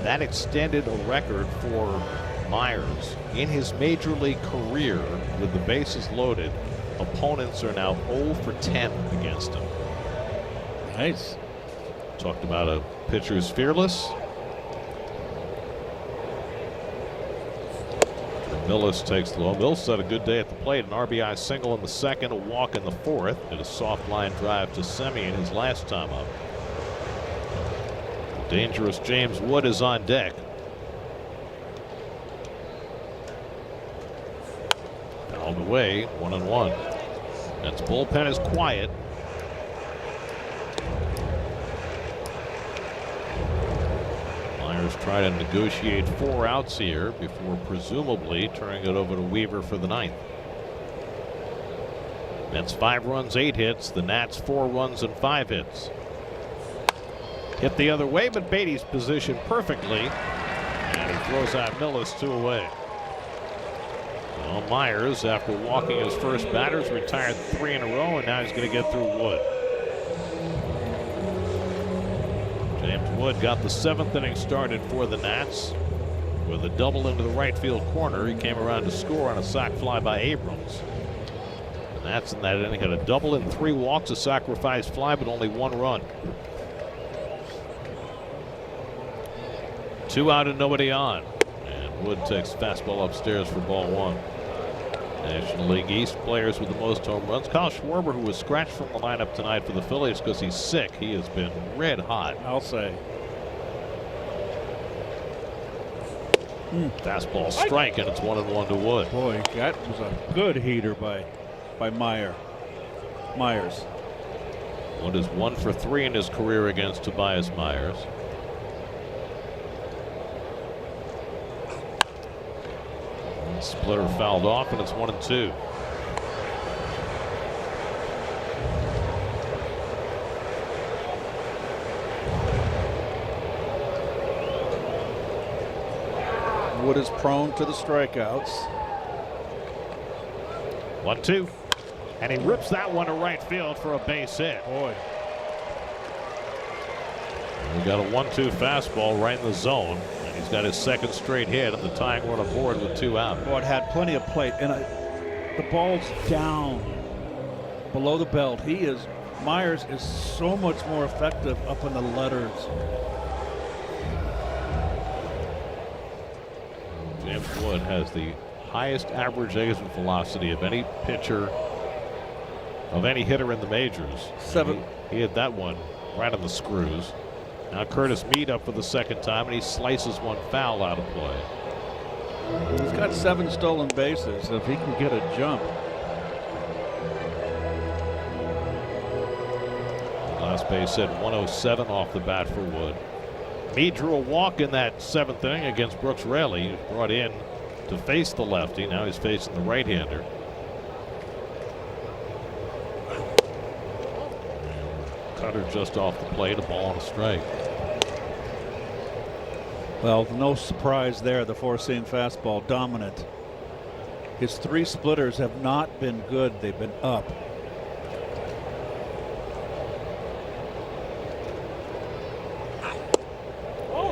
that extended a record for Myers. In his major league career with the bases loaded, opponents are now 0 for 10 against him. Nice. Talked about a pitcher who's fearless. Millis takes the low. Mills had a good day at the plate. An RBI single in the 2nd, a walk in the 4th, and a soft line drive to Semien his last time up. The dangerous James Wood is on deck. Fouled away, 1-1. That's bullpen is quiet. Myers try to negotiate 4 outs here before presumably turning it over to Weaver for the 9th. That's 5 runs, 8 hits. The Nats 4 runs and 5 hits. Hit the other way, but Beatty's positioned perfectly, and he throws out Millis 2 away. Well, Myers, after walking his first batters, retired 3 in a row, and now he's going to get through Wood. James Wood got the 7th inning started for the Nats with a double into the right field corner. He came around to score on a sac fly by Abrams. The Nats in that inning had a double and 3 walks, a sacrifice fly, but only 1 run. 2 out and nobody on. And Wood takes fastball upstairs for ball 1. National League East players with the most home runs. Kyle Schwarber, who was scratched from the lineup tonight for the Phillies because he's sick. He has been red hot. I'll say. Fastball strike, and it's 1-1 to Wood. Boy, that was a good heater by Myers. Wood is 1 for 3 in his career against Tobias Myers. Splitter fouled off, and it's 1-2. Wood is prone to the strikeouts. 1-2. And he rips that one to right field for a base hit. Boy. We got a 1-2 fastball right in the zone. And he's got his 2nd straight hit, and the tying run aboard with 2 out. Well, it had plenty of plate, and the ball's down below the belt. He is Myers is so much more effective up in the letters. James Wood has the highest average exit velocity of any pitcher, of any hitter in the majors. He hit that one right on the screws. Now Curtis Mead up for the second time, and he slices one foul out of play. He's got 7 stolen bases. If he can get a jump. Last base hit 107 off the bat for Wood. Mead drew a walk in that 7th inning against Brooks Raley. He was brought in to face the lefty. Now he's facing the right-hander. Cutter just off the plate, a ball and a strike. Well, no surprise there. The four-seam fastball dominant. His 3 splitters have not been good. They've been up.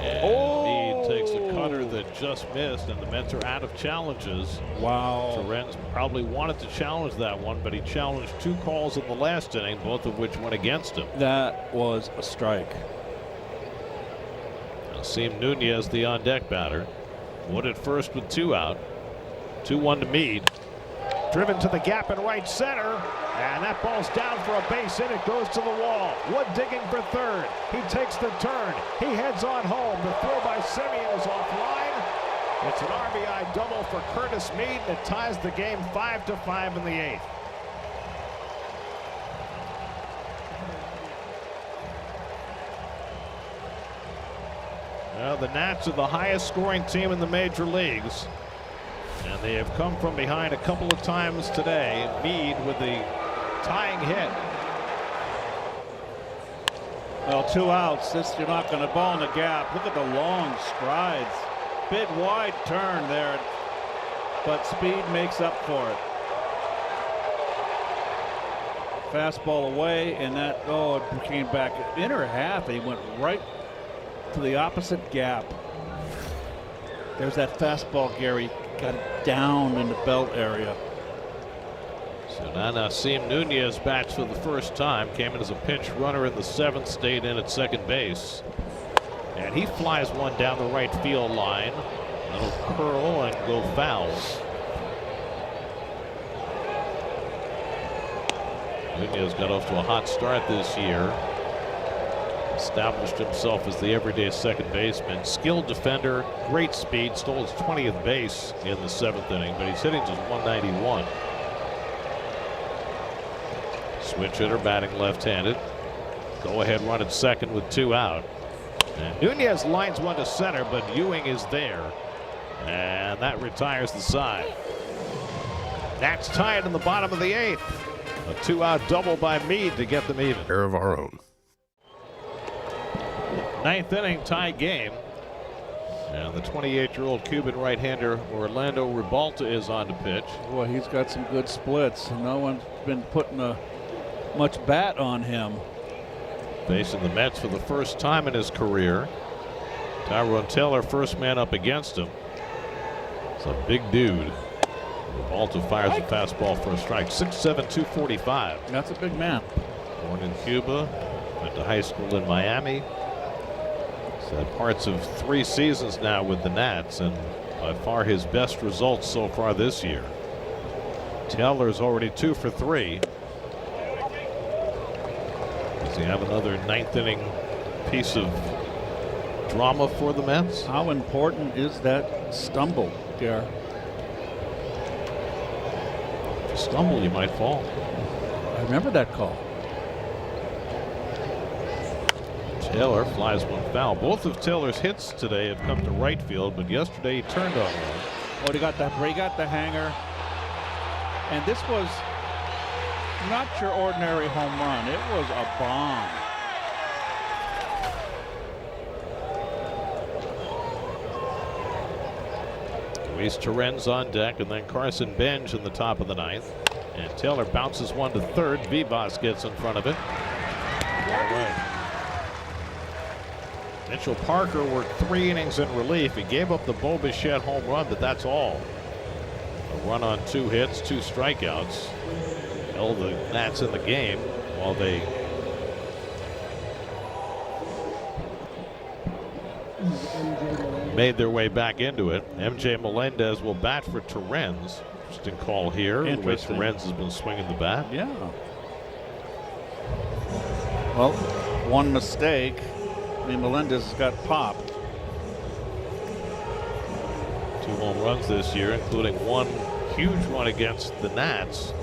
And Mead takes a cutter that just missed, and the Mets are out of challenges. Wow. Torrens probably wanted to challenge that one, but he challenged 2 calls in the last inning, both of which went against him. That was a strike. Asim Nunez, the on-deck batter. Wood at first with 2 out. 2-1 to Mead. Driven to the gap in right center, and that ball's down for a base hit. It goes to the wall. Wood digging for third. He takes the turn. He heads on home. The throw by Simeon is offline. It's an RBI double for Curtis Mead, and it ties the game 5-5 in the 8th. Well, the Nats are the highest scoring team in the major leagues, and they have come from behind a couple of times today. Mead with the tying hit. Well, 2 outs. You're not going to ball in the gap. Look at the long strides. Big wide turn there, but speed makes up for it. Fastball away, and that, it came back inner half, and he went right to the opposite gap. There's that fastball, Gary. Got it down in the belt area. So now Asim Nunez bats for the first time. Came in as a pinch runner in the 7th, stayed in at second base. And he flies one down the right field line. That'll curl and go foul. Nunez got off to a hot start this year. Established himself as the everyday second baseman. Skilled defender, great speed, stole his 20th base in the 7th inning, but he's hitting just 191. Switch hitter batting left-handed. Go ahead run at second with 2 out. And Nunez lines one to center, but Ewing is there. And that retires the side. That's tied in the bottom of the 8th. A 2-out double by Mead to get them even. Pair of our own. 9th inning tie game. And the 28-year-old Cuban right-hander Orlando Ribalta is on to pitch. Boy, he's got some good splits. No one's been putting much bat on him. Facing the Mets for the first time in his career. Tyrone Taylor, first man up against him. It's a big dude. Ribalta fires a fastball for a strike. 6'7", 245. That's a big man. Born in Cuba, went to high school in Miami. He's had parts of 3 seasons now with the Nats, and by far his best results so far this year. Taylor's already 2 for 3. Does he have another 9th inning piece of drama for the Mets? How important is that stumble, Gare? If you stumble, you might fall. I remember that call. Taylor flies one foul. Both of Taylor's hits today have come to right field, but yesterday he turned on one. Oh, he got the hanger. And this was not your ordinary home run. It was a bomb. Luis Torrens on deck, and then Carson Benj in the top of the 9th. And Taylor bounces one to third. Vivas gets in front of it. All right. Mitchell Parker worked 3 innings in relief. He gave up the Bo Bichette home run, but that's all. A run on 2 hits, 2 strikeouts. Held the Nats in the game while they made their way back into it. MJ Melendez will bat for Torrens. Interesting call here. The way Interesting. Torrens has been swinging the bat. Yeah. Well, one mistake. I mean, Melendez has got popped. 2 home runs this year, including one huge one against the Nats.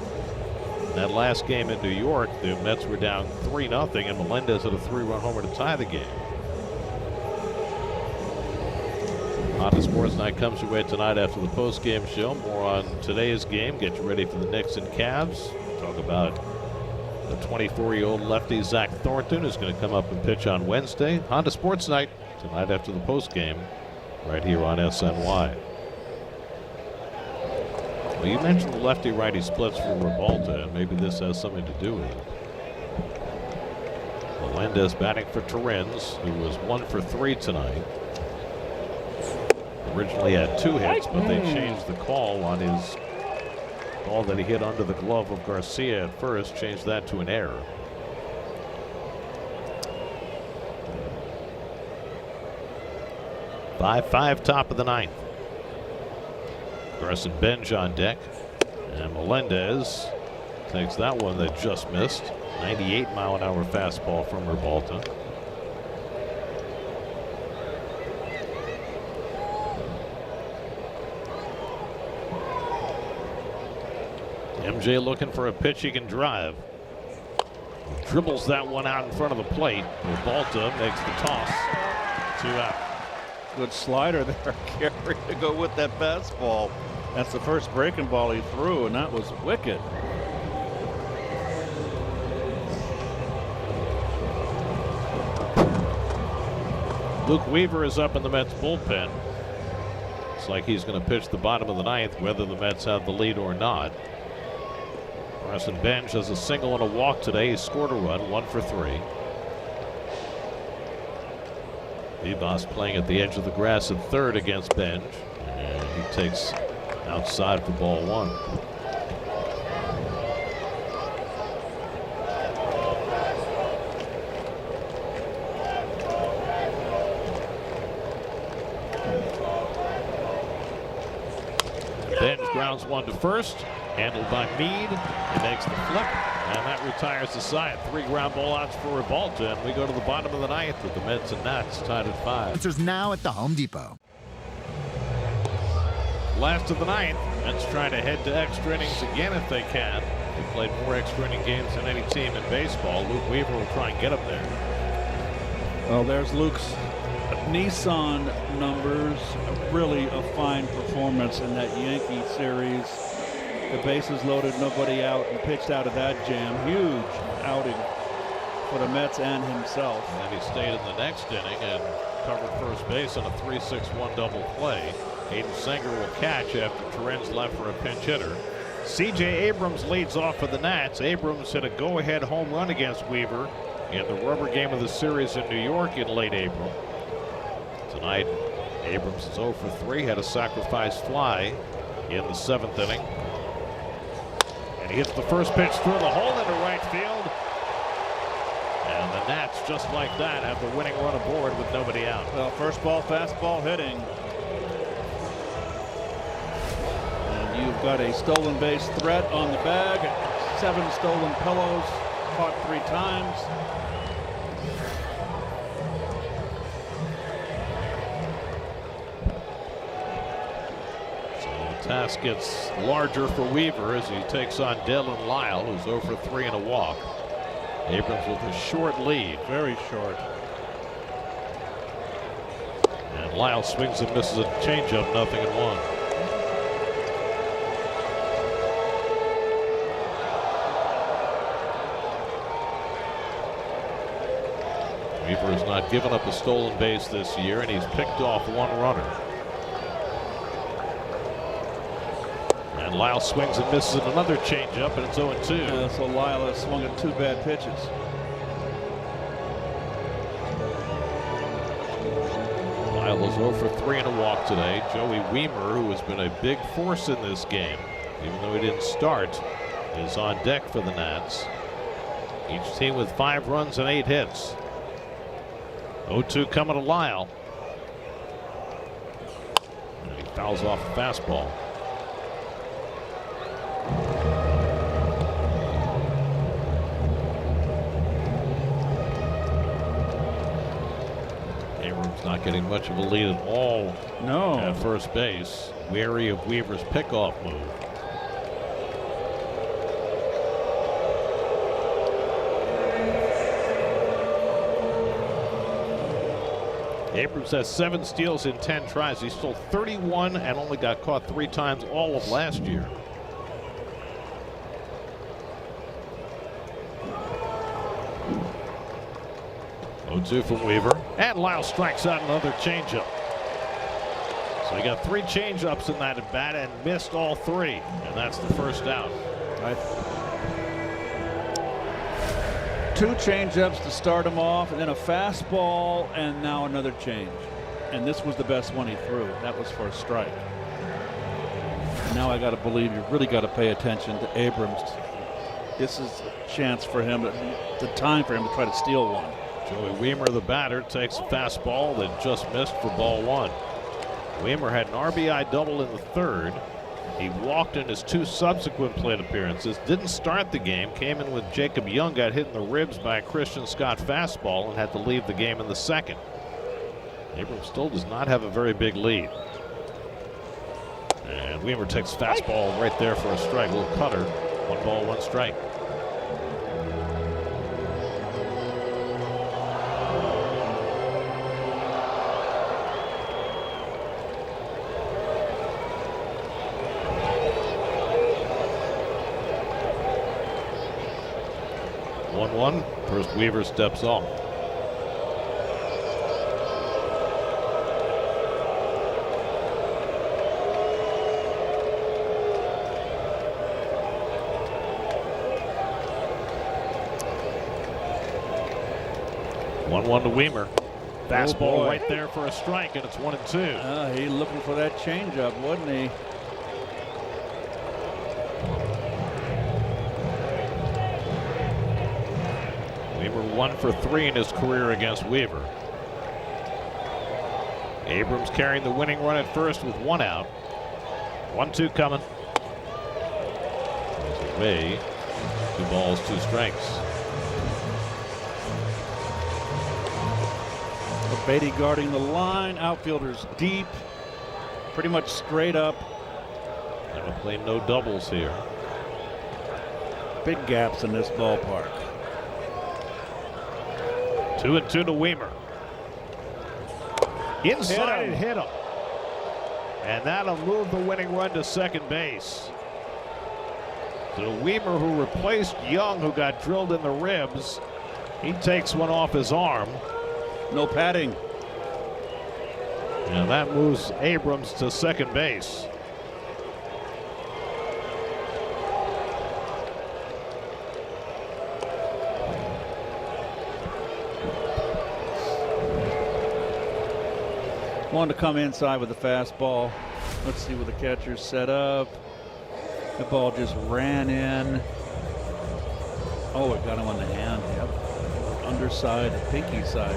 That last game in New York, the Mets were down 3-0, and Melendez had a 3-run homer to tie the game. Honda Sports Night comes your way tonight after the post-game show. More on today's game. Get you ready for the Knicks and Cavs. Talk about the 24-year-old lefty Zach Thornton, who's going to come up and pitch on Wednesday. Honda Sports Night tonight after the post-game, right here on SNY. Well, you mentioned the lefty-righty splits for Revolta, and maybe this has something to do with it. Melendez batting for Torrens, who was 1 for 3 tonight. Originally had 2 hits, but they changed the call on his ball that he hit under the glove of Garcia at first, changed that to an error. Five, top of the 9th. Carson Benj on deck, and Melendez takes that one that just missed. 98-mile-an-hour fastball from Revolta. MJ looking for a pitch he can drive. Dribbles that one out in front of the plate. Revolta makes the toss. 2 out. Good slider there, Gary, to go with that fastball. That's the first breaking ball he threw, and that was wicked. Luke Weaver is up in the Mets bullpen. Looks like he's going to pitch the bottom of the 9th, whether the Mets have the lead or not. Carson Benj has a single and a walk today. He scored a run, 1 for 3. Vivas playing at the edge of the grass at third against Benj, and he takes outside for ball 1. Benj grounds one to first, handled by Meade. He makes the flip, and that retires the side. 3 ground ball outs for Revolta, and we go to the bottom of the 9th with the Mets and Nats tied at 5. Answers now at the Home Depot. Last of the 9th, Mets trying to head to extra innings again if they can. They played more extra inning games than any team in baseball. Luke Weaver will try and get them there. Well, there's Luke's Nissan numbers. Really a fine performance in that Yankee series. The bases loaded, nobody out, and pitched out of that jam. Huge outing for the Mets and himself. And then he stayed in the next inning and covered first base on a 3-6-1 double play. Hayden Singer will catch after Torrens left for a pinch hitter. C.J. Abrams leads off for the Nats. Abrams hit a go-ahead home run against Weaver in the rubber game of the series in New York in late April. Tonight, Abrams is 0 for 3, had a sacrifice fly in the 7th inning. And he hits the first pitch through the hole into right field. And the Nats, just like that, have the winning run aboard with nobody out. Well, first ball, fastball hitting. And you've got a stolen base threat on the bag. 7 stolen pillows, caught 3 times. Task gets larger for Weaver as he takes on Dylan Lyle, who's 0 for 3 and a walk. Abrams with a short lead. Very short. And Lyle swings and misses a changeup, 0-1. Weaver has not given up a stolen base this year, and he's picked off 1 runner. And Lyle swings and misses another changeup, and it's 0-2. So Lyle has swung at 2 bad pitches. Lyle is 0 for 3 and a walk today. Joey Wiemer, who has been a big force in this game, even though he didn't start, is on deck for the Nats. Each team with 5 runs and 8 hits. 0-2 coming to Lyle. Fouls off the fastball. Abrams not getting much of a lead at all. No. At first base, wary of Weaver's pickoff move. Abrams has 7 steals in 10 tries. He stole 31 and only got caught 3 times all of last year. Oh-2 from Weaver. And Lyle strikes out another changeup. So he got 3 changeups in that at bat and missed all 3. And that's the first out. 2 changeups to start him off, and then a fastball, and now another change. And this was the best one he threw. That was for a strike. Now I got to believe you really got to pay attention to Abrams. This is a chance for him, the time for him to try to steal one. Joey Wiemer, the batter, takes a fastball that just missed for ball 1. Wiemer had an RBI double in the 3rd. He walked in his 2 subsequent plate appearances, didn't start the game, came in with Jacob Young, got hit in the ribs by a Christian Scott fastball and had to leave the game in the 2nd. Abrams still does not have a very big lead. And Wiemer takes fastball right there for a strike. A little cutter. 1 ball, 1 strike. First Weaver steps off. One to Wiemer. Fastball right there for a strike, and it's 1-2. He's looking for that changeup, wasn't he? Weaver 1 for 3 in his career against Weaver. Abrams carrying the winning run at first with 1 out. 1-2 coming. He's away. 2 balls, 2 strikes. Beatty guarding the line. Outfielders deep. Pretty much straight up. Never played no doubles here. Big gaps in this ballpark. 2-2 to Wiemer. Inside and hit him. And that'll move the winning run to second base. So Wiemer, who replaced Young, who got drilled in the ribs, he takes one off his arm. No padding. And that moves Abrams to second base. Wanted to come inside with the fastball. Let's see what the catcher's set up. The ball just ran in. Oh, it got him on the hand. Yep. Underside, the pinky side.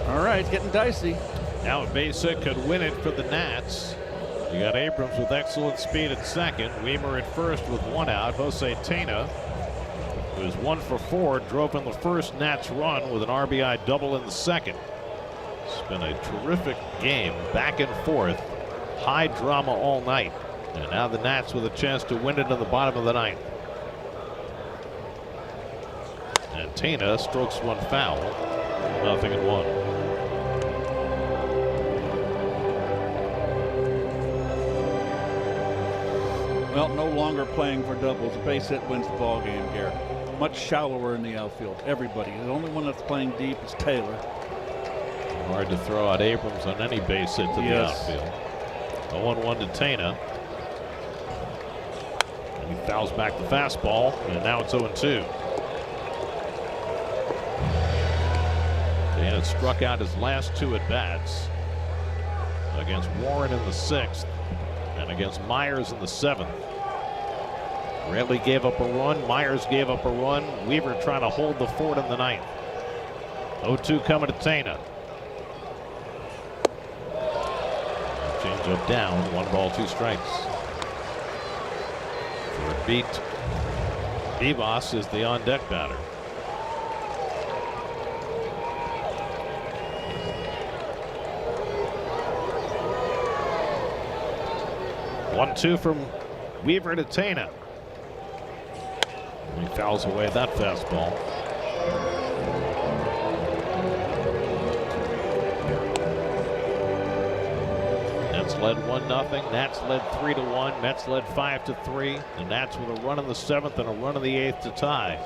All right, it's getting dicey. Now a base hit could win it for the Nats. You got Abrams with excellent speed at second. Wiemer at first with 1 out. Jose Tena, who was 1 for 4, drove in the first Nats run with an RBI double in the 2nd. It's been a terrific game, back and forth, high drama all night. And now the Nats with a chance to win it in the bottom of the 9th. And Tena strokes one foul. 0-1. Well, no longer playing for doubles. A base hit wins the ball game, Garrett. Much shallower in the outfield. Everybody. The only one that's playing deep is Taylor. Hard to throw out Abrams on any base hit to the outfield. 0-1 to Tena. And he fouls back the fastball, and now it's 0-2. Tena struck out his last 2 at-bats against Warren in the 6th and against Myers in the 7th. Bradley gave up a run. Myers gave up a run. Weaver trying to hold the fort in the 9th. 0-2 coming to Tena. Changeup down, 1 ball, 2 strikes. For a beat, Vivas is the on-deck batter. One-two from Weaver to Tena. He fouls away that fastball. Mets led 1-0. Nats led 3-1. Mets led 5-3. The Nats with a run in the 7th and a run in the 8th to tie.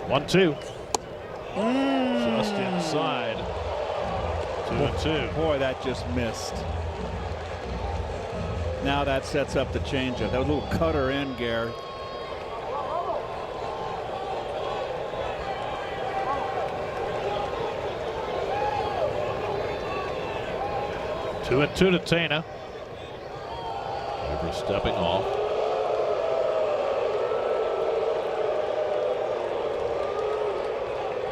One-two. Just inside. 2-2. Boy, that just missed. Now that sets up the changeup. That was a little cutter in, Gary. Two and 2 to Tena. Weaver stepping off.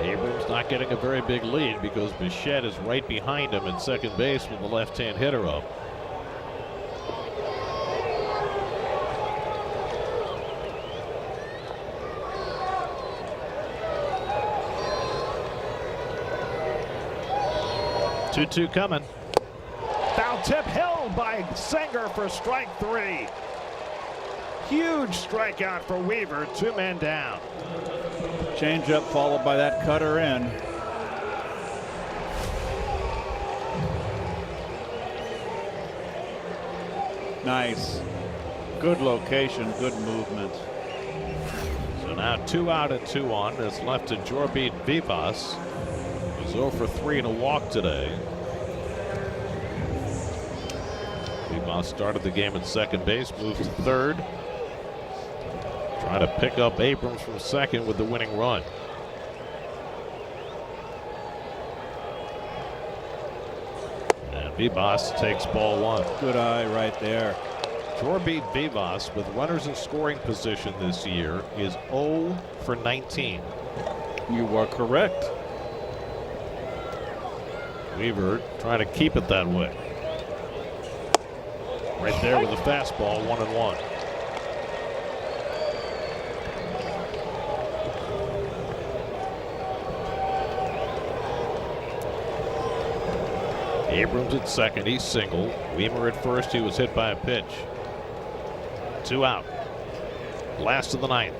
Abrams not getting a very big lead because Bichette is right behind him at second base with the left-hand hitter up. Two coming. Foul tip held by Sanger for strike 3. Huge strikeout for Weaver, 2 men down. Changeup followed by that cutter in. Nice. Good location, good movement. So now 2 out and 2 on. It's left to Jorbit Vivas. He's 0 for 3 and a walk today. Vivas started the game at second base, moves to third. Trying to pick up Abrams from second with the winning run. And Vivas takes ball 1. Good eye right there. Jorbit Vivas, with runners in scoring position this year, is 0 for 19. You are correct. Weaver trying to keep it that way. Right there with a fastball, 1-1. Abrams at second, he's single. Weaver at first, he was hit by a pitch. 2 out. Last of the 9th.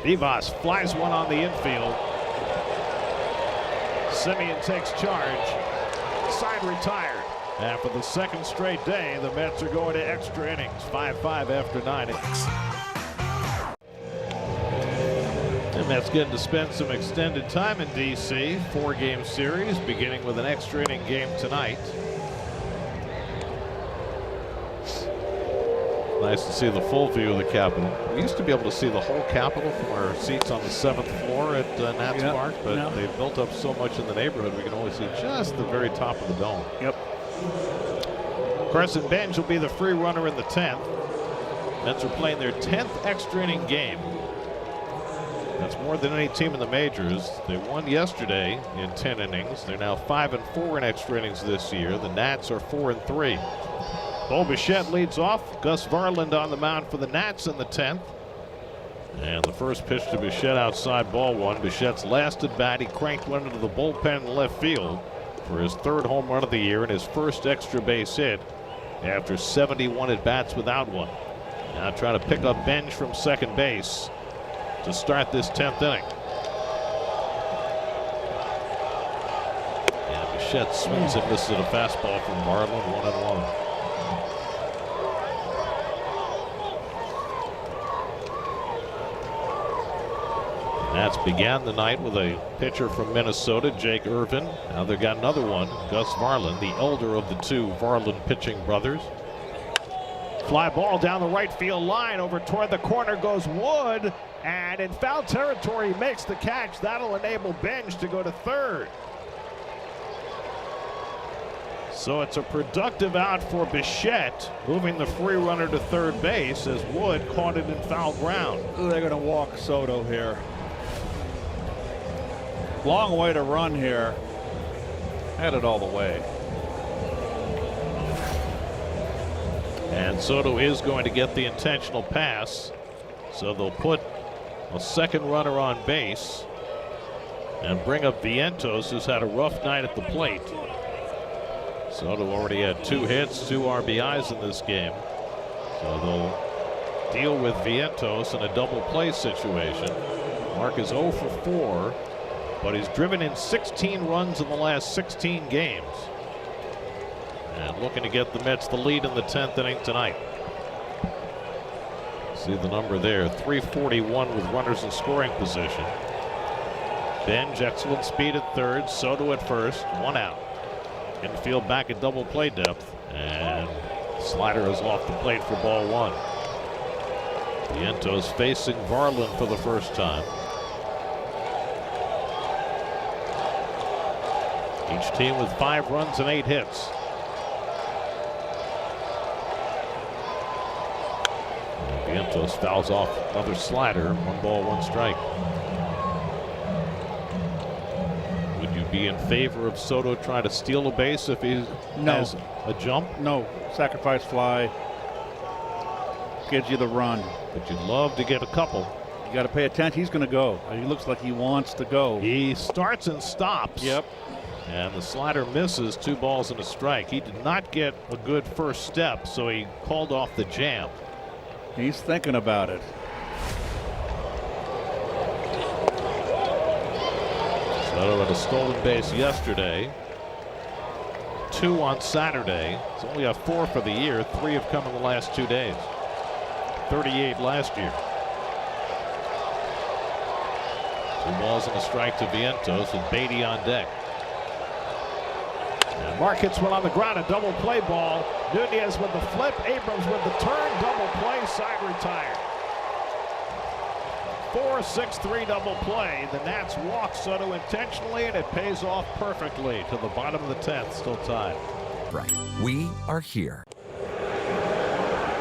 Vivas flies one on the infield. Simeon takes charge. Side retired. And for the second straight day, the Mets are going to extra innings. 5-5 after 9. The Mets getting to spend some extended time in D.C. 4-game series, beginning with an extra inning game tonight. Nice to see the full view of the Capitol. We used to be able to see the whole Capitol from our seats on the 7th floor at Nats Park, but they've built up so much in the neighborhood we can only see just the very top of the dome. Yep. Carson Bench will be the free runner in the 10th. Mets are playing their 10th extra inning game. That's more than any team in the majors. They won yesterday in 10 innings. They're now 5-4 in extra innings this year. The Nats are 4-3. Bo Bichette leads off. Gus Varland on the mound for the Nats in the 10th. And the first pitch to Bichette outside, ball 1. Bichette's last at bat, he cranked one into the bullpen in left field for his 3rd home run of the year and his first extra base hit after 71 at bats without one. Now trying to pick up Bench from second base to start this 10th inning. And Bichette swings and misses a fastball from Varland, 1-1. Nats began the night with a pitcher from Minnesota, Jake Irvin. Now they've got another one, Gus Varland, the elder of the 2 Varland pitching brothers. Fly ball down the right field line. Over toward the corner goes Wood. And in foul territory, makes the catch. That'll enable Bench to go to third. So it's a productive out for Bichette, moving the free runner to third base as Wood caught it in foul ground. They're going to walk Soto here. Long way to run here. Had it all the way. And Soto is going to get the intentional pass. So they'll put a second runner on base and bring up Vientos, who's had a rough night at the plate. Soto already had 2 hits, 2 RBIs in this game. So they'll deal with Vientos in a double play situation. Mark is 0 for 4, but he's driven in 16 runs in the last 16 games. And looking to get the Mets the lead in the 10th inning tonight. See the number there, 341 with runners in scoring position. Benj, excellent speed at third, Soto at first, 1 out. Infield back at double play depth, and slider is off the plate for ball 1. Vientos facing Varland for the first time. Each team with 5 runs and 8 hits. And Vientos fouls off another slider, 1 ball, 1 strike. Would you be in favor of Soto trying to steal a base if he has a jump? No. Sacrifice fly. Gives you the run. But you'd love to get a couple. You got to pay attention. He's going to go. He looks like he wants to go. He starts and stops. Yep. And the slider misses, 2 balls and a strike. He did not get a good first step, so he called off the jam. He's thinking about it. Soto had a stolen base yesterday, 2 on Saturday. He's only got 4 for the year. 3 have come in the last 2 days. 38 last year. 2 balls and a strike to Vientos with Beatty on deck. And Mark hits one on the ground, a double play ball. Nunez with the flip, Abrams with the turn, double play, side retired. 4-6-3 double play. The Nats walk Soto intentionally, and it pays off perfectly to the bottom of the 10th, still tied. Right. We are here.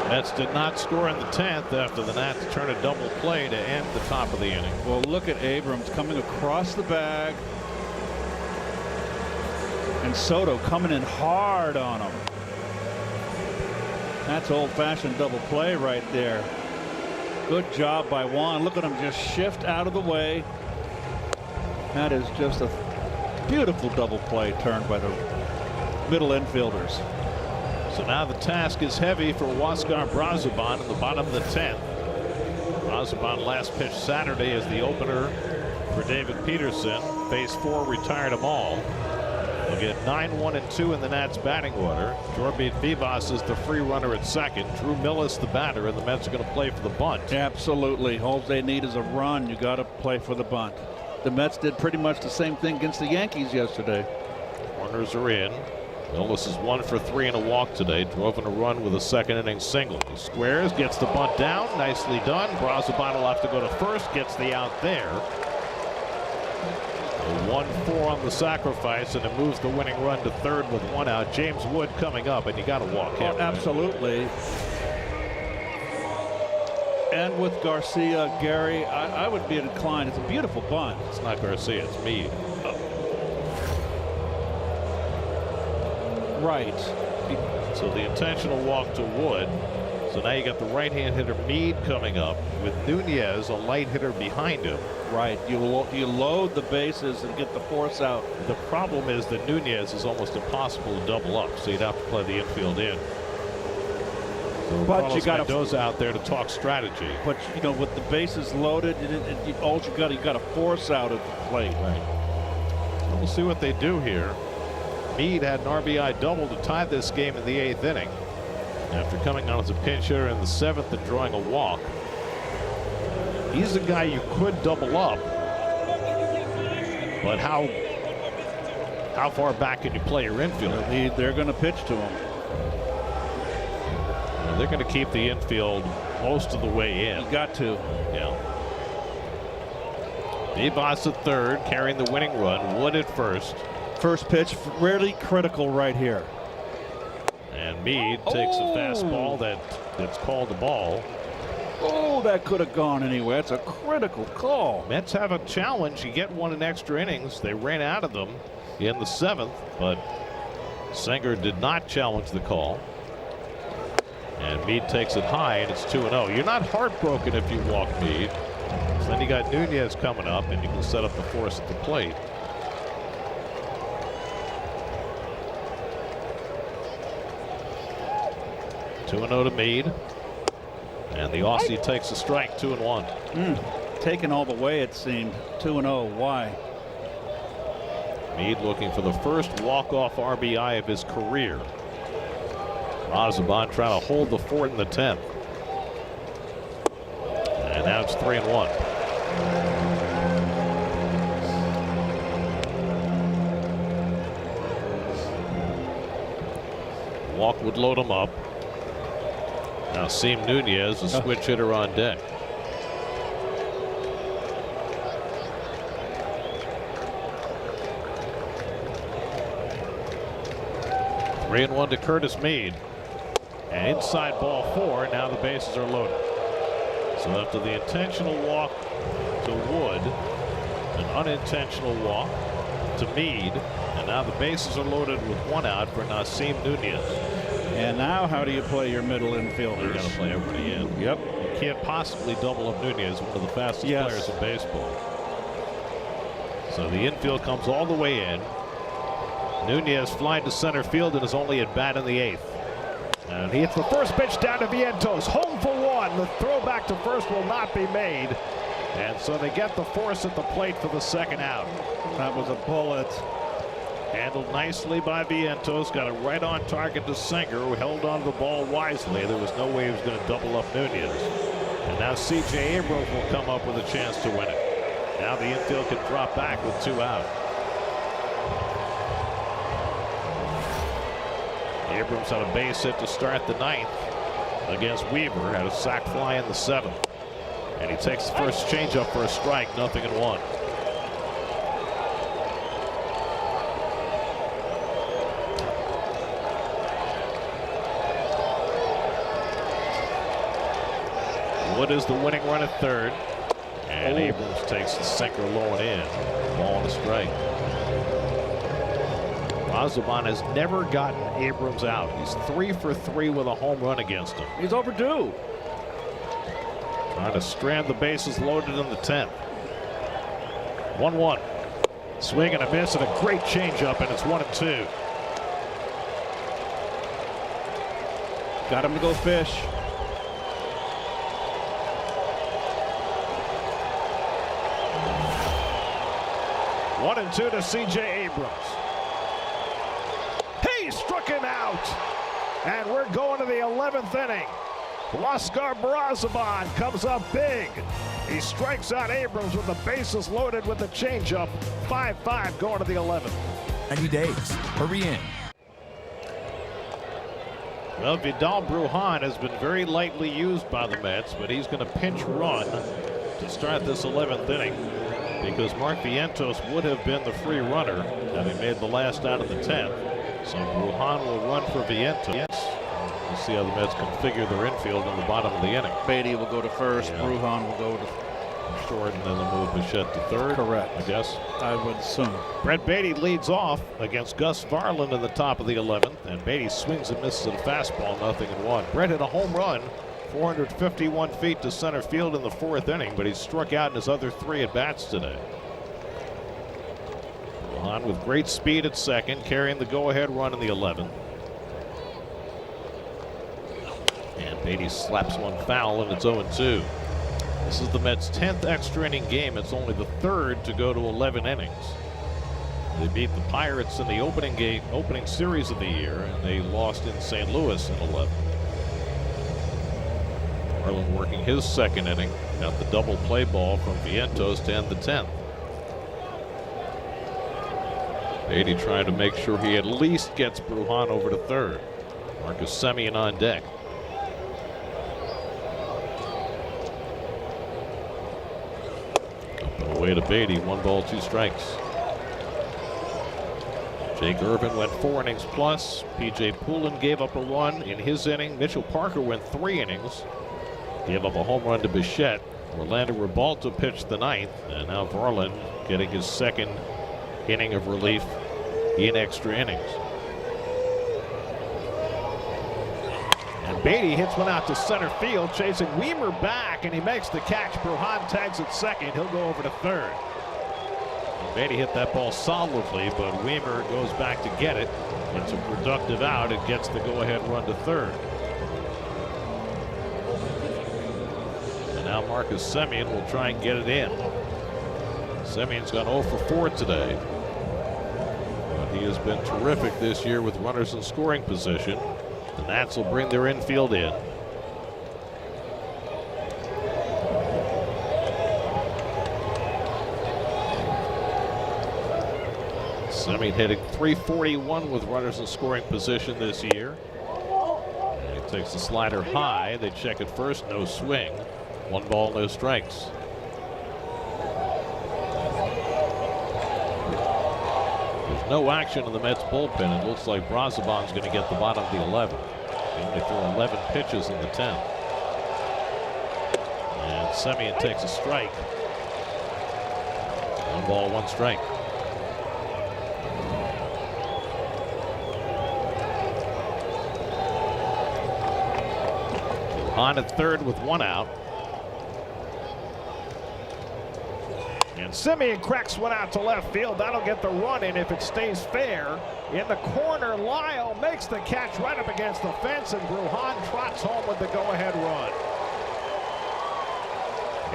Mets did not score in the 10th after the Nats turn a double play to end the top of the inning. Well, look at Abrams coming across the bag. And Soto coming in hard on him. That's old-fashioned double play right there. Good job by Juan. Look at him just shift out of the way. That is just a beautiful double play turned by the middle infielders. So now the task is heavy for Huascar Brazoban in the bottom of the 10th. Brazoban last pitched Saturday as the opener for David Peterson. Phase 4 retired them all. They'll get 9-1-2 in the Nats batting order. Jorbe Vivas is the free runner at second. Drew Millis the batter, and the Mets are going to play for the bunt. Absolutely. All they need is a run. You got to play for the bunt. The Mets did pretty much the same thing against the Yankees yesterday. Runners are in. Millis is 1 for 3 and a walk today. Drove in a run with a second inning single. He squares, gets the bunt down. Nicely done. Brazoban will have to go to first. Gets the out there. A 1-4 on the sacrifice, and it moves the winning run to third with 1 out. James Wood coming up, and you got to walk him. Oh, absolutely. And with Garcia, Gary, I would be inclined. It's a beautiful bunt. It's not Garcia, it's Meade. Right. So the intentional walk to Wood. So now you got the right-hand hitter Meade coming up with Nunez, a light hitter behind him. Right. You load the bases and get the force out. The problem is that Nunez is almost impossible to double up, so you'd have to play the infield in. So But you got Mendoza out there to talk strategy. But you know, with the bases loaded, all you got to force out at the plate. Right. So we'll see what they do here. Meade had an RBI double to tie this game in the 8th inning. After coming out as a pinch hitter in the 7th and drawing a walk. He's a guy you could double up, but how far back can you play your infield? They're going to pitch to him. They're going to keep the infield most of the way in. You got to. Yeah. Vivas at third, carrying the winning run. Wood at first. First pitch, rarely critical right here. And Meade takes a fastball that's called a ball. Oh, that could have gone anywhere. It's a critical call. Mets have a challenge. You get one in extra innings. They ran out of them in the 7th, but Singer did not challenge the call. And Meade takes it high, and it's 2-0. You're not heartbroken if you walk Meade. So then you got Nunez coming up, and you can set up the force at the plate. To Meade. And the Aussie takes a strike, 2-1. Taken all the way, it seemed. 2-0. Why? Meade looking for the first walk-off RBI of his career. Brazoban trying to hold the fort in the 10th. And now it's 3-1. Walk would load him up. Now Seam Nunez, a switch hitter on deck. Three and one to Curtis Meade. And inside ball 4. Now the bases are loaded. So after the intentional walk to Wood, an unintentional walk to Meade, and now the bases are loaded with 1 out for Nasim Nunez. And now how do you play your middle infielders? You got to play everybody in. Yep. You can't possibly double up Nunez, one of the fastest players in baseball. So the infield comes all the way in. Nunez flying to center field and is only at bat in the 8th. And he hits the first pitch down to Vientos. Home for 1. The throw back to first will not be made. And so they get the force at the plate for the 2nd out. That was a bullet. Handled nicely by Vientos. Got it right on target to Singer, who held on to the ball wisely. There was no way he was going to double up Nunez. And now C.J. Abrams will come up with a chance to win it. Now the infield can drop back with 2 out. Abrams had a base hit to start the 9th against Weaver. Had a sac fly in the 7th. And he takes the first changeup for a strike, 0-1. Wood is the winning run at 3rd. And Abrams takes the sinker low and in. Ball and a strike. Brazoban has never gotten Abrams out. He's 3 for 3 with a home run against him. He's overdue. Trying to strand the bases loaded in the 10th. 1-1. Swing and a miss and a great changeup, and it's 1-2. Got him to go fish. One and 2 to C.J. Abrams. He struck him out. And we're going to the 11th inning. Huascar Brazoban comes up big. He strikes out Abrams with the bases loaded with the changeup. 5-5 going to the 11th. 90 days. Hurry in. Well, Vidal Brujan has been very lightly used by the Mets, but he's going to pinch run to start this 11th inning, because Mark Vientos would have been the free runner having made the last out of the 10th. So Brujan will run for Vientos. We'll see how the Mets configure their infield in the bottom of the inning. Beatty will go to first. Yeah. Brujan will go to short, and then they'll move Bichette to 3rd. Correct. I guess. I would assume. Brett Beatty leads off against Gus Varland in the top of the 11th, and Beatty swings and misses at a fastball, 0-1. Brett hit a home run 451 feet to center field in the 4th inning, but he struck out in his other 3 at-bats today. Brujan with great speed at 2nd, carrying the go-ahead run in the 11th. And Beatty slaps one foul, and it's 0-2. This is the Mets' 10th extra inning game. It's only the 3rd to go to 11 innings. They beat the Pirates in the opening series of the year, and they lost in St. Louis in 11. Marlin working his 2nd inning. Got the double play ball from Vientos to end the 10th. Beatty trying to make sure he at least gets Brujan over to 3rd. Marcus Semien on deck. Up and away to Beatty. 1 ball, 2 strikes. Jake Irvin went 4 innings plus. P.J. Poulin gave up a run in his inning. Mitchell Parker went 3 innings. Gave up a home run to Bichette. Orlando Ribalta pitched the 9th. And now Varland getting his 2nd inning of relief in extra innings. And Beatty hits one out to center field, chasing Weimer back, and he makes the catch. Bruhan tags at second. He'll go over to third. Beatty hit that ball solidly, but Weimer goes back to get it. It's a productive out. It gets the go-ahead run to third. And now Marcus Semien will try and get it in. Semien's gone 0 for 4 today. But he has been terrific this year with runners in scoring position. The Nats will bring their infield in. Semien hitting .341 with runners in scoring position this year. And he takes the slider high. They check it first. No swing. 1 ball, no strikes. There's no action in the Mets bullpen. It looks like Brazaban's going to get the bottom of the 11th. He only threw 11 pitches in the 10th. And Semien takes a strike. 1 ball, 1 strike. On at third with 1 out. And Semien cracks one out to left field. That'll get the run in if it stays fair. In the corner, Lyle makes the catch right up against the fence, and Bruhan trots home with the go-ahead run.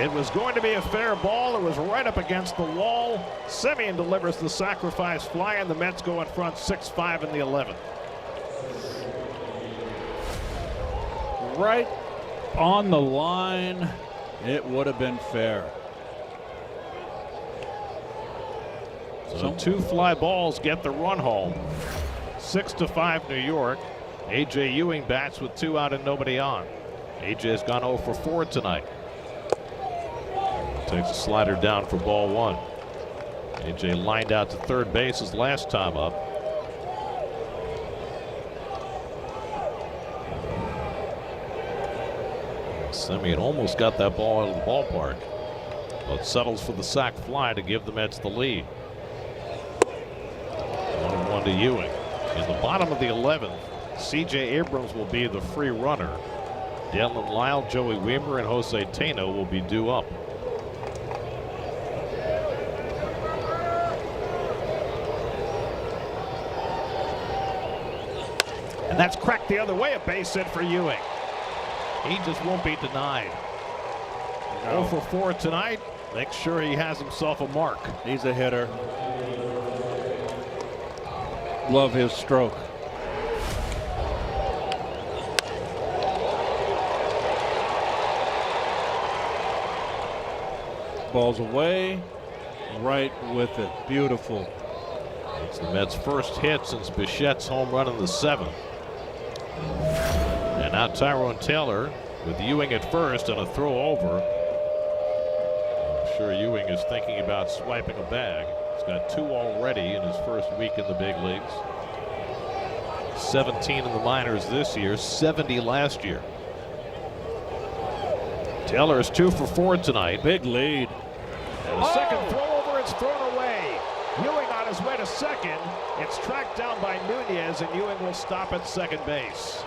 It was going to be a fair ball. It was right up against the wall. Semien delivers the sacrifice fly, and the Mets go in front 6-5 in the 11th. Right on the line, it would have been fair. So 2 fly balls get the run home. 6-5 New York. A.J. Ewing bats with 2 out and nobody on. A.J.'s gone 0 for 4 tonight. Takes a slider down for ball 1. A.J. lined out to third base his last time up. Semien almost got that ball out of the ballpark, but settles for the sac fly to give the Mets the lead. 1-1 to Ewing. In the bottom of the 11th, C.J. Abrams will be the free runner. Dylan Lyle, Joey Weimer, and Jose Teno will be due up. And that's cracked the other way, a base hit for Ewing. He just won't be denied. 0 for 4 tonight. Make sure he has himself a mark. He's a hitter. Love his stroke. Ball's away. Right with it. Beautiful. It's the Mets' first hit since Bichette's home run in the 7th. And now Tyrone Taylor with Ewing at first and a throw over. I'm sure Ewing is thinking about swiping a bag. He's got 2 already in his first week in the big leagues. 17 in the minors this year, 70 last year. Taylor is 2 for 4 tonight. Big lead. And a second throw over, it's thrown away. Ewing on his way to second. It's tracked down by Nunez, and Ewing will stop at second base.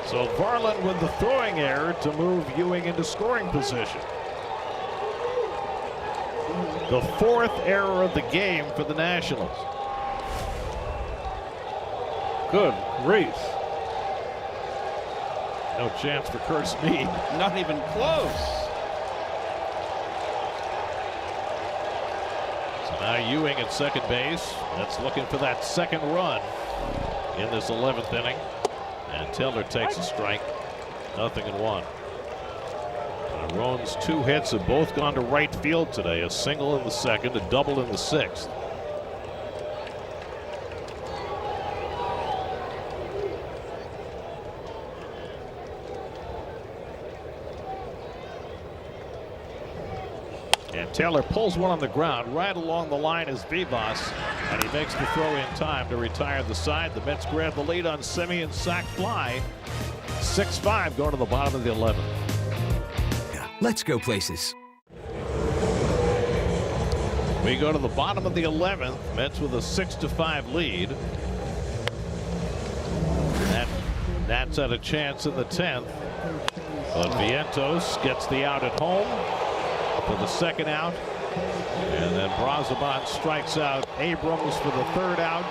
So Varland with the throwing error to move Ewing into scoring position. The 4th error of the game for the Nationals. Good grief. No chance for Kurt Smead. Not even close. So now Ewing at second base. That's looking for that second run in this 11th inning. And Taylor takes a strike. 0-1. Tyrone's 2 hits have both gone to right field today. A single in the 2nd, a double in the 6th. And Taylor pulls one on the ground. Right along the line is Vivas. And he makes the throw in time to retire the side. The Mets grab the lead on Semien sac fly. 6-5 going to the bottom of the 11th. Let's go places. We go to the bottom of the 11th. Mets with a 6-5 lead. Nats had a chance in the 10th. But Vientos gets the out at home for the second out. And then Brazoban strikes out Abrams for the third out.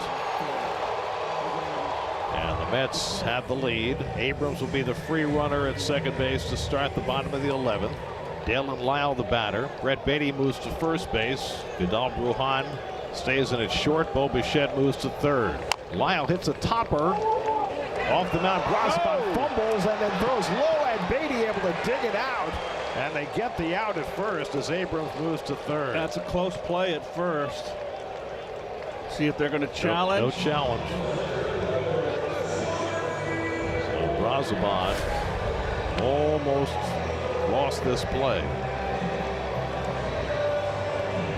And the Mets have the lead. Abrams will be the free runner at second base to start the bottom of the 11th. Dalen Lyle the batter. Brett Beatty moves to first base. Vidal Brujan stays in at short. Bo Bichette moves to third. Lyle hits a topper off the mound. Brazoban fumbles and then throws low, and Beatty able to dig it out. And they get the out at first as Abrams moves to third. That's a close play at first. See if they're going to challenge. No challenge. So Brazoban almost lost this play.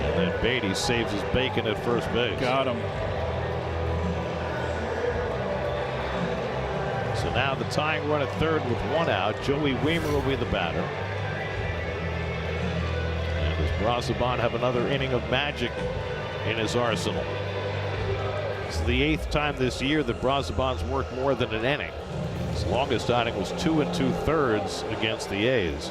And then Beatty saves his bacon at first base. Got him. So now the tying run at third with one out. Joey Wiemer will be the batter. And does Brazoban have another inning of magic in his arsenal? It's the 8th time this year that Brazoban's worked more than an inning. His longest outing was 2 2/3 against the A's.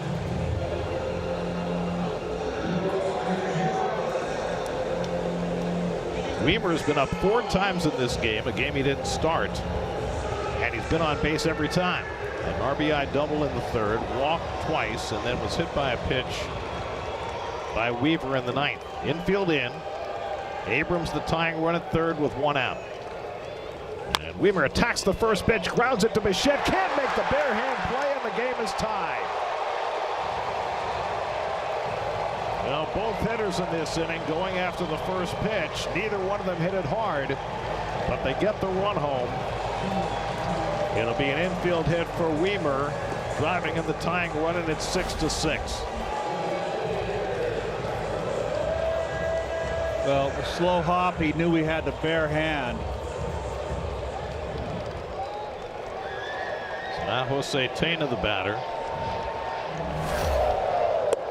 Wiemer has been up 4 times in this game, a game he didn't start. And he's been on base every time. An RBI double in the third, walked twice, and then was hit by a pitch by Weaver in the 9th. Infield in. Abrams the tying run at third with one out. And Wiemer attacks the first pitch, grounds it to Bichette, can't make the bare hand play, and the game is tied. Well, both hitters in this inning going after the first pitch. Neither one of them hit it hard, but they get the run home. It'll be an infield hit for Wiemer, driving in the tying run, and it's 6-6. Well, the slow hop, he knew he had the bare hand. So now Jose Tena the batter.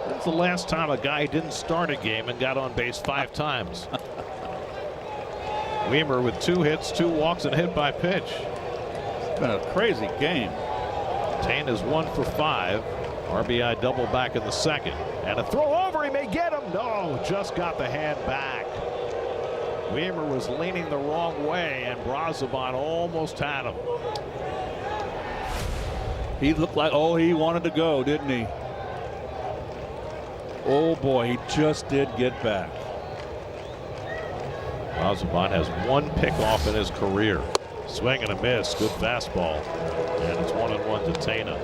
When's the last time a guy didn't start a game and got on base 5 times? Wiemer with 2 hits, 2 walks, and hit by pitch. It's been a crazy game. Tane's 1 for 5. RBI double back in the second. And a throw over, he may get him. No, just got the hand back. Wiemer was leaning the wrong way, and Brazoban almost had him. He looked like, oh, he wanted to go, didn't he? Oh boy, he just did get back. Brazoban has 1 pickoff in his career. Swing and a miss, good fastball. And it's 1-1 to Tena.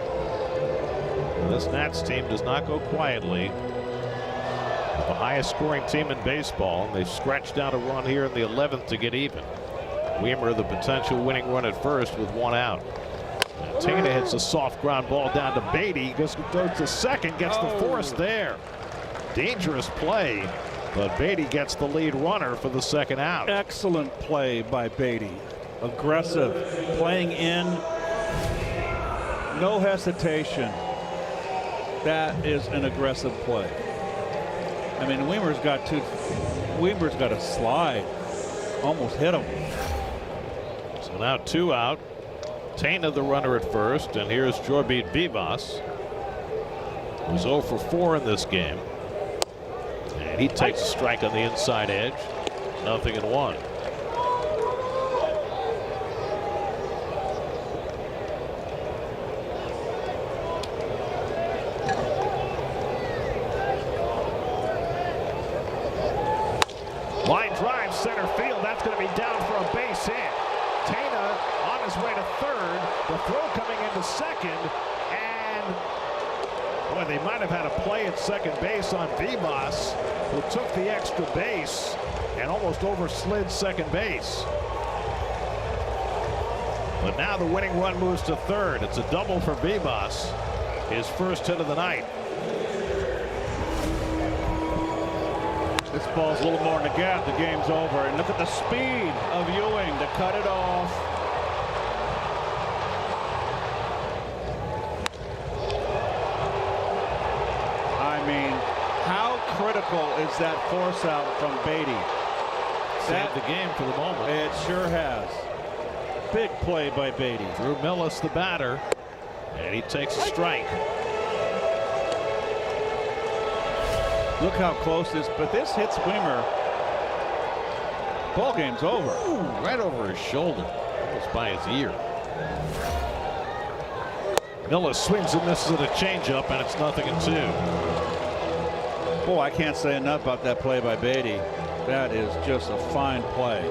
This Nats team does not go quietly. The highest scoring team in baseball, and they've scratched out a run here in the 11th to get even. Wiemer the potential winning run at first with 1 out. And Tena hits a soft ground ball down to Beatty, goes to second, gets the force there. Dangerous play, but Beatty gets the lead runner for the second out. Excellent play by Beatty. Aggressive, playing in, no hesitation. That is an aggressive play. I mean, Wiemer's got a slide, almost hit him. So now 2 out. Tena the runner at first, and here's Jorbit Vivas, who's 0 for 4 in this game. And he takes a strike on the inside edge. 0-1. Line drive center field. That's going to be down for a base hit. Tena on his way to third. The throw coming into second. And boy, they might have had a play at second base on Vivas, who took the extra base and almost overslid second base. But now the winning run moves to third. It's a double for Vivas, his first hit of the night. This ball's a little more in the gap. The game's over. And look at the speed of Ewing to cut it off. I mean, how critical is that force out from Beatty? Saved the game for the moment. It sure has. Big play by Beatty. Drew Millis, the batter, and he takes a strike. Look how close this, but this hits Wimmer. Ball game's over. Ooh, right over his shoulder, almost by his ear. Millis swings and misses at a changeup, and it's 0-2. Boy, I can't say enough about that play by Beatty. That is just a fine play.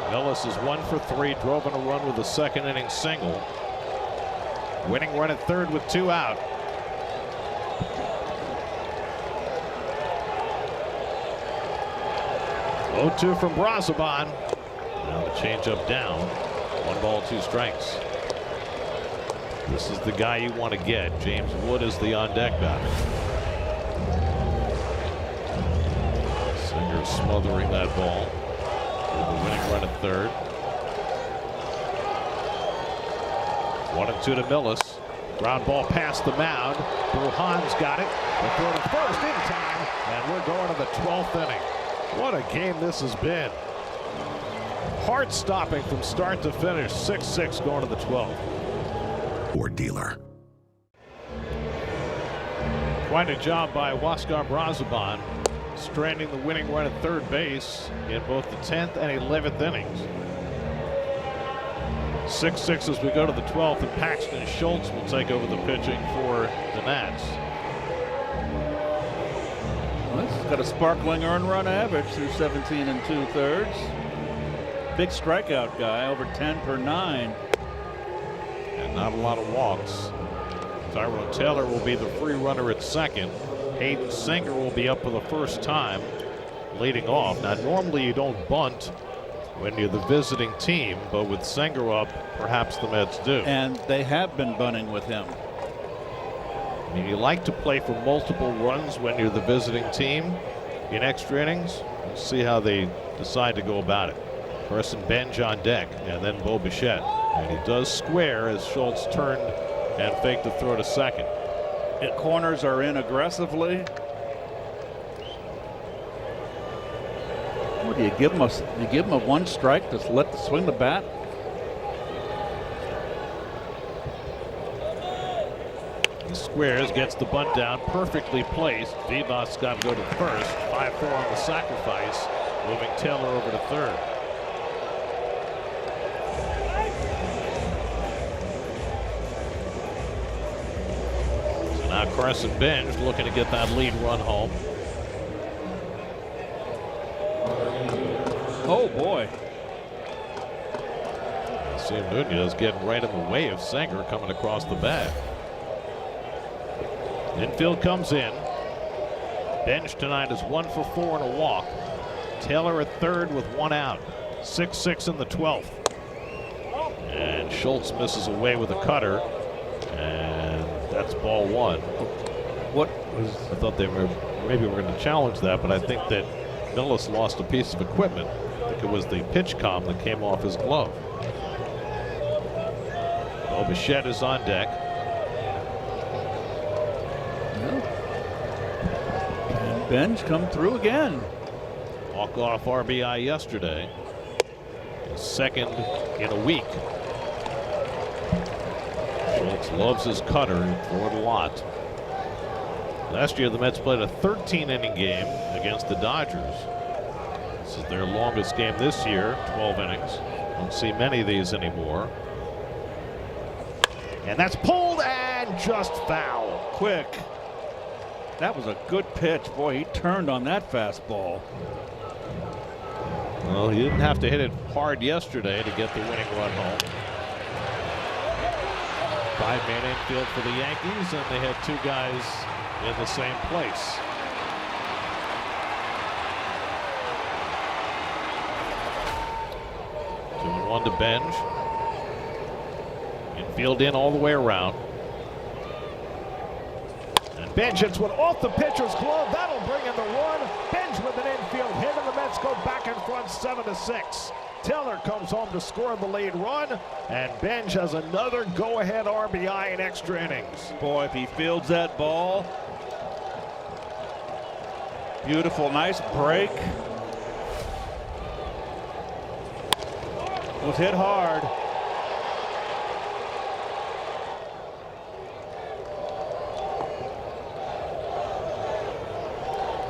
Millis is 1 for 3, drove in a run with a second inning single. Winning run at third with 2 out. Oh, 2 from Brazoban. Now the changeup down. 1 ball, 2 strikes. This is the guy you want to get. James Wood is the on-deck batter. Singer smothering that ball. With the winning run at third. 1-2 to Millis. Ground ball past the mound. Bruhan's got it. The throw to first in time, and we're going to the 12th inning. What a game this has been. Heart-stopping from start to finish. 6-6 going to the 12th. Or dealer. Quite a job by Huascar Brazoban, stranding the winning run at third base in both the 10th and 11th innings. 6-6 as we go to the 12th, and Paxton Schultz will take over the pitching for the Nats. Well, he's got a sparkling earned run average through 17 2/3. Big strikeout guy, over 10 per 9. And not a lot of walks. Tyrone Taylor will be the free runner at second. Hayden Singer will be up for the first time leading off. Now normally you don't bunt when you're the visiting team, but with Singer up, perhaps the Mets do. And they have been bunting with him. I mean, you like to play for multiple runs when you're the visiting team in extra innings. We'll see how they decide to go about it. Carson Benj on deck, and then Bo Bichette. And he does square as Schultz turned and faked the throw to second. Corners are in aggressively. What do you give him? You give him a 1 strike to let swing the bat? He squares, gets the bunt down, perfectly placed. Vivas got to go to first. 5-4 on the sacrifice, moving Taylor over to third. So now Carson Benj looking to get that lead run home. Oh boy. See Nunez getting right in the way of Singer coming across the bat. Infield comes in. Bench tonight is 1 for 4 and a walk. Taylor at third with 1 out. 6-6 in the 12th. And Schultz misses away with a cutter. And that's ball 1. I thought they were maybe were going to challenge that, but I think that Millis lost a piece of equipment. I think it was the pitch comm that came off his glove. Bo Bichette is on deck. And Benj come through again. Walk-off RBI yesterday. His second in a week. Schultz loves his cutter. He threw it a lot. Last year the Mets played a 13-inning game against the Dodgers. This is their longest game this year, 12 innings. Don't see many of these anymore. And that's pulled and just foul. Quick. That was a good pitch. Boy, he turned on that fastball. Well, he didn't have to hit it hard yesterday to get the winning run home. 5-man infield for the Yankees, and they had 2 guys in the same place. Two and 1 to Benj. Infield in all the way around. And Benj hits one off the pitcher's glove. That'll bring in the run. Benj with an infield hit, and the Mets go back in front 7-6. Taylor comes home to score the lead run, and Benj has another go-ahead RBI in extra innings. Boy, if he fields that ball. Beautiful, nice break. Was hit hard.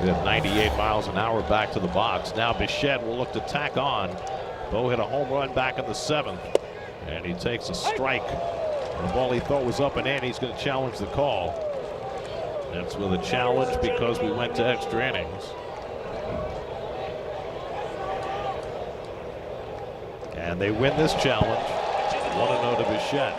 We have 98 miles an hour back to the box. Now Bichette will look to tack on. Bo hit a home run back in the 7th, and he takes a strike. The ball he thought was up and in. He's going to challenge the call. That's with a challenge because we went to extra innings. And they win this challenge. 1-0 to Bichette.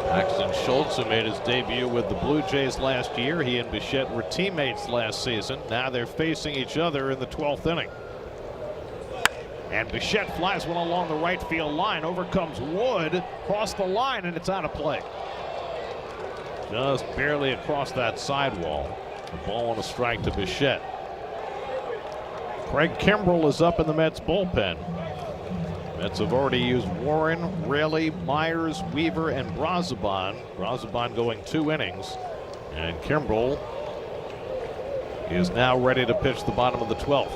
Paxton Schultz, who made his debut with the Blue Jays last year. He and Bichette were teammates last season. Now they're facing each other in the 12th inning. And Bichette flies one along the right field line. Over comes Wood, across the line, and it's out of play. Just barely across that sidewall. The ball on a strike to Bichette. Craig Kimbrell is up in the Mets bullpen. Mets have already used Warren, Raley, Myers, Weaver, and Brazoban. Brazoban going 2 innings. And Kimbrell is now ready to pitch the bottom of the 12th.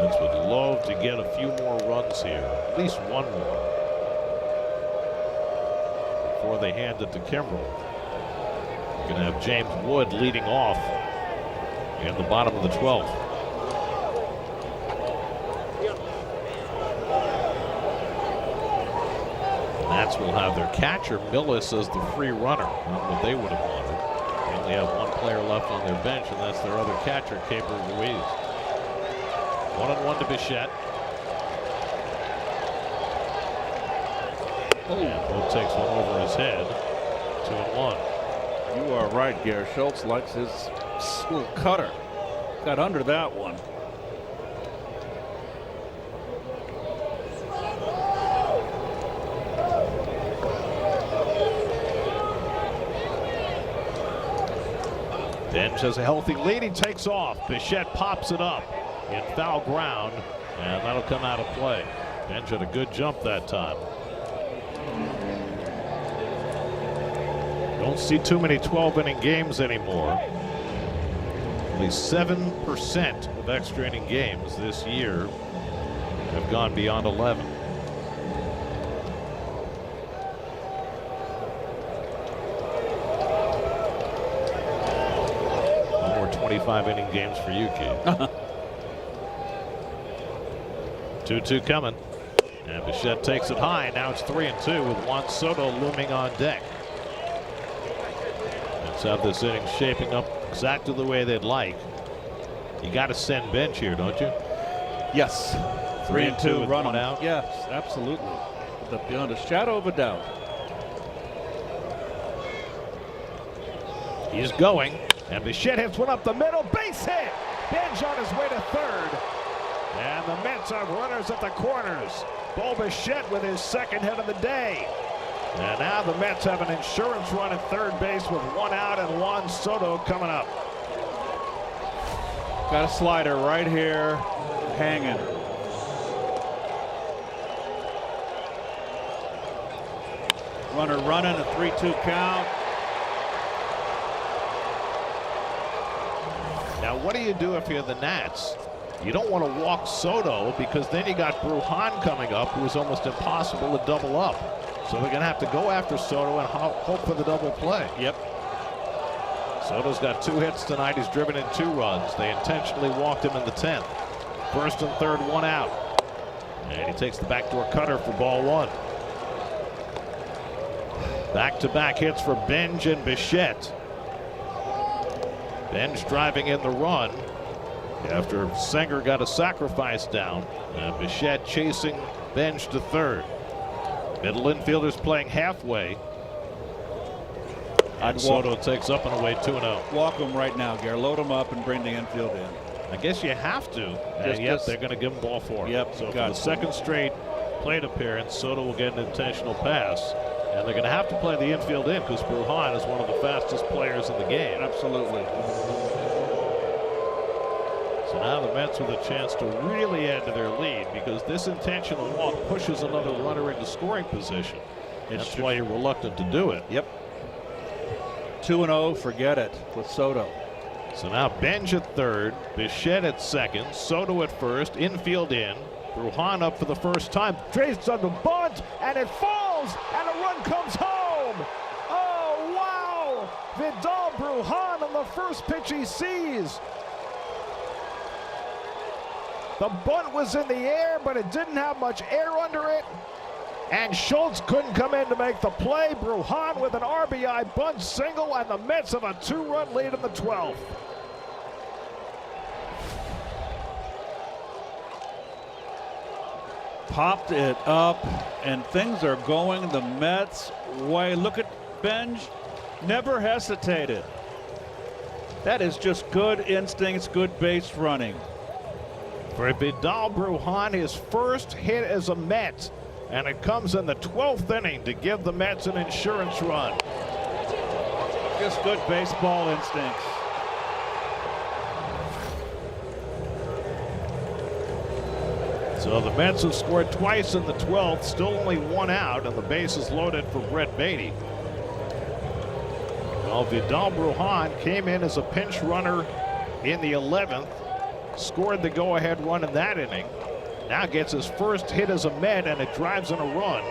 Mets would love to get a few more runs here, at least one more, before they hand it to Kimbrell. You're going to have James Wood leading off in the bottom of the 12th. Nats will have their catcher Millis as the free runner. Not what they would have wanted. They only have one player left on their bench, and that's their other catcher, Caper Ruiz. 1-1 to Bichette. And Wood takes one over his head. 2-1. You are right, Gary. Schultz likes his little cutter. Got under that one. Benj has a healthy lead. He takes off. Bichette pops it up in foul ground, and that'll come out of play. Benj had a good jump that time. Don't see too many 12-inning games anymore. Only 7% of extra inning games this year have gone beyond 11. No more 25-inning games for you, Keith. 2-2 coming. And Bichette takes it high. Now it's 3-2 with Juan Soto looming on deck. Let's have this inning shaping up exactly the way they'd like. You got to send Benj here, don't you? Yes. 3-2 run one out. Yes, absolutely. Beyond a shadow of a doubt. He's going, and Bichette hits one up the middle. Base hit. Benj on his way to third. And the Mets have runners at the corners. Bo Bichette with his second hit of the day. And now the Mets have an insurance run at third base with one out and Juan Soto coming up. Got a slider right here, hanging. Runner running, a 3-2 count. Now, what do you do if you're the Nats? You don't want to walk Soto because then you got Brujan coming up, who is almost impossible to double up. So they're going to have to go after Soto and hope for the double play. Yep. Soto's got 2 hits tonight. He's driven in 2 runs. They intentionally walked him in the 10th. First and third, one out. And he takes the backdoor cutter for ball 1. Back-to-back hits for Benj and Bichette. Benj driving in the run after Singer got a sacrifice down. And Bichette chasing Benj to third. Middle infielders playing halfway. And Soto takes up and away 2-0. Walk him right now, Gary. Load him up and bring the infield in. I guess you have to. And yet they're going to give him ball 4. Yep. So for the second straight plate appearance, Soto will get an intentional pass. And they're going to have to play the infield in because Brujan is one of the fastest players in the game. Absolutely. So now the Mets with a chance to really add to their lead because this intentional walk pushes another runner into scoring position. That's why you're reluctant to do it. Yep. 2-0, forget it with Soto. So now Benj at third, Bichette at second, Soto at first, infield in. Brujan up for the first time, traced on the bunt, and it falls, and a run comes home. Oh, wow! Vidal Brujan on the first pitch he sees. The bunt was in the air, but it didn't have much air under it. And Schultz couldn't come in to make the play. Brujan with an RBI bunt single, and the Mets have a 2-run lead in the 12th. Popped it up, and things are going the Mets' way. Look at Benj, never hesitated. That is just good instincts, good base running. For Vidal Brujan, his first hit as a Met, and it comes in the 12th inning to give the Mets an insurance run. Just good baseball instincts. So the Mets have scored twice in the 12th, still only 1 out, and the base is loaded for Brett Beatty. Well, Vidal Brujan came in as a pinch runner in the 11th, scored the go-ahead run in that inning. Now gets his first hit as a Met, and it drives in a run.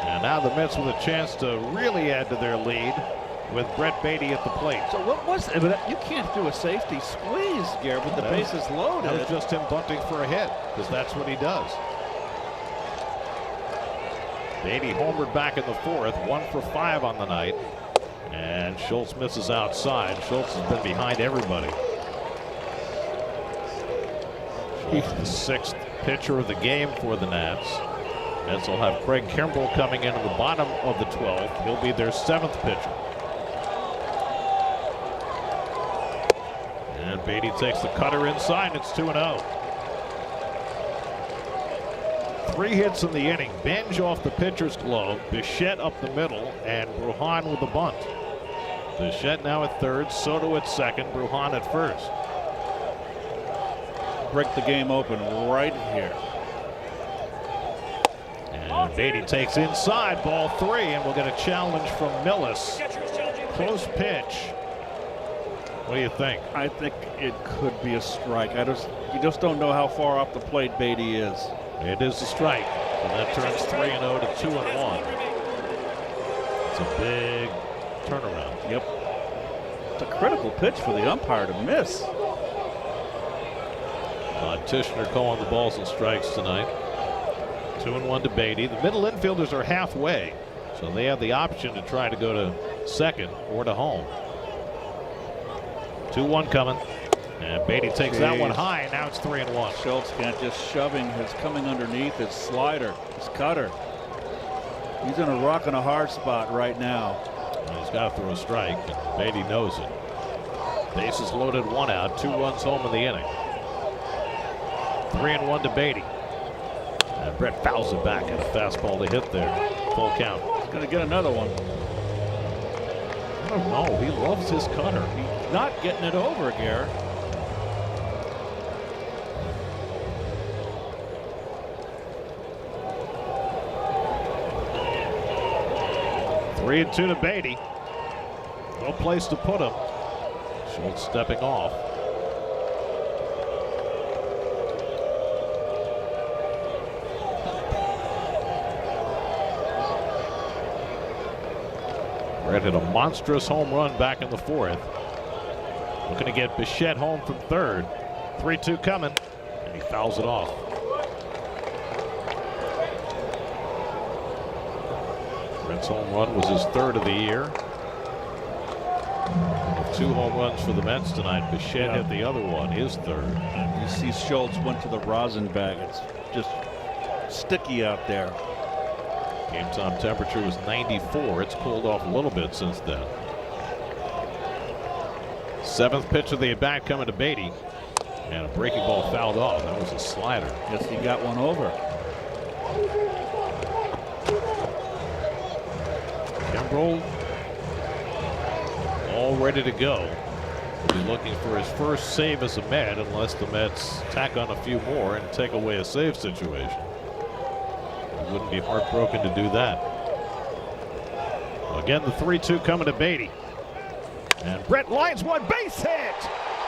And now the Mets with a chance to really add to their lead with Brett Beatty at the plate. So what was it? You can't do a safety squeeze, Garrett, with the bases loaded. That was just him bunting for a hit, because that's what he does. Beatty homered back in the 4th, 1 for 5 on the night. And Schultz misses outside. Schultz has been behind everybody. He's the 6th pitcher of the game for the Nats. Mets will have Craig Kimbrell coming in at the bottom of the 12th. He'll be their 7th pitcher. And Beatty takes the cutter inside. It's 2-0. 3 hits in the inning. Benj off the pitcher's glove. Bichette up the middle, and Brujan with the bunt. Bichette now at third, Soto at second, Brujan at first. Break the game open right here. And Beatty takes inside, ball 3, and we'll get a challenge from Millis. Close pitch. What do you think? I think it could be a strike. You just don't know how far off the plate Beatty is. It is a strike, and that turns 3-0 to 2-1. It's a big turnaround. Yep. It's a critical pitch for the umpire to miss. Tishner calling the balls and strikes tonight. 2-1 to Beatty. The middle infielders are halfway, so they have the option to try to go to second or to home. 2-1 coming, and Beatty takes that one high, and now it's 3-1. Schultz can't just shoving his coming underneath his slider, his cutter. He's in a rock and a hard spot right now. And he's got to throw a strike, and Beatty knows it. Bases loaded, 1 out, 2 runs home in the inning. 3-1 to Beatty. And Brett fouls it back at a fastball to hit there. Full count. He's going to get another one. I don't know. He loves his cutter. He's not getting it over, Garrett. Three and 2 to Beatty. No place to put him. Schultz stepping off. Brett hit a monstrous home run back in the 4th. Looking to get Bichette home from third. 3-2 coming, and he fouls it off. Brett's home run was his 3rd of the year. With 2 home runs for the Mets tonight. Bichette hit the other one, his 3rd. You see Schultz went to the rosin bag. It's just sticky out there. Game time temperature was 94. It's cooled off a little bit since then. 7th pitch of the at bat coming to Beatty. And a breaking ball fouled off. That was a slider. Yes, he got one over. Kimbrel all ready to go. He'll be looking for his first save as a Met, unless the Mets tack on a few more and take away a save situation. He wouldn't be heartbroken to do that. Again, the 3-2 coming to Beatty. And Brett lines one, base hit.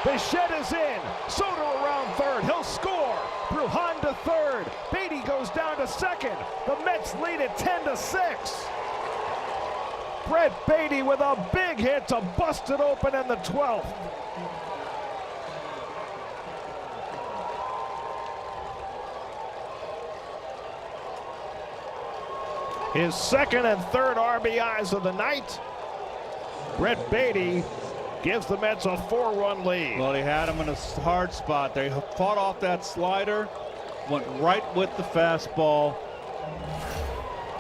Bichette is in. Soto around third. He'll score. Brujan to third. Beatty goes down to second. The Mets lead it 10-6. Brett Beatty with a big hit to bust it open in the 12th. His second and third RBIs of the night. Brett Beatty gives the Mets a 4-run lead. Well, he had him in a hard spot. They fought off that slider, went right with the fastball.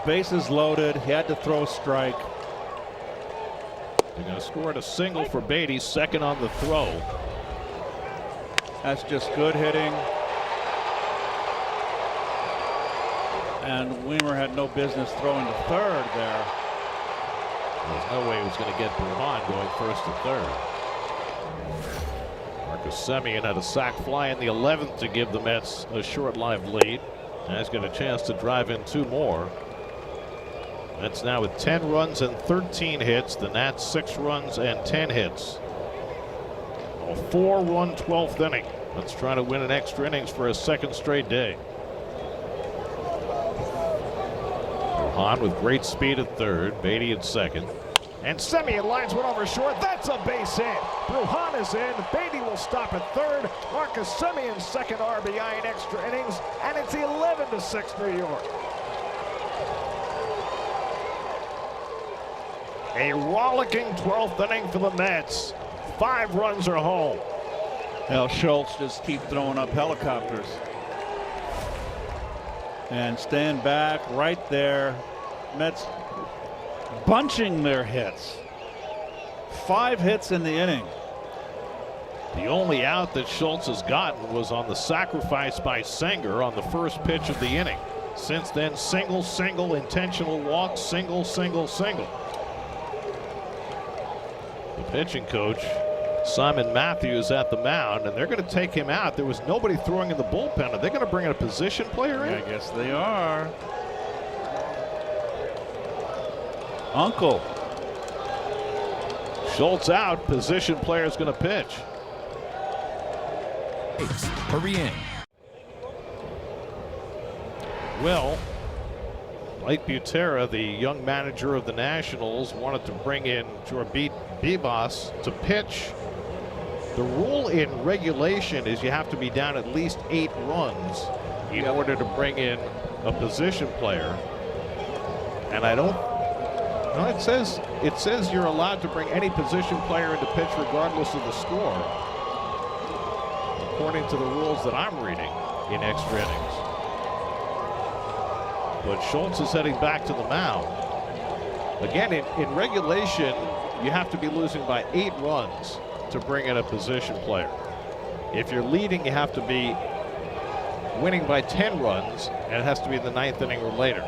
Bases loaded. He had to throw a strike. They're going to score a single for Beatty, second on the throw. That's just good hitting. And Weimer had no business throwing to third there. There's no way he was going to get Brujan going first to third. Marcus Semien had a sac fly in the 11th to give the Mets a short-lived lead. And he's got a chance to drive in two more. Mets now with 10 runs and 13 hits. The Nats 6 runs and 10 hits. A 4-run 12th inning. Let's try to win an extra innings for a second straight day. Brujan with great speed at third, Beatty at second. And Semien lines one over short. That's a base hit. Brujan is in. Beatty will stop at third. Marcus Semien's second RBI in extra innings. And it's 11-6 New York. A rollicking 12th inning for the Mets. 5 runs are home. Now Schultz just keep throwing up helicopters. And stand back right there. Mets bunching their hits. 5 hits in the inning. The only out that Schultz has gotten was on the sacrifice by Senger on the first pitch of the inning. Since then, single, single, intentional walk, single, single, single. The pitching coach, Simon Matthews, at the mound, and they're going to take him out. There was nobody throwing in the bullpen. Are they going to bring in a position player in? I guess they are. Uncle. Schultz out. Position player is going to pitch. Hurry in. Well, Mike Butera, the young manager of the Nationals, wanted to bring in Jorbit Bibas to pitch. The rule in regulation is you have to be down at least 8 runs in order to bring in a position player. And I don't. No, it says you're allowed to bring any position player into pitch regardless of the score, according to the rules that I'm reading in extra innings. But Schultz is heading back to the mound. Again, in regulation, you have to be losing by 8 runs to bring in a position player. If you're leading, you have to be winning by 10 runs, and it has to be in the 9th inning or later.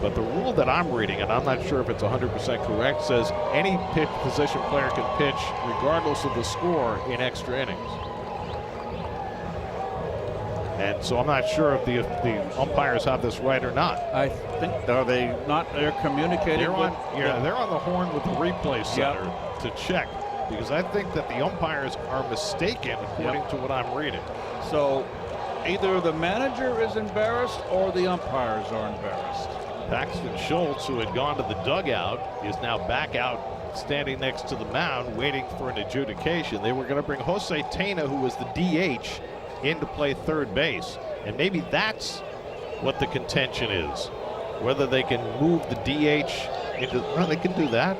But the rule that I'm reading, and I'm not sure if it's 100% correct, says any position player can pitch regardless of the score in extra innings. And so I'm not sure if the umpires have this right or not. I think they're communicating. They're on the horn with the replay center to check, because I think that the umpires are mistaken according to what I'm reading. So either the manager is embarrassed or the umpires are embarrassed. Paxton Schultz, who had gone to the dugout, is now back out standing next to the mound waiting for an adjudication. They were going to bring Jose Tena, who was the DH, in to play third base, and maybe that's what the contention is, whether they can move the DH into. Well, they can do that.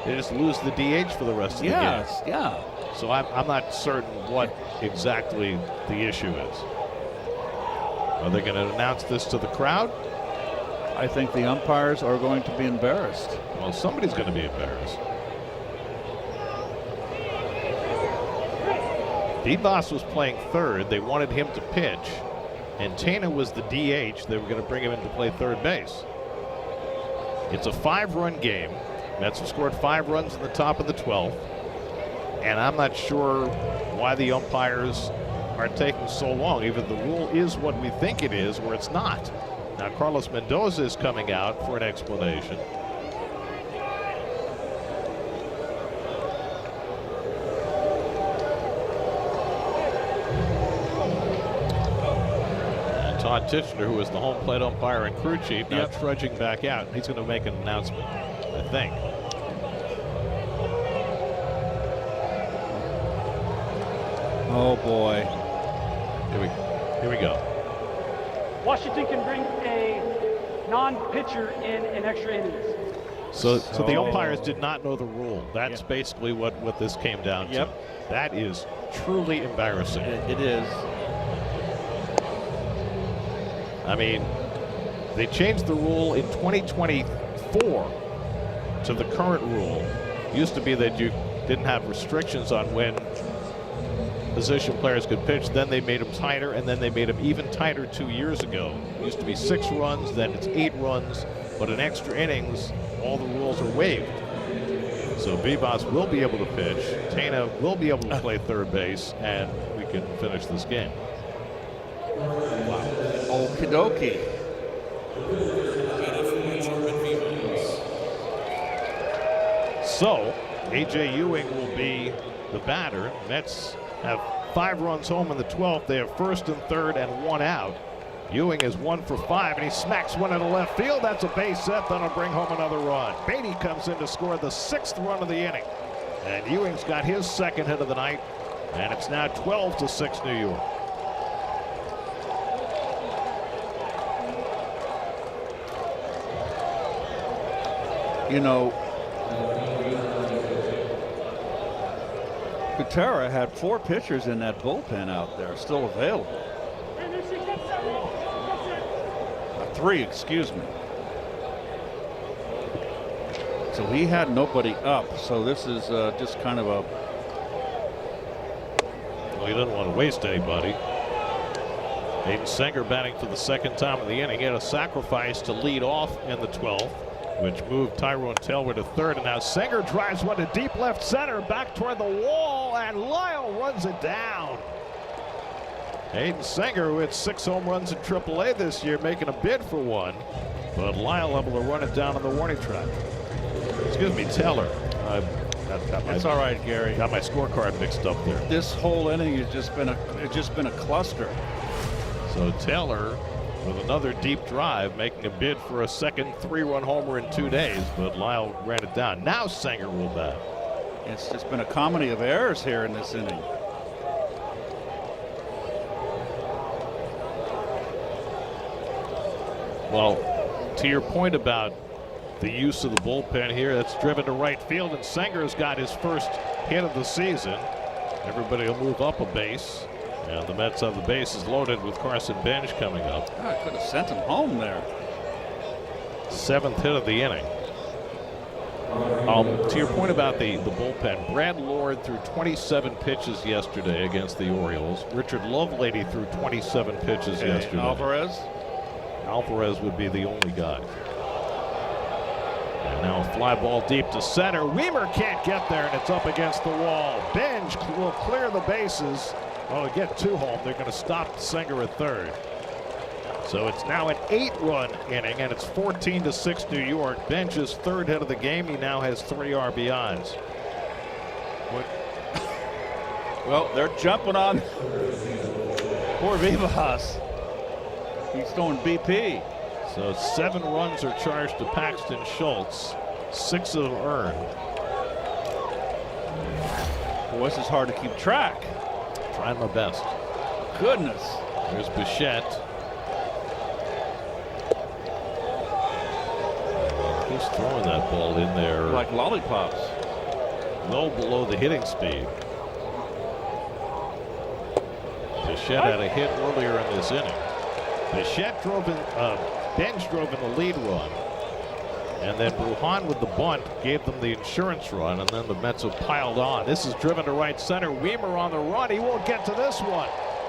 They just lose the DH for the rest of the game. Yeah. So I'm not certain what exactly the issue is. Are they going to announce this to the crowd? I think the umpires are going to be embarrassed. Well, somebody's going to be embarrassed. Vivas was playing third. They wanted him to pitch. And Tana was the DH. They were going to bring him in to play third base. It's a 5-run game. Mets have scored 5 runs in the top of the 12th. And I'm not sure why the umpires are taking so long. Either the rule is what we think it is or it's not. Now Carlos Mendoza is coming out for an explanation. And Todd Tichenor, who is the home plate umpire and crew chief, now trudging back out. He's going to make an announcement, I think. Oh boy. Here we go. Washington can bring a non-pitcher in extra innings. So the umpires did not know the rule. That's basically what this came down to. That is truly embarrassing. It is. I mean, they changed the rule in 2024 to the current rule. Used to be that you didn't have restrictions on when position players could pitch. Then they made them tighter, and then they made them even tighter 2 years ago. It used to be 6 runs, then it's 8 runs, but in extra innings, all the rules are waived. So Vivas will be able to pitch. Tana will be able to play third base, and we can finish this game. Wow. Okie dokie. So A.J. Ewing will be the batter. Mets have 5 runs home in the 12th. They have first and third and 1 out. Ewing is 1 for 5, and he smacks one into left field. That's a base hit. That'll bring home another run. Beatty comes in to score the 6th run of the inning. And Ewing's got his 2nd hit of the night, and it's now 12-6 New York. You know, Patera had 4 pitchers in that bullpen out there still available. 3, excuse me. So he had nobody up. So this is just kind of a. Well, he doesn't want to waste anybody. Hayden Senger batting for the 2nd time in the inning. He had a sacrifice to lead off in the 12th, which moved Tyrone Taylor to third. And now Senger drives one to deep left center, back toward the wall, and Lyle runs it down. Hayden Senger, who hit 6 home runs in AAA this year, making a bid for 1, but Lyle able to run it down on the warning track. Excuse me, Taylor. That's all right, Gary. Got my scorecard mixed up there. This whole inning has just been a cluster. So Taylor with another deep drive, making a bid for a 2nd 3-run homer in 2 days, but Lyle ran it down. Now Senger will bat. It's just been a comedy of errors here in this inning. Well, to your point about the use of the bullpen here, that's driven to right field, and Senger's got his first hit of the season. Everybody will move up a base, and the Mets have the bases loaded with Carson Bench coming up. I could have sent him home there. 7th hit of the inning. To your point about the bullpen, Brad Lord threw 27 pitches yesterday against the Orioles. Richard Lovelady threw 27 pitches yesterday. Alvarez would be the only guy. And now a fly ball deep to center. Weimer can't get there, and it's up against the wall. Bench will clear the bases. Oh, get 2 home. They're going to stop Senger at third. So it's now an 8-run inning, and it's 14-6 New York. Bench's 3rd hit of the game. He now has 3 RBIs. Well, they're jumping on poor Vivas. He's throwing BP. So 7 runs are charged to Paxton Schultz. 6 of them earned. Boy, this is hard to keep track. Trying my best. Goodness. There's Bichette. He's throwing that ball in there like lollipops. Well below the hitting speed. Bichette had a hit earlier in this inning. Bichette drove in, Bench drove in the lead run. And then Bruhan with the bunt gave them the insurance run, and then the Mets have piled on. This is driven to right center. Weimer on the run. He won't get to this one.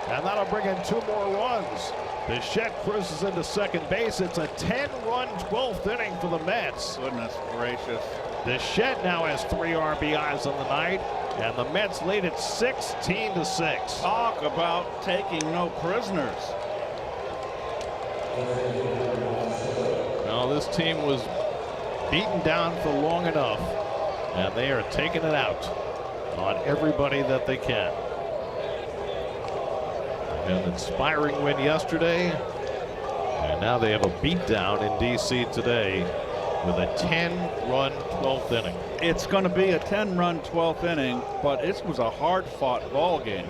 And that'll bring in 2 more runs. Bichette cruises into second base. It's a 10-run 12th inning for the Mets. Goodness gracious. Bichette now has 3 RBIs on the night, and the Mets lead it 16-6. Talk about taking no prisoners. Well, this team was beaten down for long enough, and they are taking it out on everybody that they can. An inspiring win yesterday, and now they have a beatdown in D.C. today with a 10-run 12th inning. It's going to be a 10-run 12th inning, but it was a hard-fought ball game.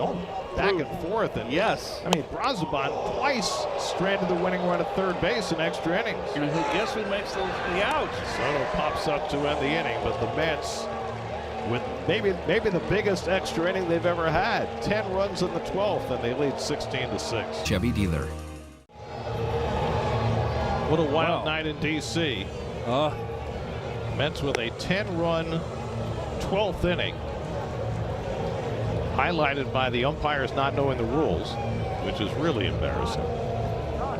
Back and forth, and yes, I mean Brazoban twice stranded the winning run at third base in extra innings. And guess who makes the outs? Soto pops up to end the inning, but the Mets, with maybe the biggest extra inning they've ever had, 10 runs in the 12th, and they lead 16-6. Chevy dealer. What a wild night in D.C. Mets with a 10-run 12th inning, highlighted by the umpires not knowing the rules, which is really embarrassing.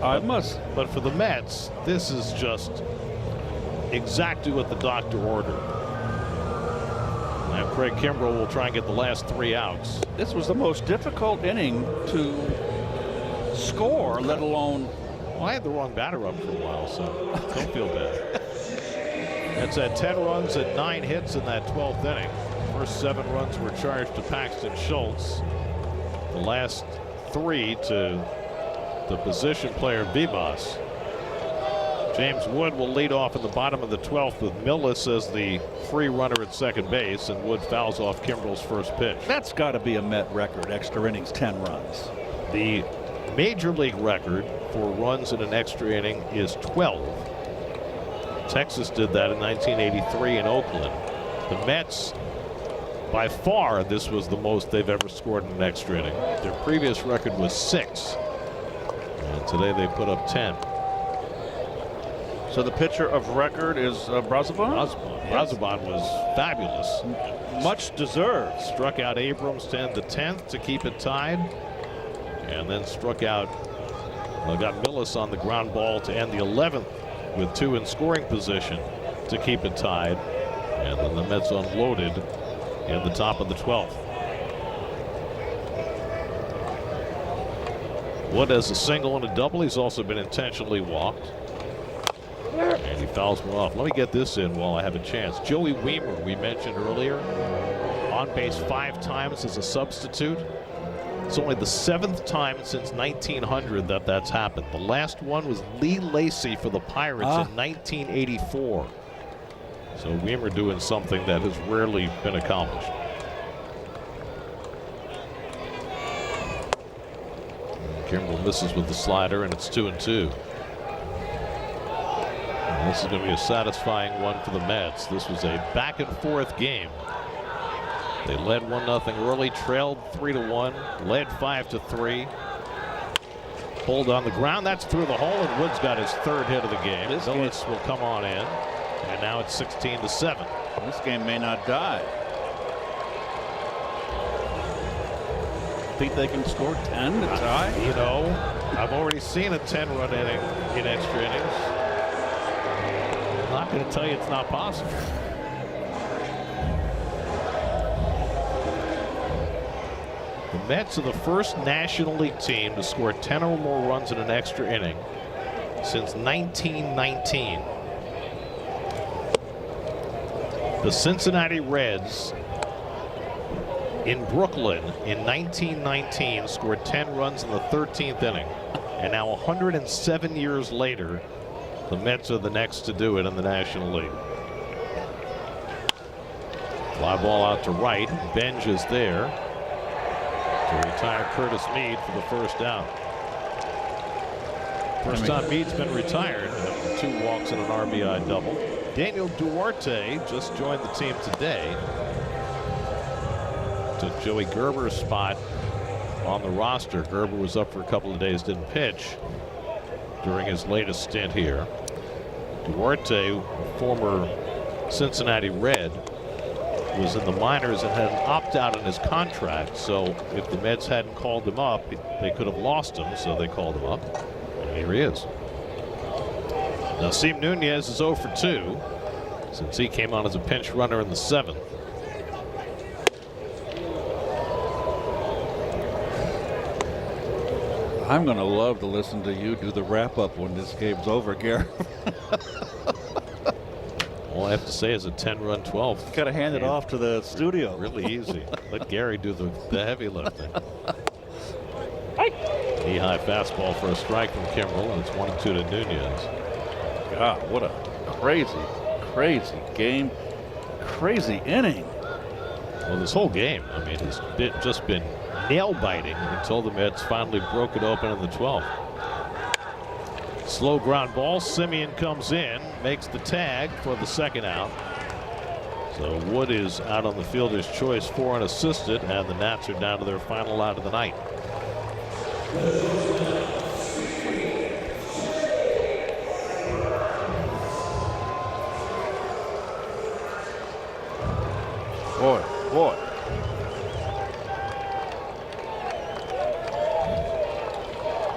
But for the Mets, this is just exactly what the doctor ordered. Now Craig Kimbrell will try and get the last 3 outs. This was the most difficult inning to score, let alone. Well, I had the wrong batter up for a while, so don't feel bad. It's at 10 runs and 9 hits in that 12th inning. First 7 runs were charged to Paxton Schultz. The last 3 to the position player Vivas. James Wood will lead off in the bottom of the 12th with Millis as the free runner at second base, and Wood fouls off Kimbrell's first pitch. That's got to be a Met record, extra innings, 10 runs. The major league record for runs in an extra inning is 12. Texas did that in 1983 in Oakland. The Mets, by far, this was the most they've ever scored in an extra inning. Their previous record was 6. And today they put up 10. So the pitcher of record is Brazoban? Brazoban was fabulous. Much deserved. Struck out Abrams to end the 10th to keep it tied. And then struck out, got Millis on the ground ball to end the 11th with 2 in scoring position to keep it tied. And then the Mets unloaded in the top of the 12th. Wood has a single and a double. He's also been intentionally walked. And he fouls one off. Let me get this in while I have a chance. Joey Weimer, we mentioned earlier, on base 5 times as a substitute. It's only the 7th time since 1900 that that's happened. The last one was Lee Lacy for the Pirates in 1984. So Weimer doing something that has rarely been accomplished. Kimbrell misses with the slider, and it's 2-2. And this is going to be a satisfying one for the Mets. This was a back and forth game. They led 1-0 early, trailed 3-1, led 5-3. Pulled on the ground. That's through the hole, and Wood's got his 3rd hit of the game. Millis will come on in, and now it's 16-7. This game may not die. Think they can score 10 to tie? You know, I've already seen a 10-run inning in extra innings. I'm not going to tell you it's not possible. The Mets are the first National League team to score 10 or more runs in an extra inning since 1919. The Cincinnati Reds in Brooklyn in 1919 scored 10 runs in the 13th inning. And now 107 years later, the Mets are the next to do it in the National League. Fly ball out to right. Benj is there to retire Curtis Mead for the first out. First time Mead's been retired after 2 walks and an RBI double. Daniel Duarte just joined the team today. Took Joey Gerber's spot on the roster. Gerber was up for a couple of days, didn't pitch during his latest stint here. Duarte, former Cincinnati Red, was in the minors and had an opt-out in his contract. So if the Mets hadn't called him up, they could have lost him. So they called him up. And here he is. Nasim Nunez is 0 for 2 since he came on as a pinch runner in the 7th. I'm going to love to listen to you do the wrap-up when this game's over, Gary. All I have to say is a 10-run 12th. Got to hand it off to the studio. Really easy. Let Gary do the heavy lifting. Knee-high fastball for a strike from Kimbrel, and it's 1-2 to Nunez. God, what a crazy game. Crazy inning. Well, this whole game, I mean, has just been nail-biting until the Mets finally broke it open in the 12th. Slow ground ball. Simeon comes in, makes the tag for the second out. So Wood is out on the fielder's choice for unassisted, and the Nats are down to their final out of the night. Boy.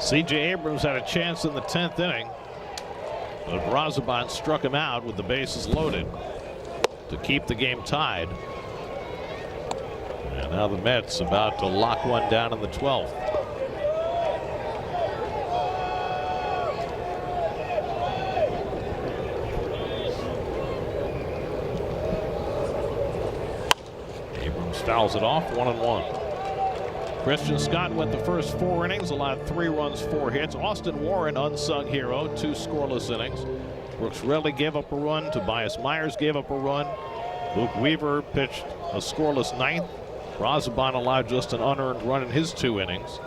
C.J. Abrams had a chance in the 10th inning, but Brazoban struck him out with the bases loaded to keep the game tied. And now the Mets about to lock one down in the 12th. Abrams fouls it off, 1-1. Christian Scott went the first 4 innings, allowed 3 runs, 4 hits. Austin Warren, unsung hero, 2 scoreless innings. Brooks Raley gave up a run. Tobias Myers gave up a run. Luke Weaver pitched a scoreless 9th. Brazoban allowed just an unearned run in his 2 innings.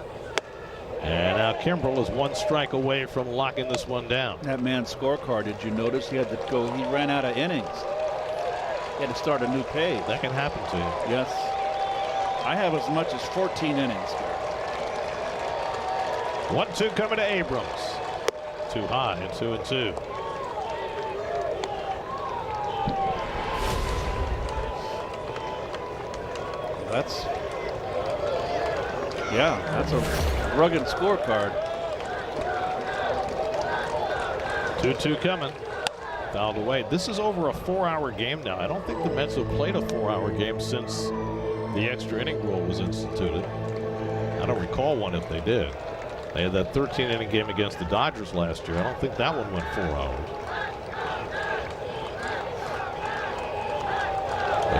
And now Kimbrel is 1 strike away from locking this one down. That man's scorecard, did you notice he had to go? He ran out of innings. He had to start a new page. That can happen to you. Yes. I have as much as 14 innings. 1-2 coming to Abrams. Too high, 2-2. That's a rugged scorecard. 2-2 coming. Fouled away. This is over a 4-hour game now. I don't think the Mets have played a 4-hour game since the extra inning rule was instituted. I don't recall one if they did. They had that 13-inning game against the Dodgers last year. I don't think that one went 4 hours.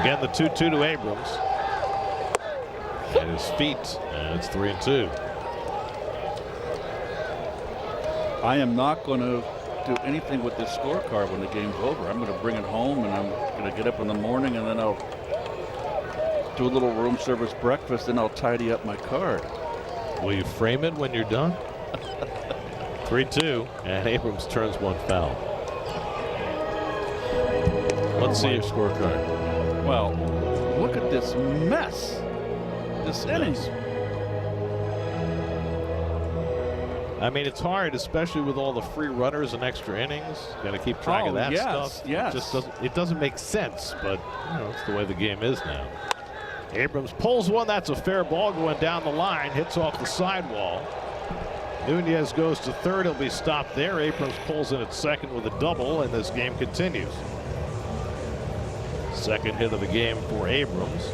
Again, the 2-2 to Abrams. At his feet, and it's 3-2. I am not going to do anything with this scorecard when the game's over. I'm going to bring it home, and I'm going to get up in the morning, and then I'll do a little room service breakfast, and I'll tidy up my card. Will you frame it when you're done? 3-2, and Abrams turns 1 foul. Let's see your scorecard. Well, look at this mess. This inning. I mean, it's hard, especially with all the free runners and extra innings. Got to keep track of that stuff. Yes. It doesn't make sense, but you know, it's the way the game is now. Abrams pulls one. That's a fair ball going down the line. Hits off the sidewall. Nunez goes to third. He'll be stopped there. Abrams pulls in at second with a double, and this game continues. Second hit of the game for Abrams.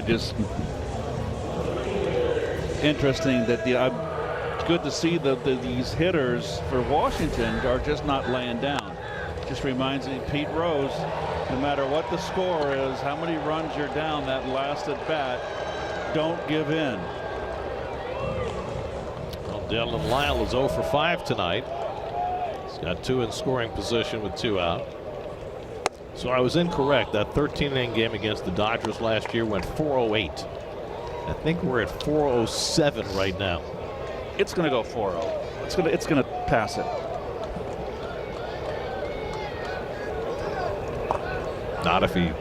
Just interesting that good to see these hitters for Washington are just not laying down. Just reminds me, Pete Rose, no matter what the score is, how many runs you're down that last at bat, don't give in. Well, Dylan Lyle is 0 for 5 tonight. He's got 2 in scoring position with 2 out. So I was incorrect. That 13-inning game against the Dodgers last year went 408. I think we're at 407 right now. It's going to go 4-0. It's going to pass it. Not if he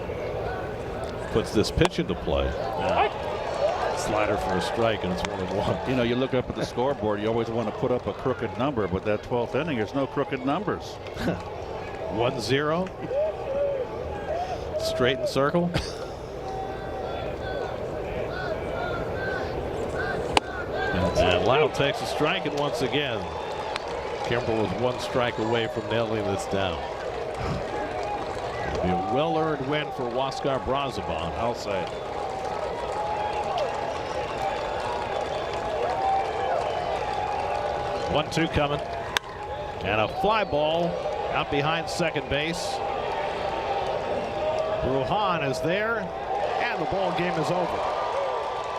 puts this pitch into play. Slider for a strike, and it's 1-1. You know, you look up at the scoreboard, you always want to put up a crooked number, but that 12th inning, there's no crooked numbers. 1-0. Straight and circle. And Lyle takes a strike, and once again, Kimbrel was one strike away from nailing this down. It'll be a well-earned win for Huáscar Brazoban, I'll say. One-two coming, and a fly ball out behind second base. Brujan is there, and the ball game is over.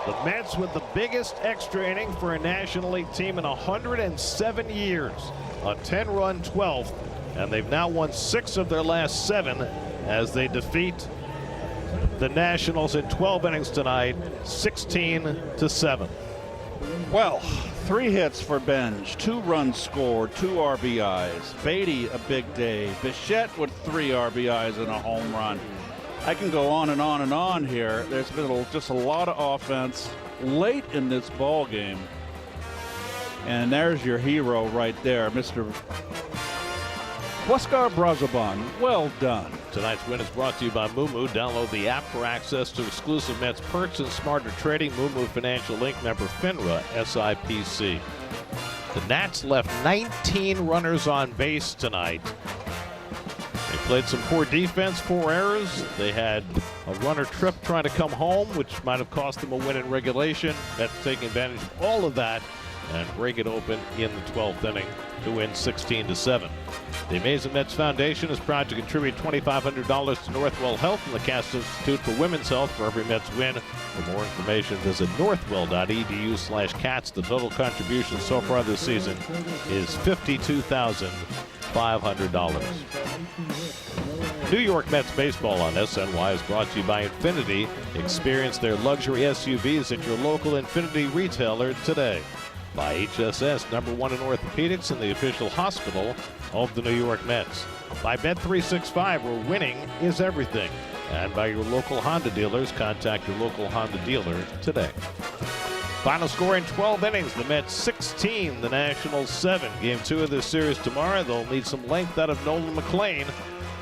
The Mets with the biggest extra inning for a National League team in 107 years. A 10-run 12th, and they've now won 6 of their last 7 as they defeat the Nationals in 12 innings tonight, 16-7. Well, 3 hits for Benj, 2 runs scored, 2 RBIs. Beatty, a big day. Bichette with 3 RBIs and a home run. I can go on and on and on here. There's been just a lot of offense late in this ball game. And there's your hero right there, Mr. Huáscar Brazoban. Well done. Tonight's win is brought to you by Moomoo. Download the app for access to exclusive Mets perks and smarter trading. Moomoo Financial Link, member FINRA, SIPC. The Nats left 19 runners on base tonight. They played some poor defense, 4 errors. They had a runner trip trying to come home, which might have cost them a win in regulation. That's taking advantage of all of that and break it open in the 12th inning to win 16-7. The Amazing Mets Foundation is proud to contribute $2,500 to Northwell Health and the Cass Institute for Women's Health for every Mets win. For more information, visit northwell.edu/cats. The total contribution so far this season is $52,500. New York Mets baseball on SNY is brought to you by Infinity. Experience their luxury SUVs at your local Infinity retailer today. By HSS, #1 in orthopedics and the official hospital of the New York Mets. By Bet365, where winning is everything. And by your local Honda dealers. Contact your local Honda dealer today. Final score in 12 innings. The Mets 16, the Nationals 7. Game 2 of this series tomorrow. They'll need some length out of Nolan McLean.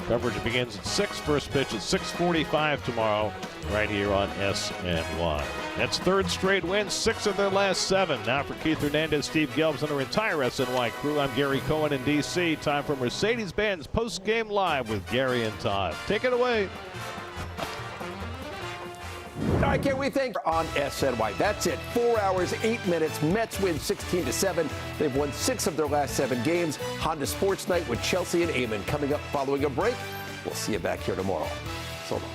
Coverage begins at 6. First pitch at 6:45 tomorrow, right here on SNY. That's 3rd straight win, 6 of their last 7. Now for Keith Hernandez, Steve Gelbs, and our entire SNY crew, I'm Gary Cohen in D.C. Time for Mercedes-Benz Post-Game Live with Gary and Todd. Take it away. All right, can't we thank on SNY? That's it. 4 hours, 8 minutes. Mets win 16-7. They've won 6 of their last 7 games. Honda Sports Night with Chelsea and Eamon coming up following a break. We'll see you back here tomorrow. So long.